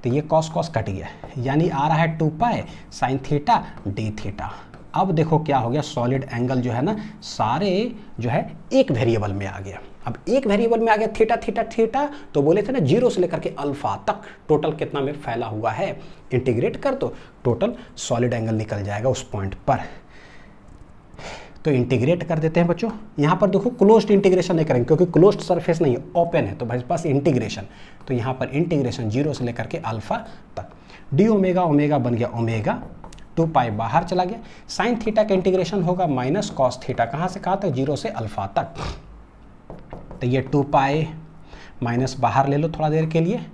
तो ये कॉस कॉस कट गया, यानी आ रहा है 2 pi sine theta D theta. अब देखो क्या हो गया, सॉलिड एंगल जो है ना सारे जो है एक वेरिएबल में आ गया। अब एक वेरिएबल में आ गया थीटा थीटा थीटा, तो बोले थे ना 0 से लेकर के अल्फा तक टोटल कितना में फैला हुआ है, इंटीग्रेट कर दो टोटल सॉलिड एंगल निकल जाएगा उस पॉइंट पर। तो इंटीग्रेट कर देते हैं बच्चों, यहाँ पर देखो क्लोज्ड इंटीग्रेशन नहीं करेंगे क्योंकि क्लोज्ड सरफेस नहीं है, ओपन है, तो भाई बस इंटीग्रेशन, तो यहाँ पर इंटीग्रेशन 0 से लेकर के अल्फा तक, डी ओमेगा ओमेगा बन गया ओमेगा, 2 पाई बाहर चला गया, साइन थीटा का इंटीग्रेशन होगा माइनस कॉस थीटा, कहाँ से कहाँ तक? 0 से अल्फा तक, तो ये 2 पाई माइनस बाहर ले लो थोड़ा देर के लिए,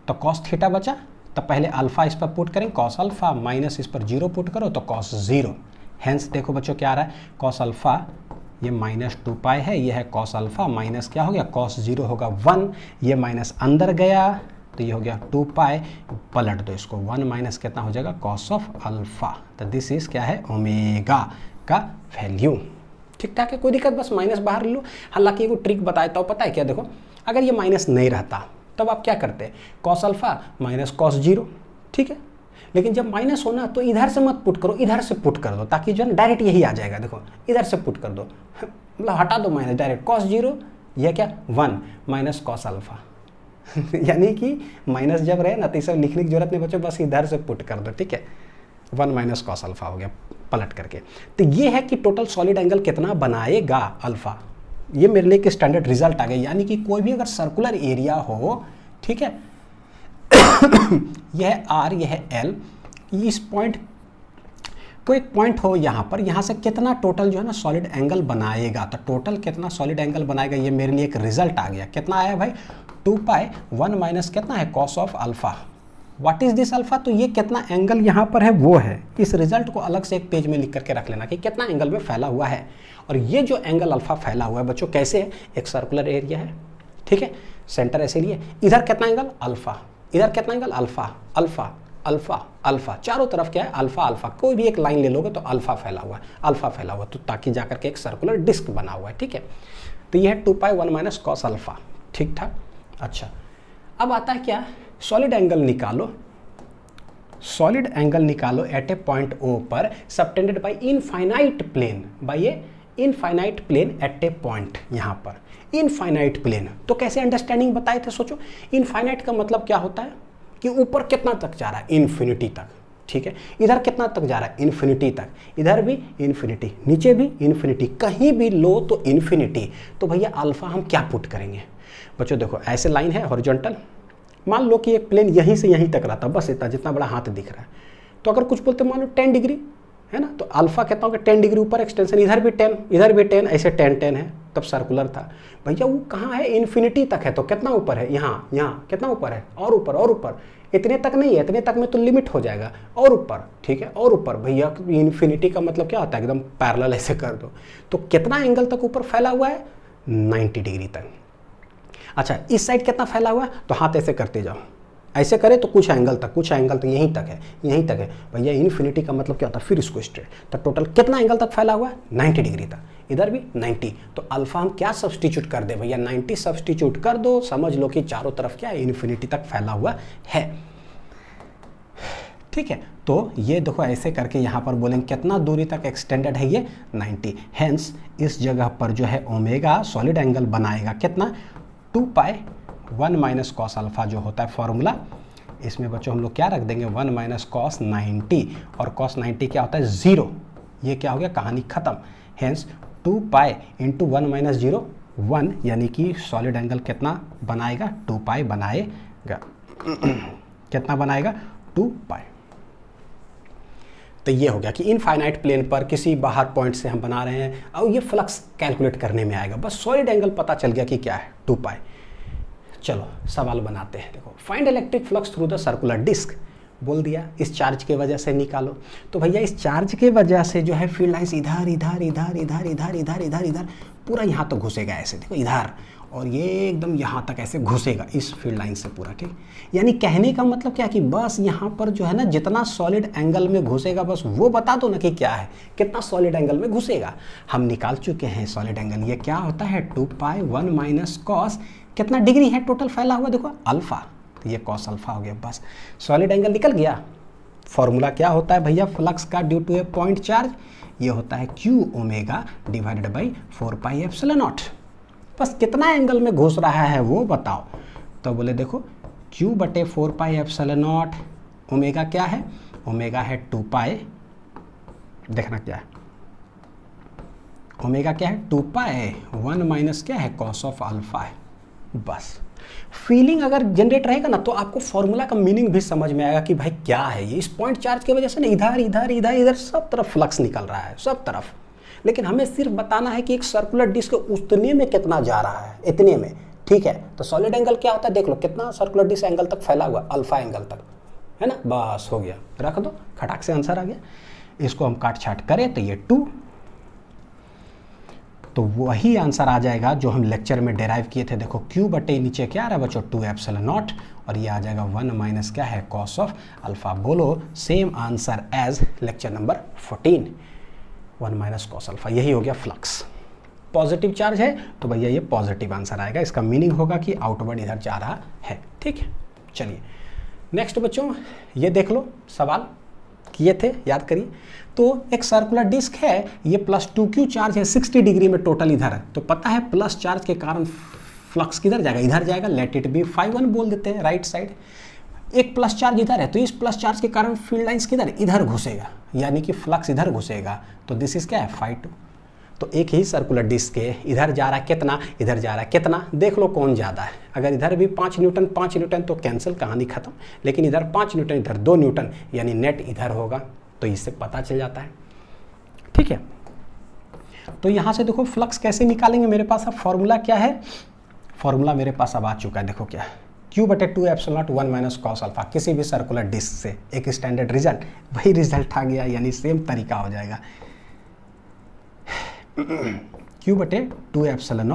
तो कॉस थीटा बचा, तो पहले अल्फा इस पर पुट करें, कॉस अल्फा माइनस इस पर 0 पुट करो तो कॉस 0। हेंस देखो बच्चों क्या आ रहा है, कॉस अल्फा ये माइनस 2 पाई है, ये है कॉस अल्फा माइनस क्या हो गया, कॉस 0 होगा 1, ये माइनस अंदर गया, तो ये हो गया 2 पाई, पलट दो इसको, 1 माइनस कितना हो जाएगा कॉस ऑफ अल्फा, तो दिस इज क्या है ओमेगा का वैल्यू। ठीक ठाक है, कोई दिक्कत, बस माइनस बाहर ले लो। हालांकि एगो ट्रिक बताता हूँ, पता है क्या, देखो अगर ये माइनस नहीं रहता तब आप क्या करते, cos alpha minus cos zero, ठीक है। लेकिन जब माइनस होना तो इधर से मत पुट करो, इधर से पुट कर दो, ताकि जो है डायरेक्ट यही आ जाएगा। देखो इधर से पुट कर दो, मतलब हटा दो माइनस, डायरेक्ट कॉस जीरो, यह क्या 1 माइनस कॉस अल्फा यानी कि माइनस जब रहे ना तो सब लिखने की जरूरत नहीं बच्चों, बस इधर से पुट कर दो, ठीक है। 1 माइनस कॉस अल्फा हो गया पलट करके। तो ये है कि टोटल सॉलिड एंगल कितना बनाएगा अल्फा। ये मेरे लिए एक स्टैंडर्ड रिजल्ट आ गया, यानी कि कोई भी अगर सर्कुलर एरिया हो, ठीक है यह R यह L, इस पॉइंट को एक पॉइंट हो यहाँ पर, यहाँ से कितना टोटल जो है ना सॉलिड एंगल बनाएगा, तो टोटल कितना सॉलिड एंगल बनाएगा, ये मेरे लिए एक रिजल्ट आ गया। कितना आया भाई 2 पाई 1 माइनस कितना है cos of alpha. What is this alpha, तो ये कितना एंगल यहाँ पर है वो है। इस रिजल्ट को अलग से एक पेज में लिख करके रख लेना कि कितना एंगल में फैला हुआ है। और ये जो एंगल अल्फा फैला हुआ है बच्चों कैसे है, एक सर्कुलर एरिया है, ठीक है, सेंटर ऐसे लिए, इधर कितना एंगल अल्फा, इधर कितना angle alpha alpha alpha alpha, चारों तरफ क्या है अल्फा अल्फा, कोई भी एक लाइन ले लोगे तो अल्फा फैला हुआ है, अल्फा फैला हुआ, तो ताकि जाकर के एक सर्कुलर डिस्क बना हुआ है, ठीक है। तो ये है 2 पाई 1 माइनस कॉस अल्फा, ठीक ठाक। अच्छा अब आता है क्या, सॉलिड एंगल निकालो, सॉलिड एंगल निकालो एट ए पॉइंट O पर subtended by infinite plane, by a infinite plane at a point, यहाँ पर इनफाइनाइट प्लेन। तो कैसे अंडरस्टैंडिंग बताए थे, सोचो इनफाइनाइट का मतलब क्या होता है कि ऊपर कितना तक जा रहा है, इन्फिनिटी तक, ठीक है। इधर कितना तक जा रहा है, इन्फिनिटी तक, इधर भी इन्फिनिटी, नीचे भी इन्फिनिटी, कहीं भी लो तो इन्फिनिटी। तो भैया अल्फा हम क्या पुट करेंगे बच्चों, देखो ऐसे लाइन है हॉरिजॉन्टल, मान लो कि एक प्लेन यहीं से यहीं तक रहता, बस इतना जितना बड़ा हाथ दिख रहा है। तो अगर कुछ बोलते मान लो 10 डिग्री है ना, तो अल्फा कितना होगा 10 डिग्री ऊपर एक्सटेंशन, इधर भी 10 इधर भी 10, ऐसे 10 10 है, तब सर्कुलर था। भैया वो कहाँ है, इन्फिनिटी तक है, तो कितना ऊपर है, यहाँ यहाँ कितना ऊपर है, और ऊपर और ऊपर, इतने तक नहीं है, इतने तक में तो लिमिट हो जाएगा, और ऊपर, ठीक है, और ऊपर। भैया इन्फिनिटी का मतलब क्या होता है, एकदम पैरेलल ऐसे कर दो। तो कितना एंगल तक ऊपर फैला हुआ है, 90 डिग्री तक। अच्छा इस साइड कितना फैला हुआ है, तो हाथ ऐसे करते जाओ, ऐसे करे तो कुछ एंगल तक, कुछ एंगल तक, यहीं तक है, यहीं तक है। भैया इन्फिनिटी का मतलब क्या होता है, फिर इसको स्ट्रेट, तो टोटल कितना एंगल तक फैला हुआ है, 90 डिग्री तक, इधर भी 90। तो अल्फा हम क्या सब्सटीट्यूट कर दे भैया, 90 सब्सटीट्यूट कर दो, समझ लो कि चारों तरफ क्या है, इन्फिनिटी तक फैला हुआ है, ठीक है। तो ये देखो ऐसे करके यहाँ पर बोलेंगे कितना दूरी तक एक्सटेंडेड है ये 90, हेंस इस जगह पर जो है ओमेगा सॉलिड एंगल बनाएगा कितना 2 पाई 1 माइनस कॉस अल्फा जो होता है फॉर्मूला, इसमें बच्चों हम लोग क्या रख देंगे 1 माइनस कॉस 90, और कॉस 90 क्या होता है 0, ये क्या हो गया कहानी खत्म। हेंस 2 पाई इंटू 1 माइनस 0 1, यानी कि सॉलिड एंगल कितना बनाएगा 2 पाई बनाएगा कितना बनाएगा 2 पाई। तो ये हो गया कि इनफाइनाइट प्लेन पर किसी बाहर पॉइंट से हम बना रहे हैं, और ये फ्लक्स कैलकुलेट करने में आएगा, बस सॉलिड एंगल पता चल गया कि क्या है 2 पाई। चलो सवाल बनाते हैं, देखो find electric flux through the circular disc, बोल दिया इस चार्ज के वजह से निकालो। तो भैया इस चार्ज के वजह से जो है फील्ड लाइंस इधर इधर इधर इधर इधर इधर इधर इधर पूरा यहाँ तक घुसेगा, ऐसे देखो इधर, और ये एकदम यहाँ तक ऐसे घुसेगा इस फील्ड लाइन से पूरा, ठीक। यानी कहने का मतलब क्या कि बस यहाँ पर जो है ना जितना सॉलिड एंगल में घुसेगा बस वो बता दो ना कि क्या है, कितना सॉलिड एंगल में घुसेगा। हम निकाल चुके हैं सॉलिड एंगल, ये क्या होता है 2 पाई 1 माइनस कॉस, कितना डिग्री है टोटल फैला हुआ देखो अल्फा, तो ये कॉस अल्फा हो गया, बस सॉलिड एंगल निकल गया। फॉर्मूला क्या होता है भैया फ्लक्स का due to a point charge, ये होता है Q omega divided by 4 pi epsilon naught. बस कितना एंगल में घुस रहा है वो बताओ। तो बोले देखो Q बटे 4 पाई एप्सिलॉन नॉट, ओमेगा क्या है, ओमेगा है 2 पाई, देखना क्या है ओमेगा क्या है 2 पाई 1 माइनस क्या है कॉस ऑफ अल्फा है। बस फीलिंग अगर जनरेट रहेगा ना तो आपको फॉर्मूला का मीनिंग भी समझ में आएगा कि भाई क्या है ये, इस पॉइंट चार्ज की वजह से ना इधर इधर इधर इधर सब तरफ फ्लक्स निकल रहा है, सब तरफ। लेकिन हमें सिर्फ बताना है कि एक सर्कुलर डिस्क उतने में कितना जा रहा है, इतने में, ठीक है। तो सॉलिड एंगल क्या होता है देख लो, कितना सर्कुलर डिस्क एंगल तक फैला हुआ, अल्फा एंगल तक, है ना, बस हो गया, रख दो, खटाक से आंसर आ गया। इसको हम काट छाट करें तो ये 2, तो वही आंसर आ जाएगा जो हम लेक्चर में डेराइव किए थे। देखो Q बटे नीचे क्या आ रहा है बच्चों 2 एप्सिलॉन नॉट, और ये आ जाएगा 1 माइनस क्या है कॉस ऑफ अल्फा। बोलो same answer as lecture number 14, 1 minus cos alpha. यही हो गया फ्लक्स। पॉजिटिव चार्ज है तो भैया ये पॉजिटिव आंसर आएगा, इसका मीनिंग होगा कि आउटवर्ड इधर जा रहा है। ठीक है, चलिए नेक्स्ट बच्चों ये देख लो, सवाल किए थे याद करिए। तो एक सर्कुलर डिस्क है, ये +2q चार्ज है 60 डिग्री में टोटल इधर है, तो पता है प्लस चार्ज के कारण फ्लक्स किधर जाएगा, इधर जाएगा। लेट इट बी φ1 बोल देते हैं राइट साइड। एक प्लस चार्ज इधर है तो इस प्लस चार्ज के कारण फील्ड लाइंस किधर इधर घुसेगा, यानी कि फ्लक्स इधर घुसेगा, तो दिस इज क्या है φ2। तो एक ही सर्कुलर डिस्क के इधर जा रहा है कितना, इधर जा रहा है कितना, देख लो कौन ज़्यादा है। अगर इधर भी 5 न्यूटन तो कैंसिल, कहानी खत्म। लेकिन इधर 5 न्यूटन इधर 2 न्यूटन, यानी नेट इधर होगा, तो इससे पता चल जाता है। ठीक है, तो यहाँ से देखो फ्लक्स कैसे निकालेंगे, मेरे पास अब फॉर्मूला क्या है, फॉर्मूला मेरे पास अब आ चुका है। देखो क्या Q/2 epsilon 1 minus cos alpha, किसी भी सर्कुलर डिस्क से एक स्टैंडर्ड रिजल्ट, वही रिजल्ट आ गया, यानी सेम तरीका हो जाएगा। Q/2 एप्सिलॉन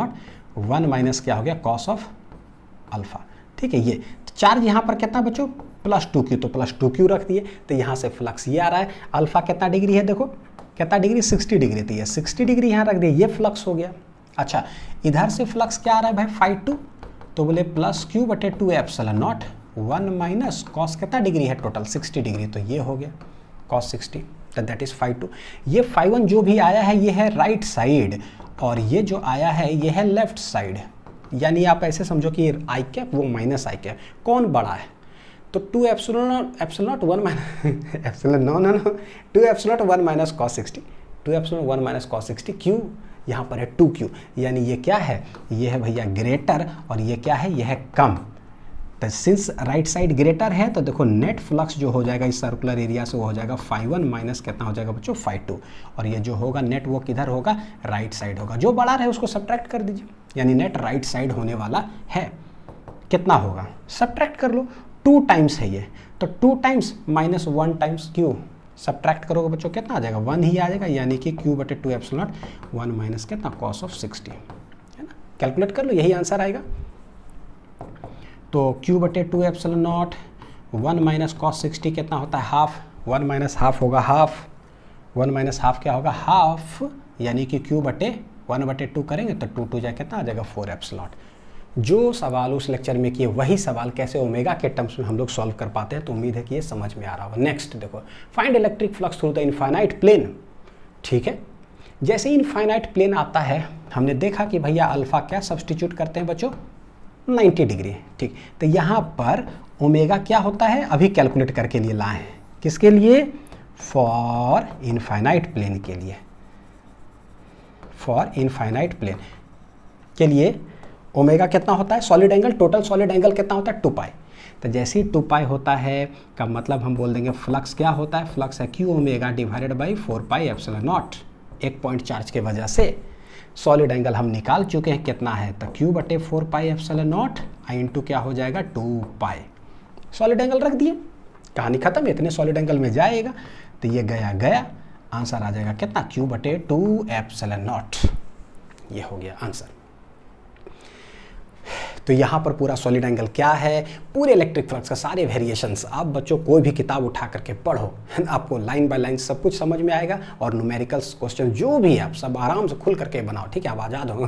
1 माइनस क्या हो गया कॉस ऑफ अल्फा। ठीक है, ये चार्ज यहाँ पर कितना बच्चों +2q, तो +2q रख दिए, तो यहाँ से फ्लक्स ये आ रहा है। अल्फा कितना डिग्री है, देखो कितना डिग्री 60 डिग्री, तो ये 60 डिग्री यहाँ रख दिए, ये फ्लक्स हो गया। अच्छा इधर से फ्लक्स क्या आ रहा है भाई φ2, तो बोले +Q/2 एप्सिलॉन 1 माइनस कॉस कितना डिग्री है टोटल 60 डिग्री, तो ये हो गया कॉस 60, तो दैट इज φ2। ये φ1 जो भी आया है ये है राइट साइड, और ये जो आया है ये है लेफ्ट साइड, यानी आप ऐसे समझो कि आई कैप वो माइनस आई कैप, कौन बड़ा है, तो 2 epsilon 1 minus epsilon 2 epsilon 1 minus cos 60, 2 epsilon 1 minus cos 60, Q यहाँ पर है 2q, यानी ये क्या है, ये है भैया ग्रेटर, और ये क्या है, ये है कम। तो सिंस राइट साइड ग्रेटर है तो देखो नेट फ्लक्स जो हो जाएगा इस सर्कुलर एरिया से वो हो जाएगा φ1 माइनस कितना हो जाएगा बच्चों φ2, और ये जो होगा नेट वो किधर होगा, राइट साइड होगा। जो बड़ा रहे उसको सब्ट्रैक्ट कर दीजिए, यानी नेट राइट साइड होने वाला है। कितना होगा, सब्ट्रैक्ट कर लो, 2 टाइम्स है ये, तो 2 times minus 1 times q, subtract करोगे बच्चों कितना आ जाएगा, 1 ही आ जाएगा, यानी कि Q/2 एप्सिलॉन 1 माइनस कितना कॉस ऑफ 60, है ना। कैलकुलेट कर लो, यही आंसर आएगा। तो Q/2 एप्सिलॉन 1 माइनस कॉस 60 कितना होता है, हाफ, 1 माइनस हाफ होगा हाफ, 1 माइनस हाफ क्या होगा हाफ, यानी कि Q/1/2 करेंगे तो 2 2 जाए कितना आ जाएगा 4 एप्सिलॉन। जो सवाल उस लेक्चर में किए वही सवाल कैसे ओमेगा के टर्म्स में हम लोग सॉल्व कर पाते हैं, तो उम्मीद है कि ये समझ में आ रहा होगा। नेक्स्ट देखो, find electric flux through the infinite plane. ठीक है, जैसे ही इनफाइनाइट प्लेन आता है हमने देखा कि भैया अल्फा क्या सब्सटीट्यूट करते हैं बच्चों 90 डिग्री। ठीक, तो यहाँ पर ओमेगा क्या होता है अभी कैलकुलेट करके लिए लाए हैं, किसके लिए, फॉर इनफाइनाइट प्लेन के लिए, फॉर इनफाइनाइट प्लेन के लिए ओमेगा कितना होता है, solid angle, total solid angle कितना होता है 2π। तो जैसे ही 2π होता है का मतलब हम बोल देंगे फ्लक्स क्या होता है, फ्लक्स है Q omega divided by 4π epsilon naught. एक पॉइंट चार्ज के वजह से सॉलिड एंगल हम निकाल चुके हैं कितना है, तो Q/4π एप्सिलॉन नॉट आई इंटू क्या हो जाएगा 2π। सॉलिड एंगल रख दिए, कहानी खत्म, इतने सॉलिड एंगल में जाएगा, तो ये गया गया, आंसर आ जाएगा कितना Q/2 एप्सिलॉन नॉट। ये हो गया आंसर। तो यहाँ पर पूरा सॉलिड एंगल क्या है, पूरे इलेक्ट्रिक फ्लक्स का सारे वेरिएशंस आप बच्चों कोई भी किताब उठा करके पढ़ो, आपको लाइन बाय लाइन सब कुछ समझ में आएगा, और न्यूमेरिकल्स क्वेश्चन जो भी है आप सब आराम से खुल करके बनाओ। ठीक है, आप आज़ाद हो,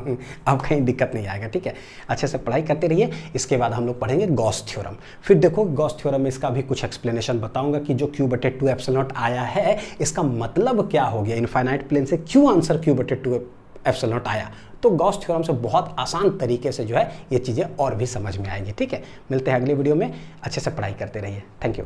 अब कहीं दिक्कत नहीं आएगा। ठीक है, अच्छे से पढ़ाई करते रहिए। इसके बाद हम लोग पढ़ेंगे गॉस थ्योरम। फिर देखो गॉस थ्योरम में इसका भी कुछ एक्सप्लेनेशन बताऊंगा कि जो Q/2 एप्सिलॉन नॉट आया है इसका मतलब क्या हो गया, इनफाइनाइट प्लेन से क्यों आंसर Q/2 एप्सिलॉन नॉट आया। तो गॉस थ्योरम से बहुत आसान तरीके से जो है ये चीज़ें और भी समझ में आएंगी। ठीक है, मिलते हैं अगली वीडियो में, अच्छे से पढ़ाई करते रहिए। Thank you.